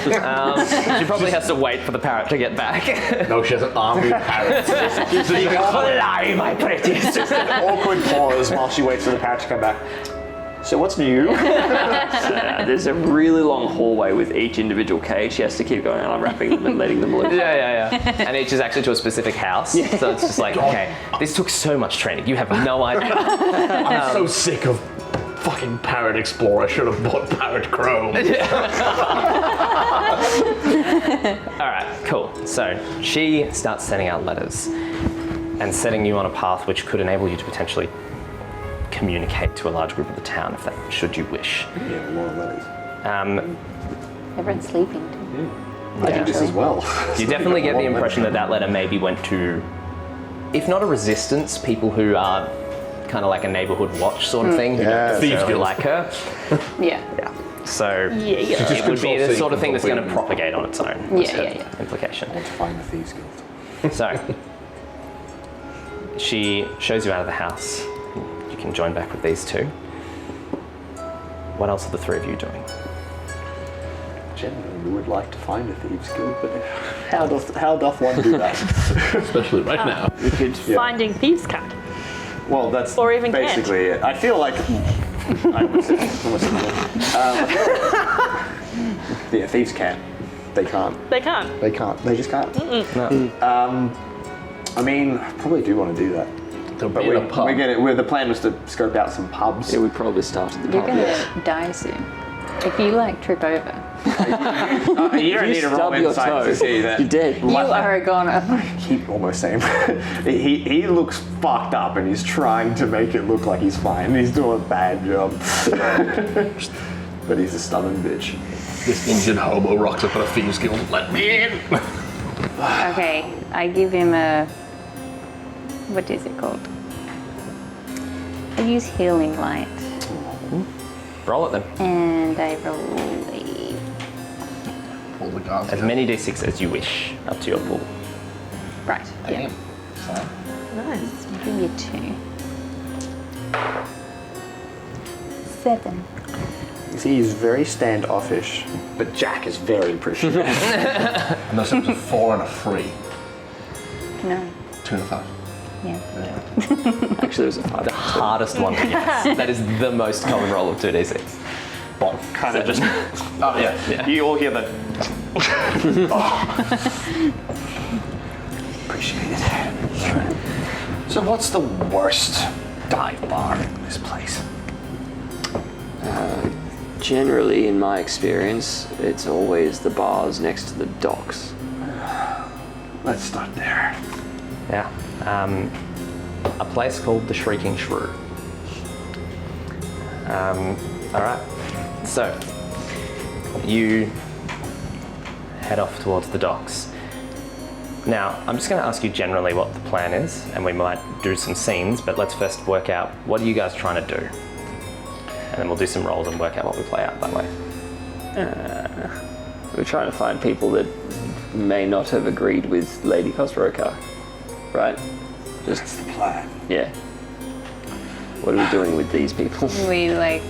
She probably has to wait for the parrot to get back. No, she has an army of parrots. Fly, my prettiest. Just an awkward pause while she waits for the parrot to come back. So what's new? There's a really long hallway with each individual cage. She has to keep going and unwrapping them and letting them loose. Yeah. And each is actually to a specific house. So it's just like, okay, this took so much training. You have no idea. I'm so sick of fucking Parrot Explorer. I should have bought Parrot Chrome. All right, cool. So she starts sending out letters and setting you on a path which could enable you to potentially communicate to a large group of the town, if that should you wish. Yeah, a lot of letters. Everyone's sleeping too. I think this as well. You definitely get the impression that that letter maybe went to, if not a resistance, people who are kind of like a neighborhood watch sort of thing, who don't Yeah. necessarily like her. Yeah. Yeah. So Yeah. it would be the Control-C, sort of thing that's going to Control-V. propagate on its own. was Yeah, her yeah, yeah. Implication. Let's find the Thieves Guild. So she shows you out of the house. You can join back with these 2. What else are the 3 of you doing? Generally, we would like to find a Thieves Guild, but how doth one do that? Especially right now. We could, Finding thieves' cat. Well, that's Or even basically it. I feel like. Yeah, thieves can't. They can't. They can't. They can't. They just can't. No. I mean, I probably do want to do that. They'll But be in a pub. the plan was to scope out some pubs. Yeah, we probably started the You're pub. gonna die soon. If you trip over, You don't need to roll Stub your insight toe. to see that. You're dead. you are a goner. Keep almost same. he looks fucked up and he's trying to make it look like he's fine. He's doing a bad job. But he's a stubborn bitch. This injured hobo rocks up at a Thieves Guild. Let me in! Okay, I give him a what is it called? I use healing light. Roll it then. And I roll a... Pull the guards. As many d6 as you wish, up to your pool. Right, yeah. Damn. So, Nice. Give me 2. 7. You see, he's very standoffish, but Jack is very appreciative. and those are 4 and a 3. No. 2 and a 5. Yeah. Actually, it was a 5. The hardest one to guess. That is the most common roll of 2d6. Well, kind of just. Oh, yeah. You all hear the. Appreciate it. So, what's the worst dive bar in this place? Generally, in my experience, it's always the bars next to the docks. Let's start there. Yeah. A place called the Shrieking Shrew. Alright. So, you head off towards the docks. Now, I'm just going to ask you generally what the plan is, and we might do some scenes, but let's first work out what are you guys trying to do? And then we'll do some rolls and work out what we play out that way. We're trying to find people that may not have agreed with Lady Costroca, right? That's the plan. Yeah. What are we doing with these people? We like...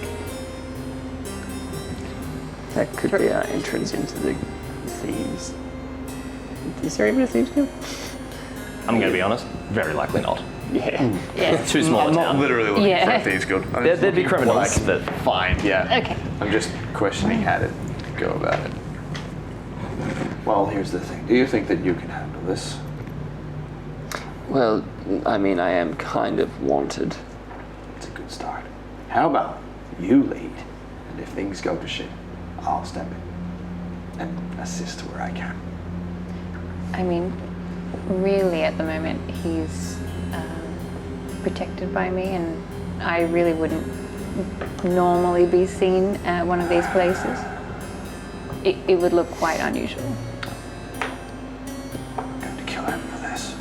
That could be our entrance into the thieves. Is there even a thieves guild? I'm going to be honest, very likely not. Yeah. Yeah. It's too small a I'm not town. literally looking Yeah. for a thieves guild. I'm just There'd be looking for what I criminals can that... find, yeah. Okay. I'm just questioning how to go about it. Well, here's the thing. Do you think that you can handle this? Well, I mean, I am kind of wanted. It's a good start. How about you lead, and if things go to shit, I'll step in and assist where I can. I mean, really at the moment he's protected by me, and I really wouldn't normally be seen at one of these places. It would look quite unusual. I'm going to kill him for this.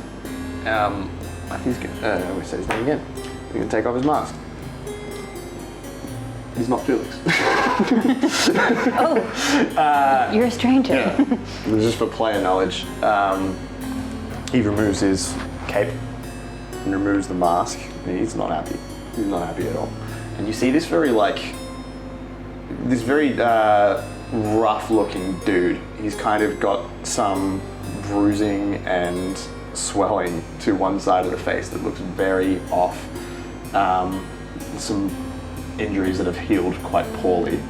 I think he's going we say his name again. We're going to take off his mask. He's not Felix. You're a stranger. Just for player knowledge, he removes his cape and removes the mask. And he's not happy. He's not happy at all. And you see this very rough-looking dude. He's kind of got some bruising and swelling to one side of the face that looks very off. Some injuries that have healed quite poorly.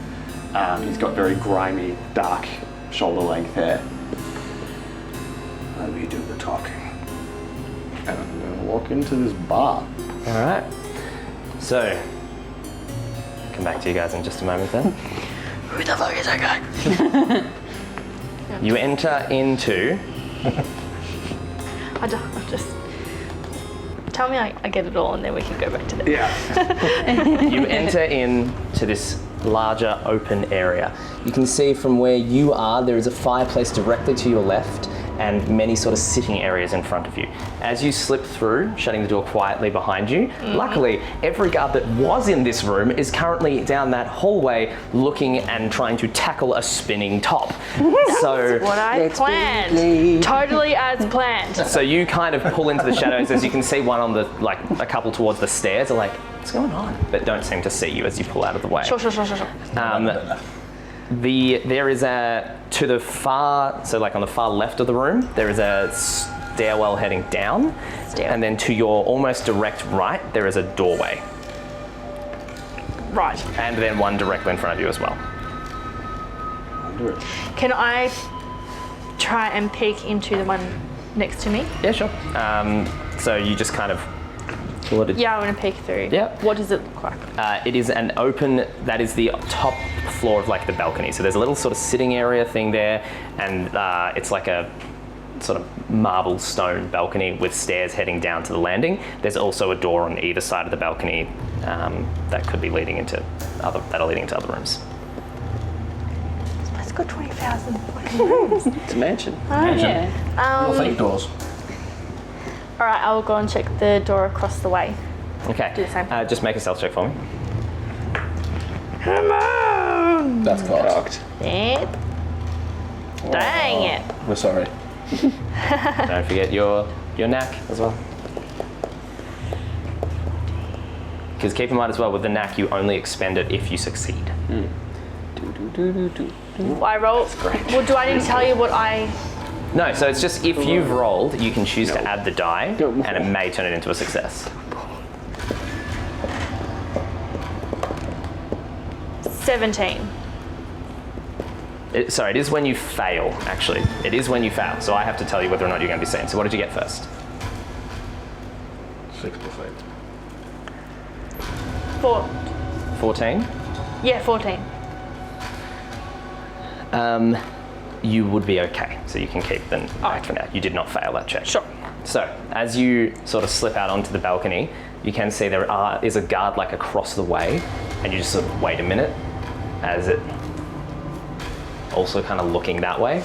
He's got very grimy, dark, shoulder-length hair. Let me do the talking. And I'm going to walk into this bar. Alright. So, come back to you guys in just a moment then. Who the fuck is that guy? You enter into... I just tell me I get it all, and then we can go back to that. Yeah. You enter into this larger open area. You can see from where you are, there is a fireplace directly to your left and many sort of sitting areas in front of you. As you slip through, shutting the door quietly behind you, luckily every guard that was in this room is currently down that hallway looking and trying to tackle a spinning top. So What I planned. Totally as planned. So you kind of pull into the shadows. As you can see one on the, like a couple towards the stairs are like, what's going on? But don't seem to see you as you pull out of the way. Sure. There is to the far, so like on the far left of the room, there is a stairwell heading down. And then to your almost direct right, there is a doorway. Right. And then one directly in front of you as well. I'll do it. Can I try and peek into the one next to me? Yeah, sure. So you just kind of pull it. Yeah, I want to peek through. Yeah. What does it look like? It is an open, that is the top floor of like the balcony. So there's a little sort of sitting area thing there, and it's like a sort of marble stone balcony with stairs heading down to the landing. There's also a door on either side of the balcony that could be leading into other rooms. It's got 20,000 fucking rooms. It's a mansion. Oh, yeah. Little fake doors. All right, I will go and check the door across the way. Okay. Do the same. Just make a stealth check for me. Come on! That's cocked. Yep. Dang it. We're sorry. Don't forget your knack as well. Because keep in mind as well, with the knack, you only expend it if you succeed. I roll. Well, do I need to tell you what I? No, so it's just if you've rolled, you can choose to add the die, and it may turn it into a success. 17. It is when you fail, actually. It is when you fail, so I have to tell you whether or not you're going to be seen. So what did you get first? 6%. 14? Yeah, 14. You would be okay, so you can keep the knack for now. You did not fail that check. Sure. So, as you sort of slip out onto the balcony, you can see there is a guard like across the way, and you just sort of wait a minute as it also kind of looking that way.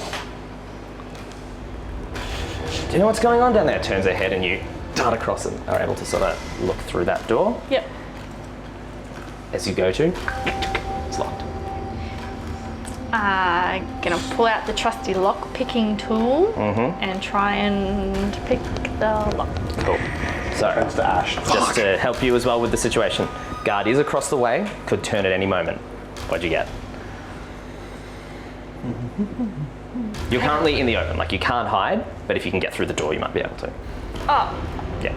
Do you know what's going on down there? Turns her head and you dart across and are able to sort of look through that door. Yep. As you go to, it's locked. Gonna pull out the trusty lock picking tool and try and pick the lock. Cool. So, Thanks to Ash. just to help you as well with the situation, guard is across the way, could turn at any moment. What'd you get? You're currently in the open, like you can't hide, but if you can get through the door, you might be able to. Oh, Yeah.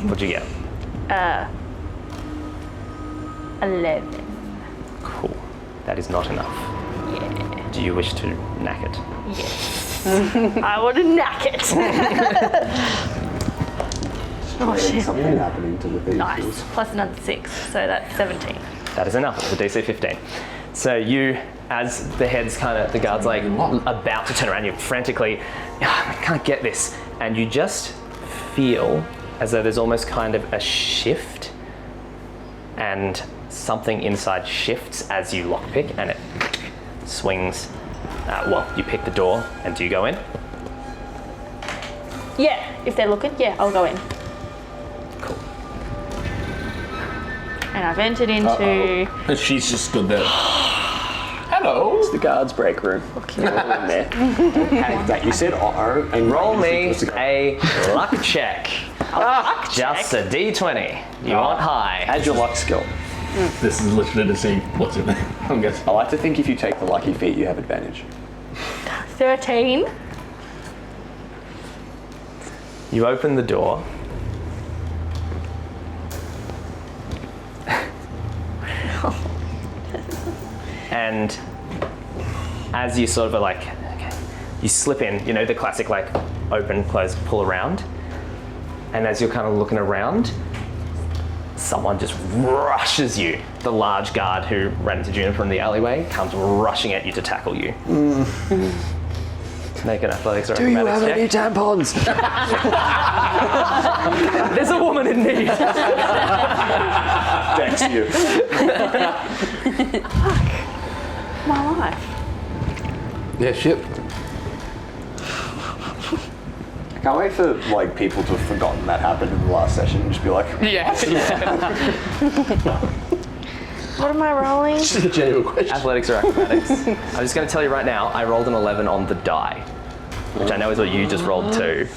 What'd you get? 11. Cool. That is not enough. Yeah. Do you wish to knack it? Yes. I want to knack it. Oh shit. Something happening to the thing. Nice. Plus another 6, so that's 17. That is enough. It's a DC 15. So you, as the guard's like about to turn around, you're frantically, I can't get this. And you just feel as though there's almost kind of a shift and something inside shifts as you lockpick and it swings. You pick the door and do you go in? Yeah, if they're looking, yeah, I'll go in. Cool. And I've entered into... And she's just stood there. Hello. It's the guard's break room. Okay. That you said uh-oh. And Roll me a luck check. Just a D20. You want high. Add your luck skill. This is literally to see what's in there. I'm guessing. I like to think if you take the lucky feat, you have advantage. 13. You open the door. And as you sort of are like, okay, you slip in, you know, the classic like open, close, pull around. And as you're kind of looking around, someone just rushes you. The large guard who ran into Juniper in the alleyway comes rushing at you to tackle you. Make an athletics or acrobatics check. Do you have any tampons? There's a woman in need. Thanks to you. My life. Yeah, shit. I can't wait for like people to have forgotten that happened in the last session and just be like, What am I rolling? This is a genuine question. Athletics or acrobatics. I'm just going to tell you right now, I rolled an 11 on the die, which I know is what you just rolled too.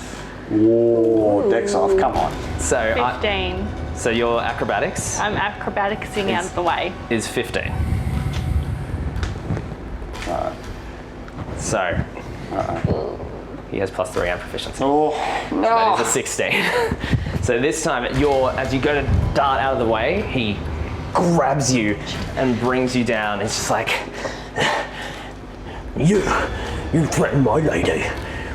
whoa, deck's off, come on. So, 15. so your acrobatics I'm acrobaticsing out of the way. is 15. So, he has +3 and proficiency. Oh, That is a 16. So this time, as you go to dart out of the way, he grabs you and brings you down. It's just like, you threatened my lady.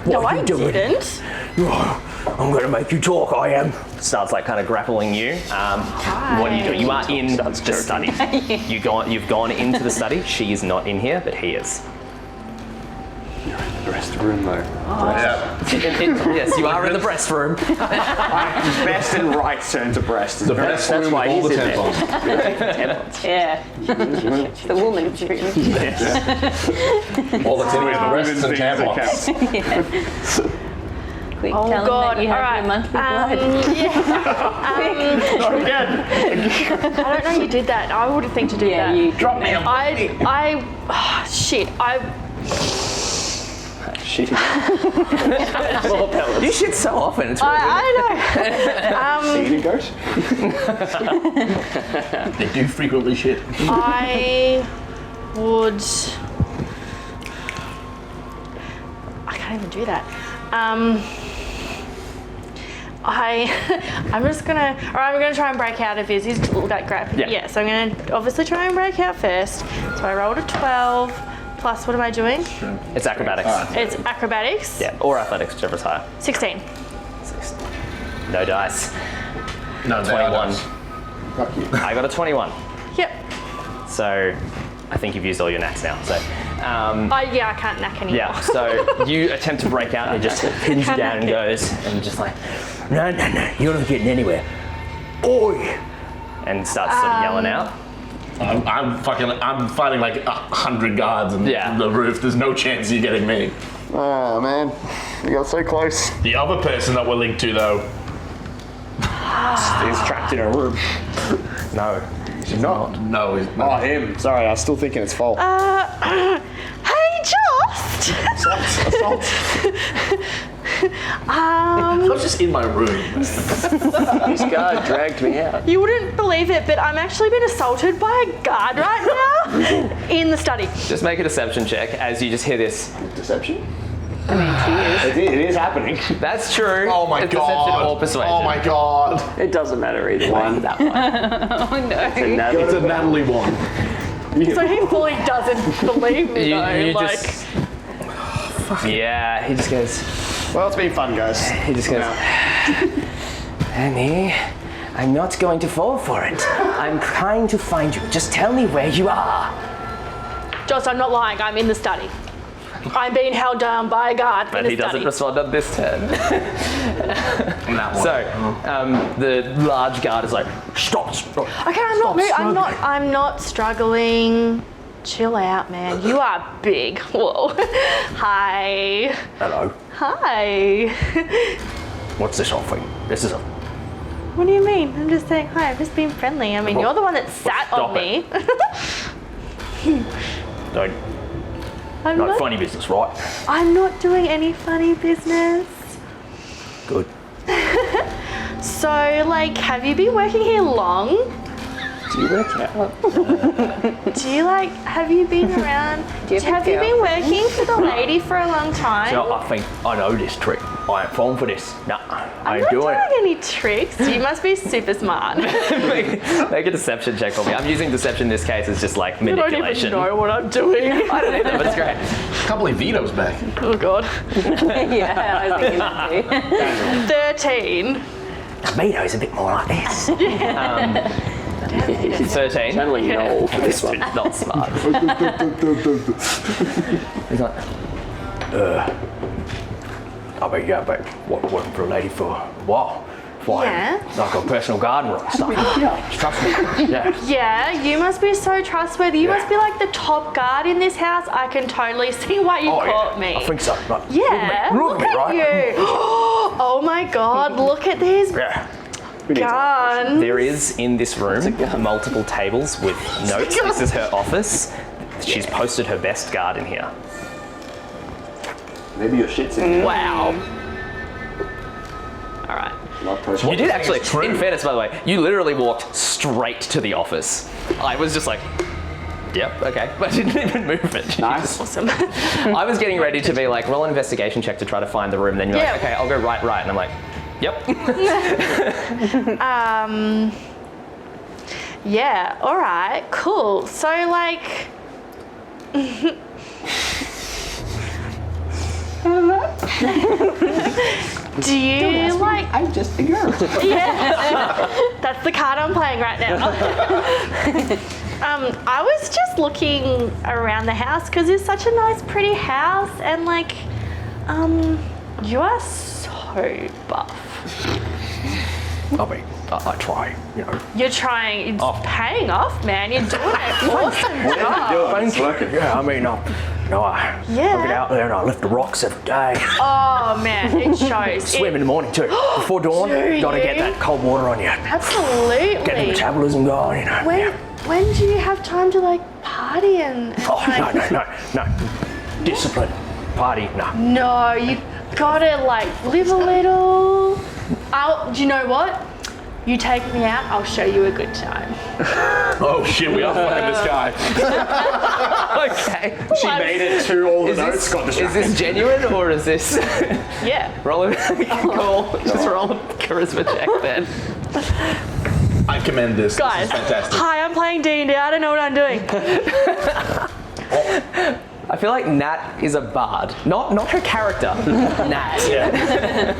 No, I didn't. I'm gonna make you talk, I am. Starts like kind of grappling you. What are you doing? You are in the study. You've gone into the study. She is not in here, but he is. you're in the rest room though. Yes, you are in the breast room. Best and right turn to breast. The breast room with all the tampons. Yeah. The woman's room. All that's in here is the breasts and tampons. Quick, Oh tell God! them that you All have right. your monthly blood. Not again. I don't know you did that. I wouldn't think to do that. You Drop me. Shit. Shit. You shit so often. It's really I know. Eating goat. They do frequently shit. I would. I can't even do that. I'm just gonna. All right, we're gonna try and break out of his. He's that grab. Yeah. So I'm gonna obviously try and break out first. So I rolled a 12. Plus, what am I doing? It's acrobatics. It's acrobatics. Yeah, or athletics, whichever's higher. 16. No dice. No, 21. Fuck you. I got a 21. Yep. So I think you've used all your knacks now. So I can't knack anymore. yeah, so you attempt to break out and it just pins you down and goes and just like, no, you're not getting anywhere. Oi! And starts sort of yelling out. I'm fighting like 100 guards on Yeah. the roof. There's no chance you're getting me. Oh man, we got so close. The other person that we're linked to, though, He's trapped in a room. No, She's not. no, he's Oh, not. him. Sorry, I was still thinking it's fault. Hey, Jost! Assault. I was just in my room, man. This guard dragged me out. You wouldn't believe it, but I'm actually being assaulted by a guard right now in the study. just make a deception check as you just hear this. Deception? I mean, she is. It is happening. That's true. Oh my it's god. Deception or persuasion. Oh my god. It doesn't matter either way. That one. Oh no. It's a Natalie one. So he fully doesn't believe me, though. You like, just. Yeah, he just goes. Well, it's been fun, guys. He just goes. Annie, I'm not going to fall for it. I'm trying to find you. Just tell me where you are. Jost, I'm not lying. I'm in the study. I'm being held down by a guard But in the he doesn't study. respond on this turn. That one. So, the large guard is like, stop. Okay, I'm not struggling. Chill out, man. You are big. Whoa. Hi. Hello. Hi. What's this offering? This is a. What do you mean? I'm just saying hi. I'm just being friendly. I mean, you're the one that sat stop on me. Don't. I'm Not not. funny business, right? I'm not doing any funny business. Good. So, like, have you been working here long? Do you work out? Have you been around? Have you been working for the lady for a long time? So I think I know this trick. I ain't falling for this. Nah, I I'm ain't not doing doing it. any tricks. You must be super smart. Make a deception check for me. I'm using deception in this case as just like I don't manipulation. even know what I'm doing. I don't either, but it's great. I can't believe Vito's back. Oh god. Yeah, I was thinking that too. 13. Vito's a bit more like this. 13. Channeling Noel for this one. Not smart. He's like, I bet you have been working for a lady for a while. Why? Yeah. Like a personal gardener or something. Trust me. Yeah. Yeah, you must be so trustworthy. You must be like the top guard in this house. I can totally see why you caught me. I think so. Right. Yeah, Look at me, right? you. Oh my god, look at these Yeah. guns. There is in this room multiple tables with notes. This is her office. She's posted her best guard in here. Maybe your shit's in there. Wow. All right. Not posted. You did think actually, it's true? in fairness, by the way, you literally walked straight to the office. I was just like, yep, okay. But I didn't even move it. Nice. Awesome. I was getting ready to be like, roll an investigation check to try to find the room. Then you're Yeah. like, okay, I'll go right. And I'm like, yep. Yeah, all right, cool. So, like, do you like? I'm just a girl. Yeah, that's the card I'm playing right now. I was just looking around the house because it's such a nice, pretty house, and like, you are so buff. I mean, I try, you know. You're trying. It's paying off, man. You're doing an awesome job. Thank you. Yeah, I mean, No, I Yeah. get out there and I lift the rocks every day. Oh man, it shows. Swim in the morning too. Before dawn, Do gotta get you? that cold water on you. Absolutely. Get the metabolism going, you know. When do you have time to like party and Oh, like, no. Discipline. Party, no. No, you gotta like live a little. Do you know what? You take me out, I'll show you a good time. Oh shit, we are fucking this guy. Okay. She made it to all the notes. Got Is distracted. this genuine or is this... Yeah. roll a cool. Just roll a charisma check then. I commend this. Guys, This is fantastic. hi, I'm playing D&D, I don't know what I'm doing. I feel like Nat is a bard. Not her character. Nat. Yeah.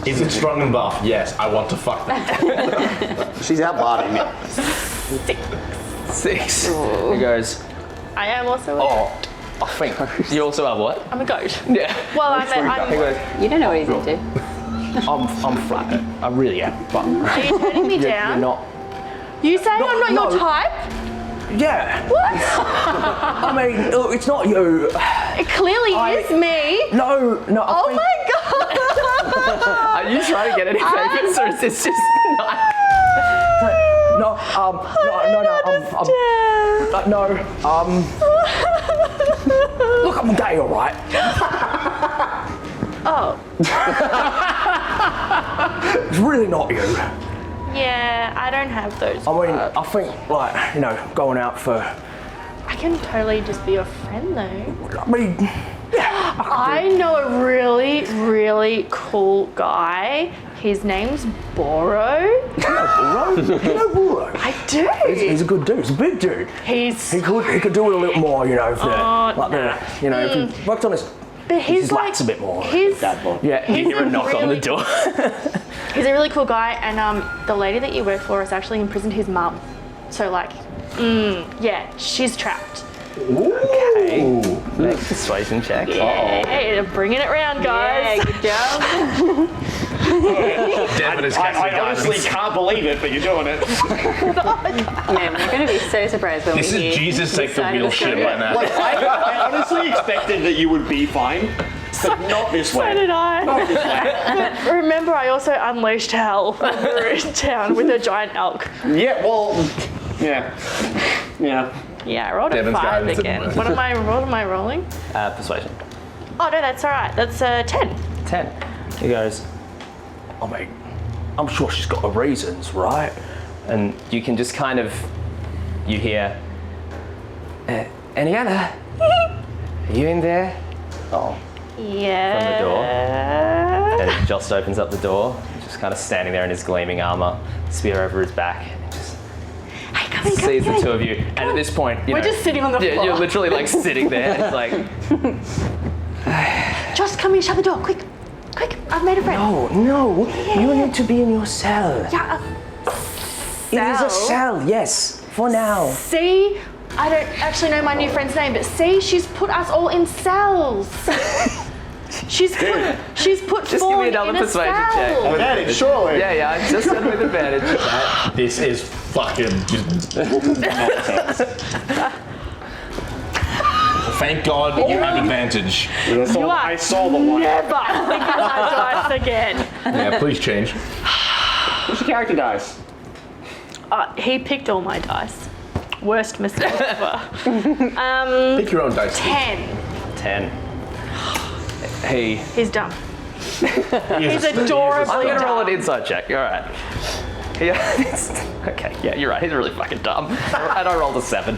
Is it strong and buff? Yes, I want to fuck that. She's out barding me. 6. He goes, I am also I think you also have what? I'm a goat. Yeah. Well, He goes, You don't know what he's into. I'm flat. I really am. But Are you turning me you're down? not. You saying I'm not no. your type? Yeah. What? I mean, look, it's not you. It clearly is me. No. I Oh think, my god. Are you trying to get any favors or is this just not? No. Look, I'm gay, all right. Oh. It's really not you. Yeah, I don't have those. I mean, I think, like, you know, going out for. I can totally just be your friend though. I mean, yeah. I know a really, really cool guy. His name's Boro. You know Buro. I do. He's a good dude. He's a big dude. He could do it a little more, you know. If he worked on his. But he's like lats a bit more. He's Yeah, you hear a knock on the really- door. He's a really cool guy, and the lady that you work for has actually imprisoned his mum. So like, yeah, she's trapped. Okay. Make a persuasion check. Hey, bringing it round, guys. Yeah, good job. Devin is casting I honestly guidance. can't believe it, but you're doing it. Man, we're going to be so surprised when This we hear is Jesus take the side of wheel the shit story. right now. Like, I honestly expected that you would be fine, but not this So way. did I. But remember, I also unleashed hell when we were in town with a giant elk. Yeah, well, yeah. Yeah, I rolled a Devin's 5 guidance again. didn't What am I rolling? Persuasion. Oh no, that's all right. That's 10. 10. He goes, I mean, I'm sure she's got her reasons, right? And you can just kind of, you hear, Anielloa, are you in there? Oh. Yeah. From the door. And Jost opens up the door, just kind of standing there in his gleaming armor, spear over his back, and just Hey, come in, sees the two of you. And at this point, We're just sitting on the floor. you're literally like sitting there. It's like, Just come in, shut the door, quick. Quick, I've made a friend. no, you need to be in your cell. Yeah. It is a cell, yes, for now. See, I don't actually know my new friend's name, but see, she's put us all in cells. She's put Just give Fawn me another in a persuasion cell. check. Advantage, surely. Yeah, just said with advantage. This is fucking just. Thank God you have advantage. You are I saw the one. never thinking my dice again. Yeah, please change. What's your character dice? He picked all my dice. Worst mistake ever. Pick your own dice. 10. 10. He's dumb. He's adorably I'm gonna roll an dumb. inside check. All right. Okay, yeah, you're right. He's really fucking dumb. And I rolled a 7.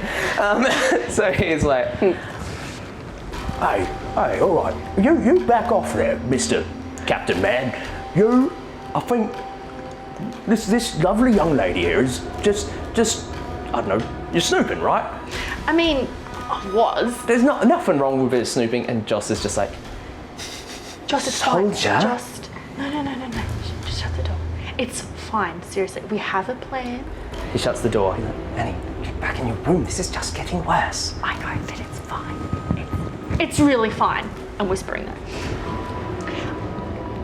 So he's like, hey, all right. You back off there, Mr. Captain Man. I think this lovely young lady here is just, I don't know, you're snooping, right? I mean, I was. There's nothing wrong with it snooping, and Joss is just like, Just it's fine. Soldier? Just no. Just shut the door. It's fine. Seriously, we have a plan. he shuts the door. He's like, Annie, get back in your room. This is just getting worse. I know, but it's fine. It's really fine. I'm whispering though.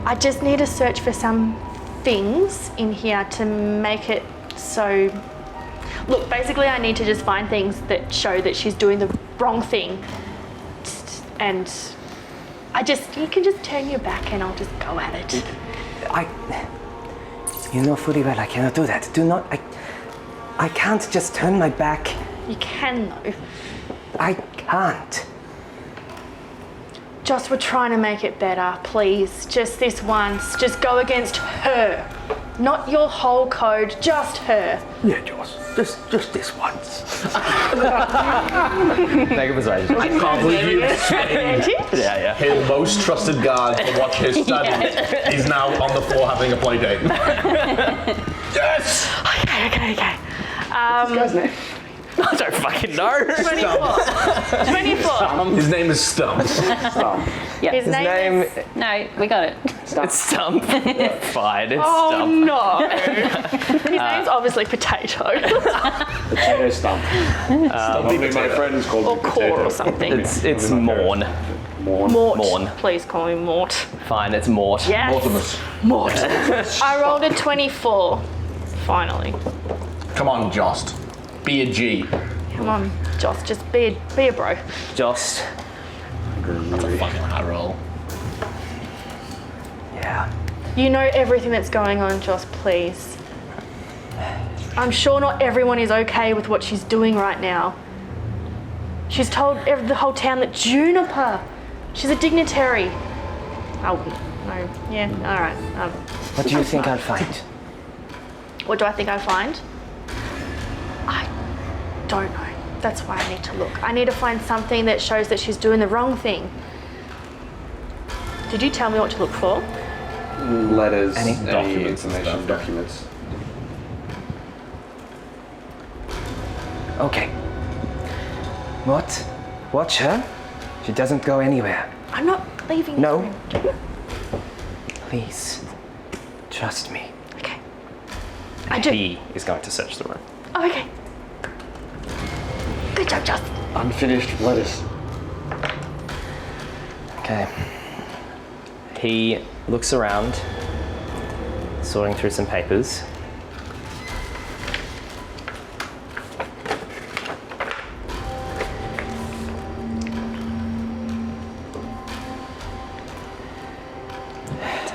I just need to search for some things in here to make it so. Look, basically, I need to just find things that show that she's doing the wrong thing and you can just turn your back and I'll just go at it. You know fully well I cannot do that. Do not, I can't just turn my back. You can though. I can't. Joss, we're trying to make it better, please. Just this once. Just go against her. Not your whole code, just her. Yeah, Joss. Just this once. Make a persuasion. I can't believe you Yeah. his most trusted guard to watch his studies. He's now on the floor having a play date. Yes! Okay. This guy's name. I don't fucking know. 24. His name is Stump. His name is... No, we got it. It's Stump. Fine, it's Oh Stump. no. His name's obviously Potato. Potato Stump. Leaving my friends called or me Core Potato. or something. It's Morn. Mort. Morn. Please call me Mort. Fine, it's Mort. Yes. Mortimus. Mort. I rolled a 24. Finally. Come on, Jost. Be a G. Come on, Joss, just be a bro. Just. That's a fucking high roll. Yeah. You know everything that's going on, Joss, please. I'm sure not everyone is okay with what she's doing right now. She's told the whole town that Juniper, she's a dignitary. Oh, no, yeah, all right. What do you think I'll find? What do I think I'll find? I don't know. That's why I need to look. I need to find something that shows that she's doing the wrong thing. Did you tell me what to look for? Letters, Any documents and information, stuff. documents. Okay. What? Watch her. She doesn't go anywhere. I'm not leaving. No. this room. Please. Trust me. Okay. I do. He is going to search the room. Oh, okay. Good job, Joss. Unfinished letters. Okay. He looks around, sorting through some papers.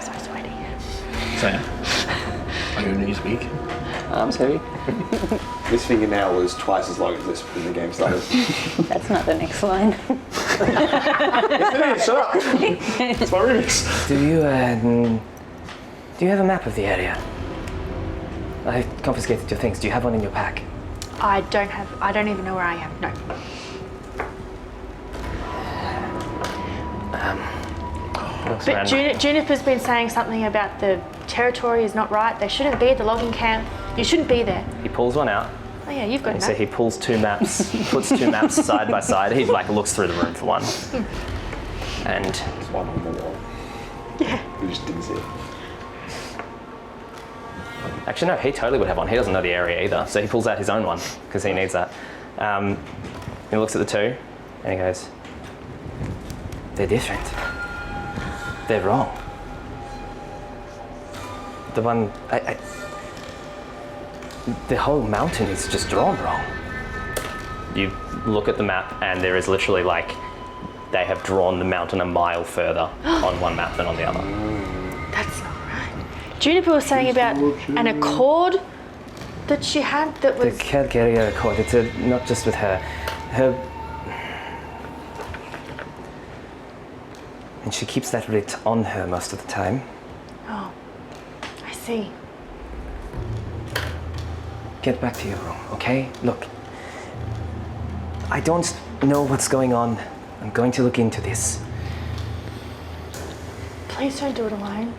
So sweaty. Sam. Are you knees weak? Arms heavy. This fingernail was twice as long as this when the game started. That's not the next line. Shut up! It's my remix. Do you have a map of the area? I confiscated your things. Do you have one in your pack? I don't even know where I am. No. Looks But around. Juniper's been saying something about the territory is not right. They shouldn't be at the logging camp. You shouldn't be there. He pulls one out. Oh yeah, you've got And it. so he pulls two maps, puts two maps side by side. He looks through the room for one. And There's one on the wall. Yeah. We just didn't see it. actually, no, he totally would have one. He doesn't know the area either. So he pulls out his own one because he needs that. He looks at the two and he goes, "They're different. They're wrong. The one, the whole mountain is just drawn wrong." You look at the map and there is literally they have drawn the mountain a mile further on one map than on the other. That's not right. Juniper was saying about an accord that she had that The was. Calcaria Accord, it's not just with her. And she keeps that writ on her most of the time. Oh, I see. Get back to your room, okay? Look, I don't know what's going on. I'm going to look into this. Please don't do it alone.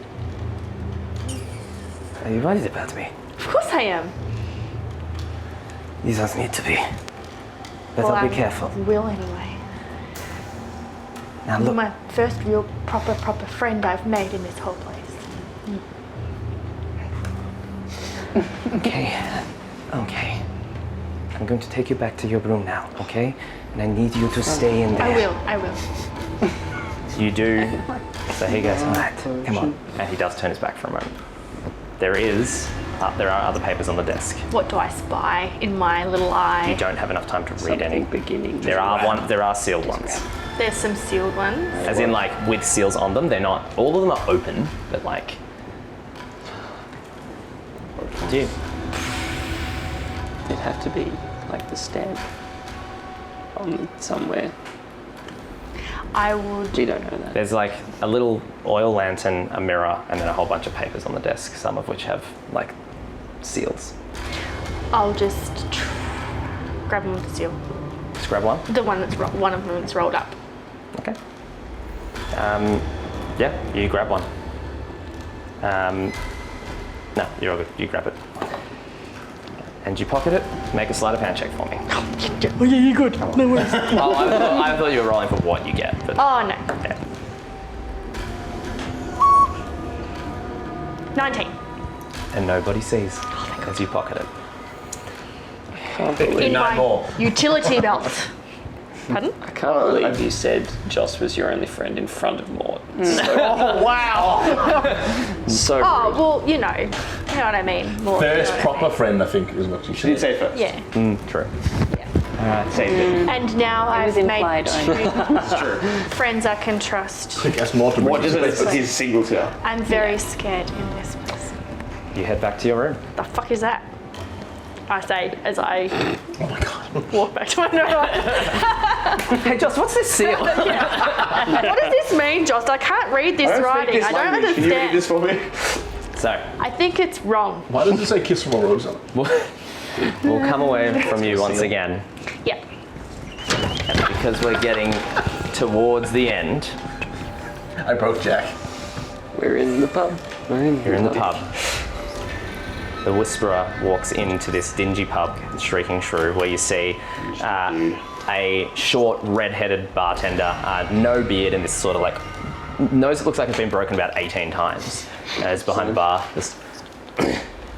Are you worried about me? Of course I am. You don't need to be. But Well, I'll I be careful. will anyway. Now You're look, my first real proper friend I've made in this whole place. okay. I'm going to take you back to your room now, okay? And I need you to stay in there. I will. You do. So he goes, all right, come on. And he does turn his back for a moment. There are other papers on the desk. What do I spy in my little eye? You don't have enough time to read any. Beginning. There are sealed ones. There's some sealed ones. As in, like, with seals on them. They're not, all of them are open, but like... Do you? It'd have to be like the stamp on somewhere. I would. We don't know that. There's like a little oil lantern, a mirror, and then a whole bunch of papers on the desk, some of which have like seals. I'll just grab one with the seal. Just grab one. The one that's one of them that's rolled up. Okay. Yeah, you grab one. No, you're all good. You grab it. And you pocket it. Make a sleight of hand check for me. Oh yeah, you're good. No worries. Oh, I thought you were rolling for what you get. But Oh no. yeah. 19. And nobody sees as you pocket it. In Nine my more. utility belt. Pardon? I can't believe you said Joss was your only friend in front of Mort. Oh wow. So Oh rude. well, you know what I mean. More, First you know what I proper mean. friend, I think, is what you She did said. say first. Yeah. True. Saved it. And now It was I've made implied two It's true. friends I can trust. I guess more to What bring does to it? He's single here. I'm very scared in this place. You head back to your room. The fuck is that? I say as I Oh my god. walk back to my room. Hey, Joss, what's this seal? What does this mean, Joss? I can't read this writing. I don't Can you read understand. this for me? So, I think it's wrong. Why does it say kiss from a rose on it? we'll come away from you once again. Yep. And because we're getting towards the end, I broke Jack. We're in the pub. you're in the pub. The Whisperer walks into this dingy pub, Shrieking Shrew, where you see a short, red-headed bartender, no beard, and this sort of like nose that looks like it's been broken about 18 times. Is behind the bar. Just,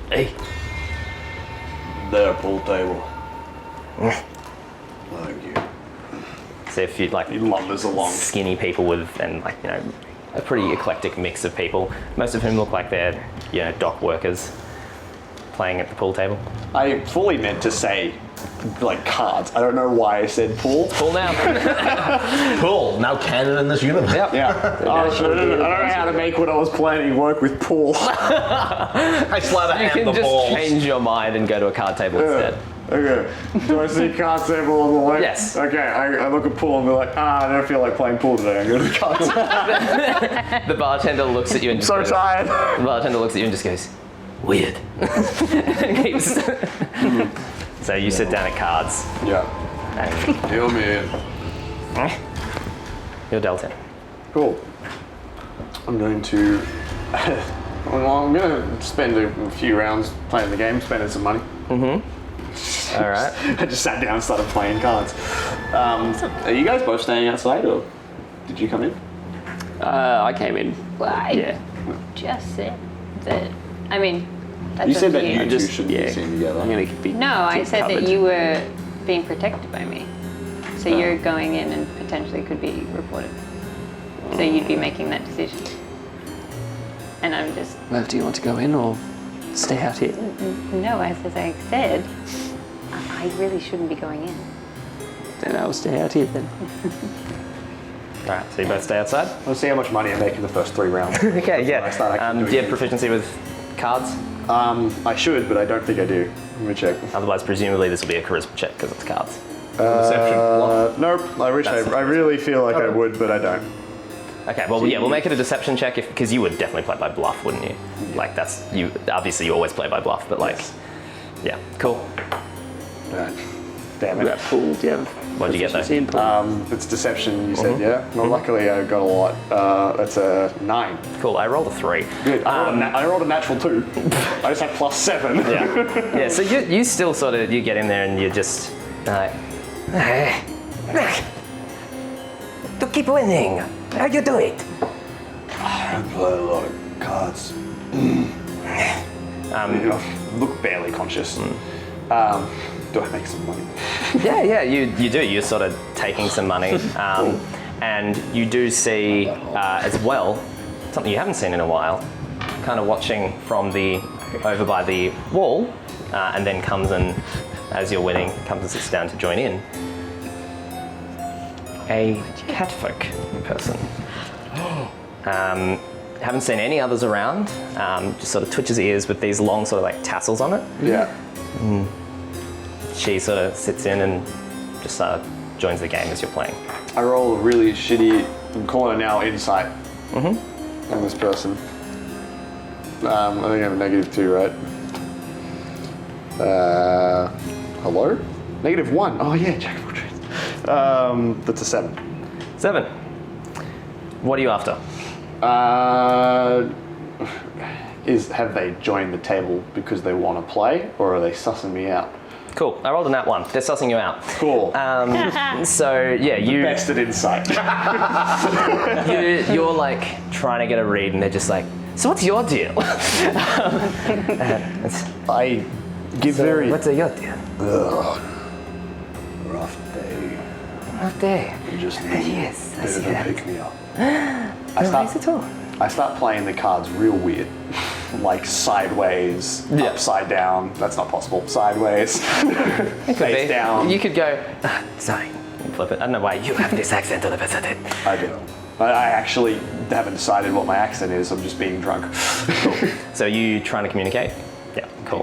hey, There, pool table. Thank you. so if you'd like He lumbers along. skinny people with, and like, you know, a pretty eclectic mix of people, most of whom look like they're, you know, dock workers playing at the pool table. I fully meant to say, like, cards. I don't know why I said pool. Pool now. Cool. Now canon in this universe. Yep. Yeah. I don't know how to make what I was planning work with pool. I sleight of You hand can the just balls. change your mind and go to a card table instead. Okay. Do I see card table on the left? Yes. Okay, I look at pool and be like, I don't feel like playing pool today. I'm going to the card table. The bartender looks at you and just So goes, tired. The bartender looks at you and just goes, weird. And keeps- So you sit down at cards Yeah. and Deal me in. you're dealt in. Cool. I'm going to. Well, I'm going to spend a few rounds playing the game, spending some money. All right. I just sat down and started playing cards. Are you guys both staying outside, or did you come in? I came in. Well, I Yeah. just said that. I mean, that's You said up to that you two just- shouldn't yeah. be seen together. I'm gonna be. No, I said covered. that you were being protected by me. So you're going in and potentially could be reported. So you'd be making that decision. And I'm just, Well, do you want to go in or stay out here? no, as I said, I really shouldn't be going in. Then I'll stay out here then. All right. So you both stay outside. Let's see how much money I make in the first 3 rounds. Okay. Before I start actually Do doing you have it. proficiency with cards? I should, but I don't think I do. Let me check. Otherwise, presumably this will be a charisma check because it's cards. Deception. Nope. I wish I really feel like I would, but I don't. Okay. Well, yeah, we'll make it a deception check because you would definitely play by bluff, wouldn't you? Like that's you. Obviously, you always play by bluff, but like, yeah, cool. Right. Damn We it. got pool. Do you have What'd you get proficiency in pool? It's deception, you said, yeah? Well, luckily I got a lot. That's a 9. Cool. I rolled a 3. Good. I rolled a natural 2. I just had +7. Yeah. Yeah. So you still sort of you get in there and you just like, to keep winning. How you do it? I play a lot of cards. You know, look barely conscious. Do I make some money? Yeah, you do. You're sort of taking some money, and you do see as well something you haven't seen in a while. Kind of watching from over by the wall, and then comes and as you're winning, comes and sits down to join in. a catfolk person. Haven't seen any others around. Just sort of twitches ears with these long sort of like tassels on it. Yeah. She sort of sits in and just joins the game as you're playing. I roll a really shitty, I'm calling it now, insight on this person. I think I have a -2, right? Hello? -1. Oh yeah, Jack of all trades. That's a 7. 7. What are you after? Have they joined the table because they want to play, or are they sussing me out? Cool. I rolled a nat 1. They're sussing you out. Cool. So yeah, you Best at insight. you're like trying to get a read, and they're just like, "So what's your deal?" I give very. What's your deal? Rough day. Rough day. You just Yes, I see that. pick me up. No worries at all. I start playing the cards real weird, like sideways, upside down. That's not possible. Sideways, face down. You could go. Sorry, flip it. I don't know why you have this accent all of a sudden. I do. I actually haven't decided what my accent is. I'm just being drunk. So you trying to communicate? Yeah, cool.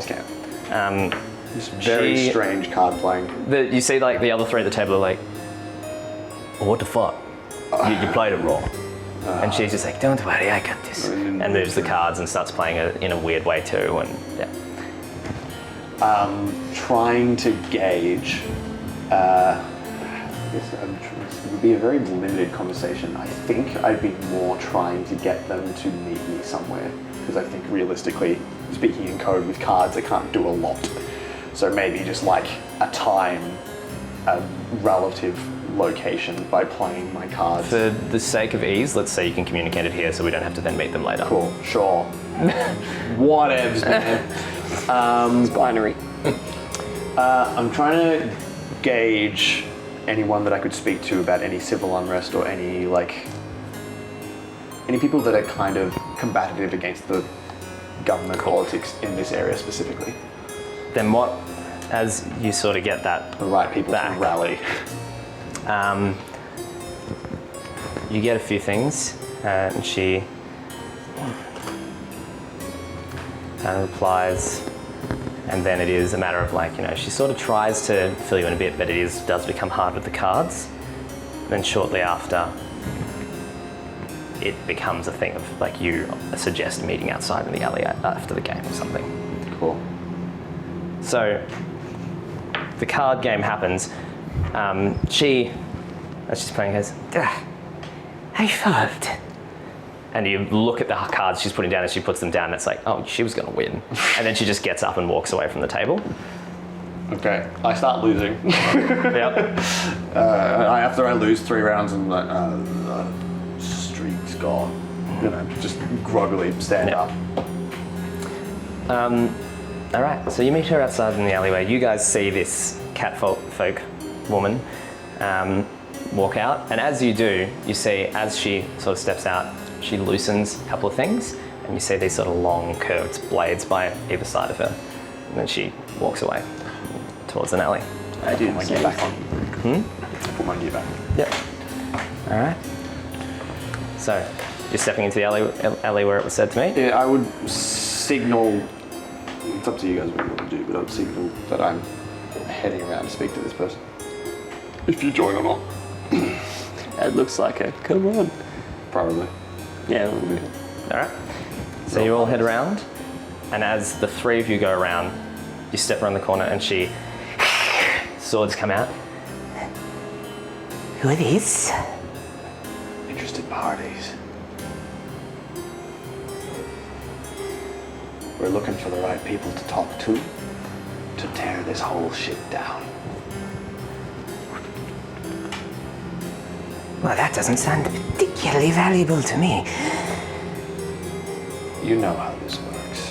It's very strange card playing. You see, like the other three at the table are like, oh, "What the fuck? You played it wrong." And she's just like, "Don't worry, I got this," and moves the cards and starts playing it in a weird way too. And Trying to gauge. I guess it would be a very limited conversation. I think I'd be more trying to get them to meet me somewhere, because I think realistically, speaking in code with cards, I can't do a lot. So maybe just like a time, a relative location by playing my cards. for the sake of ease, let's say you can communicate it here, so we don't have to then meet them later. Cool, sure. Whatevs, man. It's binary. I'm trying to gauge anyone that I could speak to about any civil unrest or any people that are kind of combative against the government politics in this area specifically. Then what, as you sort of get that The right people back, to rally. you get a few things, and she kind of replies, and then it is a matter of she sort of tries to fill you in a bit, but it does become hard with the cards. Then shortly after, it becomes a thing of you suggest meeting outside in the alley after the game or something. Cool. So the card game happens. She, as she's playing, goes, "I failed." And you look at the cards she's putting down, and she puts them down, and it's like, oh, she was going to win. And then she just gets up and walks away from the table. Okay, I start losing. Yep. After I lose 3 rounds, I'm like, streak's gone. Just groggily stand up. All right, so you meet her outside in the alleyway. You guys see this catfolk woman walk out, and as you do, you see as she sort of steps out, she loosens a couple of things, and you see these sort of long curved blades by either side of her, and then she walks away towards an alley. I do my gear back on. Put my gear back. Yep. All right. So you're stepping into the alley where it was said to meet. Yeah, I would signal. It's up to you guys what you want to do, but I'd signal that I'm heading around to speak to this person. If you join or not. It looks like it. Come on. Probably. Yeah. All right. So you all head around, and as the three of you go around, you step around the corner, and swords come out. Who are these? Interested parties. We're looking for the right people to talk to tear this whole shit down. Well, that doesn't sound particularly valuable to me. You know how this works.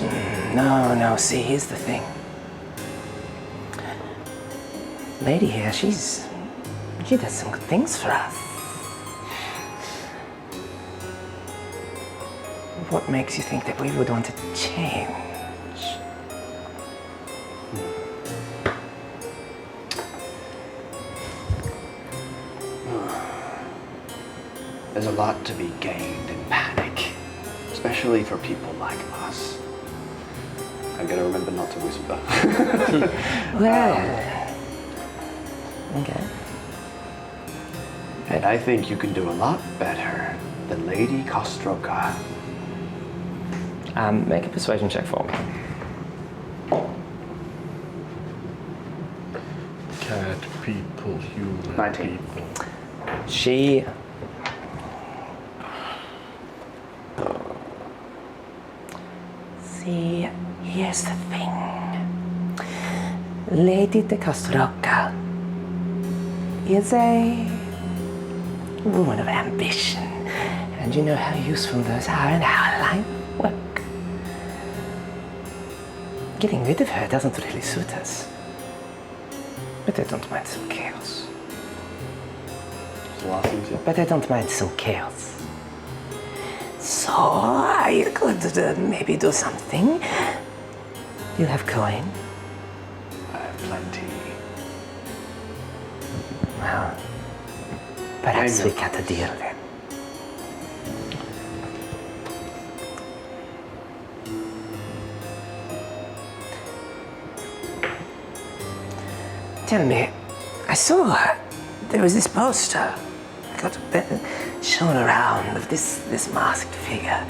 No, see, here's the thing. Lady here, she does some good things for us. What makes you think that we would want to change? There's a lot to be gained in panic, especially for people like us. I gotta remember not to whisper. Well, okay. And I think you can do a lot better than Lady Costroca. Make a persuasion check for me. Cat people, human 19. people. She... See, here's the thing. Lady de Costroca is a woman of ambition. And you know how useful those are in our line of work. Getting rid of her doesn't really suit us. But I don't mind some chaos. But I don't mind some chaos. So I could maybe do something. You have coin? I have plenty. Well, perhaps we cut a deal then. Tell me, I saw there was this poster got shown around of this masked figure.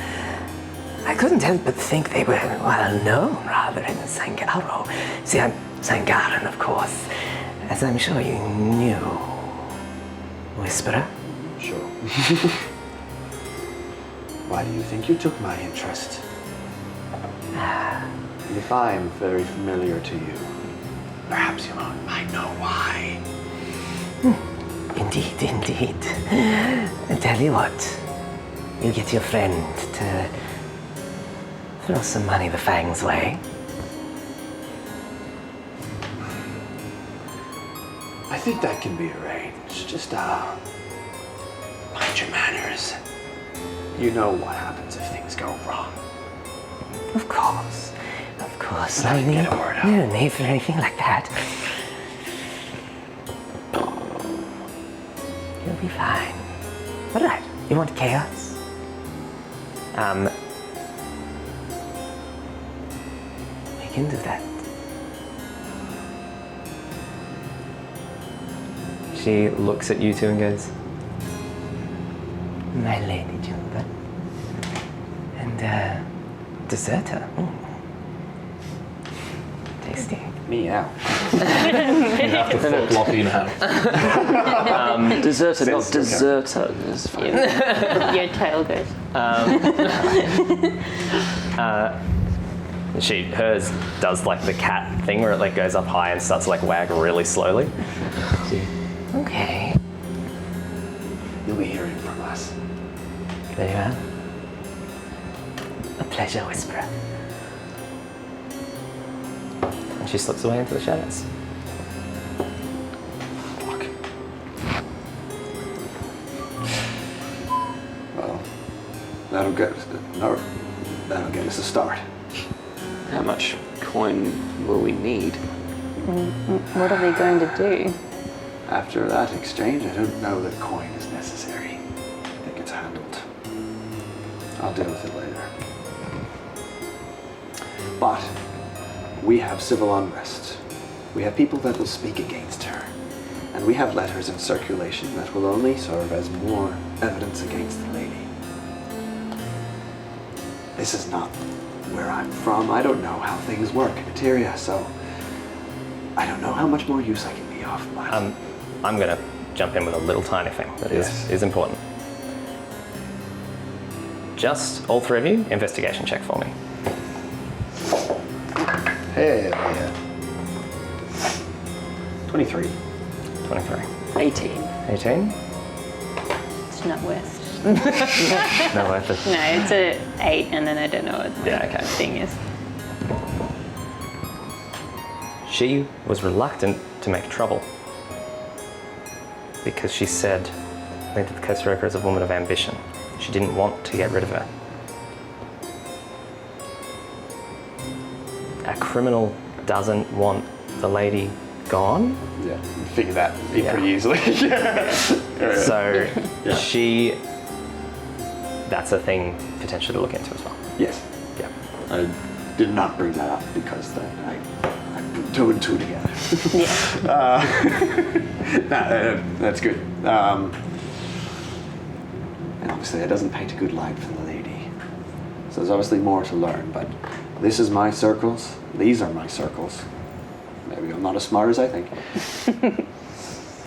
I couldn't help but think they were well known rather in Sangaro. See, I'm Sangaran, of course, as I'm sure you knew. Whisperer? Sure. Why do you think you took my interest? And if I'm very familiar to you, perhaps you might know why. Indeed, indeed. I tell you what, you get your friend to throw some money the Fang's way. I think that can be arranged. Just, mind your manners. You know what happens if things go wrong. Of course. Of course. But I can get a word out. No need for anything like that. You'll be fine. All right. You want chaos? We can do that. She looks at you two and goes, "My lady Juniper. And, deserter. Tasty." Meow. You have to fuck Lachie in half. Deserter, not Sense, deserter. That's fine. Your tail goes. Hers does like the cat thing where it like goes up high and starts to like wag really slowly. Okay. You'll be hearing from us. There you are. A pleasure, Whisperer. And she slips away into the shadows. Fuck. Well, that'll get us a start. How much coin will we need? What are they going to do? After that exchange, I don't know that coin is necessary. I think it's handled. I'll deal with it later. But we have civil unrest. We have people that will speak against her. And we have letters in circulation that will only serve as more evidence against the lady. This is not where I'm from. I don't know how things work in Eteria, so I don't know how much more use I can be of, but... I'm gonna jump in with a little tiny thing that is important. Just all three of you, investigation check for me. Hell yeah. 23. 23. 18. 18? It's not west. No worth it. No, it's a 8, and then I don't know what my Yeah, okay. thing is. She was reluctant to make trouble because she said that Costroca is a woman of ambition. She didn't want to get rid of her. A criminal doesn't want the lady gone. Yeah, figure that pretty easily. So she that's a thing potentially to look into as well. Yes. Yeah. I did not bring that up because then I put 2 and 2 together. That's good. And obviously that doesn't paint a good light for the lady. So there's obviously more to learn, but this is my circles. These are my circles. Maybe I'm not as smart as I think.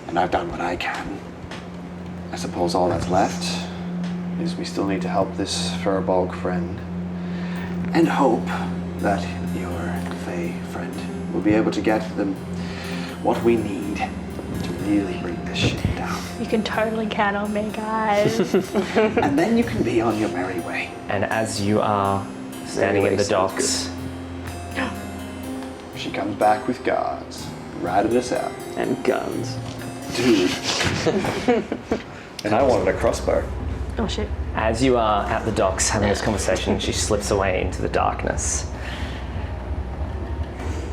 And I've done what I can. I suppose all that's left is we still need to help this Furbolg friend and hope that your Fey friend will be able to get them what we need to really bring this shit down. You can totally count on me, guys. And then you can be on your merry way. And as you are standing in the docks, She comes back with guards, routed us out. And guns. Dude. And I wanted a crossbow. Oh shit. as you are at the docks having this conversation, she slips away into the darkness.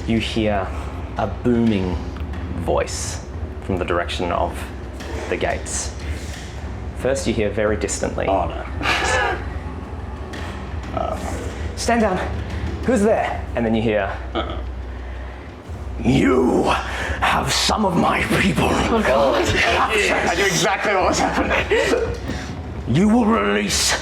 You hear a booming voice from the direction of the gates. First you hear very distantly. Oh no. Stand down. Who's there? And then you hear, You have some of my people. Oh god. I knew exactly what was happening. You will release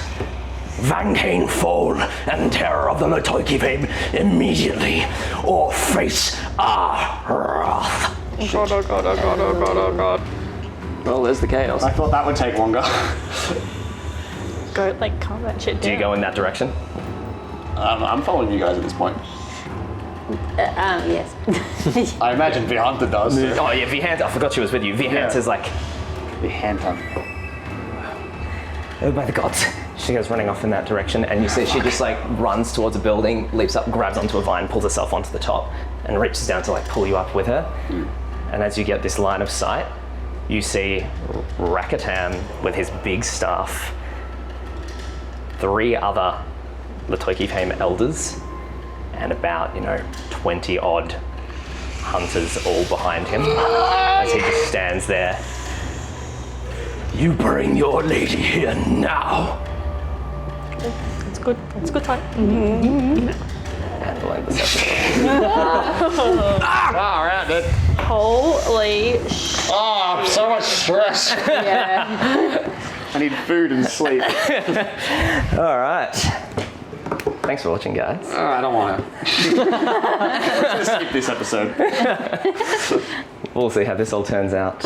Vankane Fall and Terror of the Latoikivim immediately, or face our wrath. Oh god, oh god, oh god, oh god, oh god. Well, there's the chaos. I thought that would take longer. Go, like, calm that shit down. do you go in that direction? I'm following you guys at this point. Yes. I imagine Vihanta does. Oh yeah, Vihanta, I forgot she was with you. Vihanta's like, Vihanta. oh by the gods. She goes running off in that direction, and you see she just like runs towards a building, leaps up, grabs onto a vine, pulls herself onto the top, and reaches down to like pull you up with her. And as you get this line of sight, you see Rakatan with his big staff, 3 other Latoiki Fame elders, and about, 20 odd hunters all behind him as he just stands there. You bring your lady here now. It's good. It's a good time. Handling the session. Alright, dude. Holy Oh, so much stress. yeah. I need food and sleep. All right. Thanks for watching, guys. I don't want to. Let's skip this episode. We'll see how this all turns out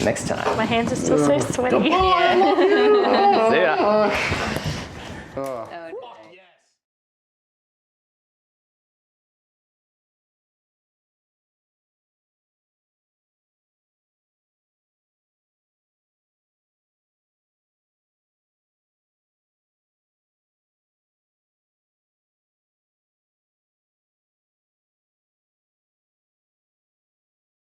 next time. My hands are still so sweaty. See ya.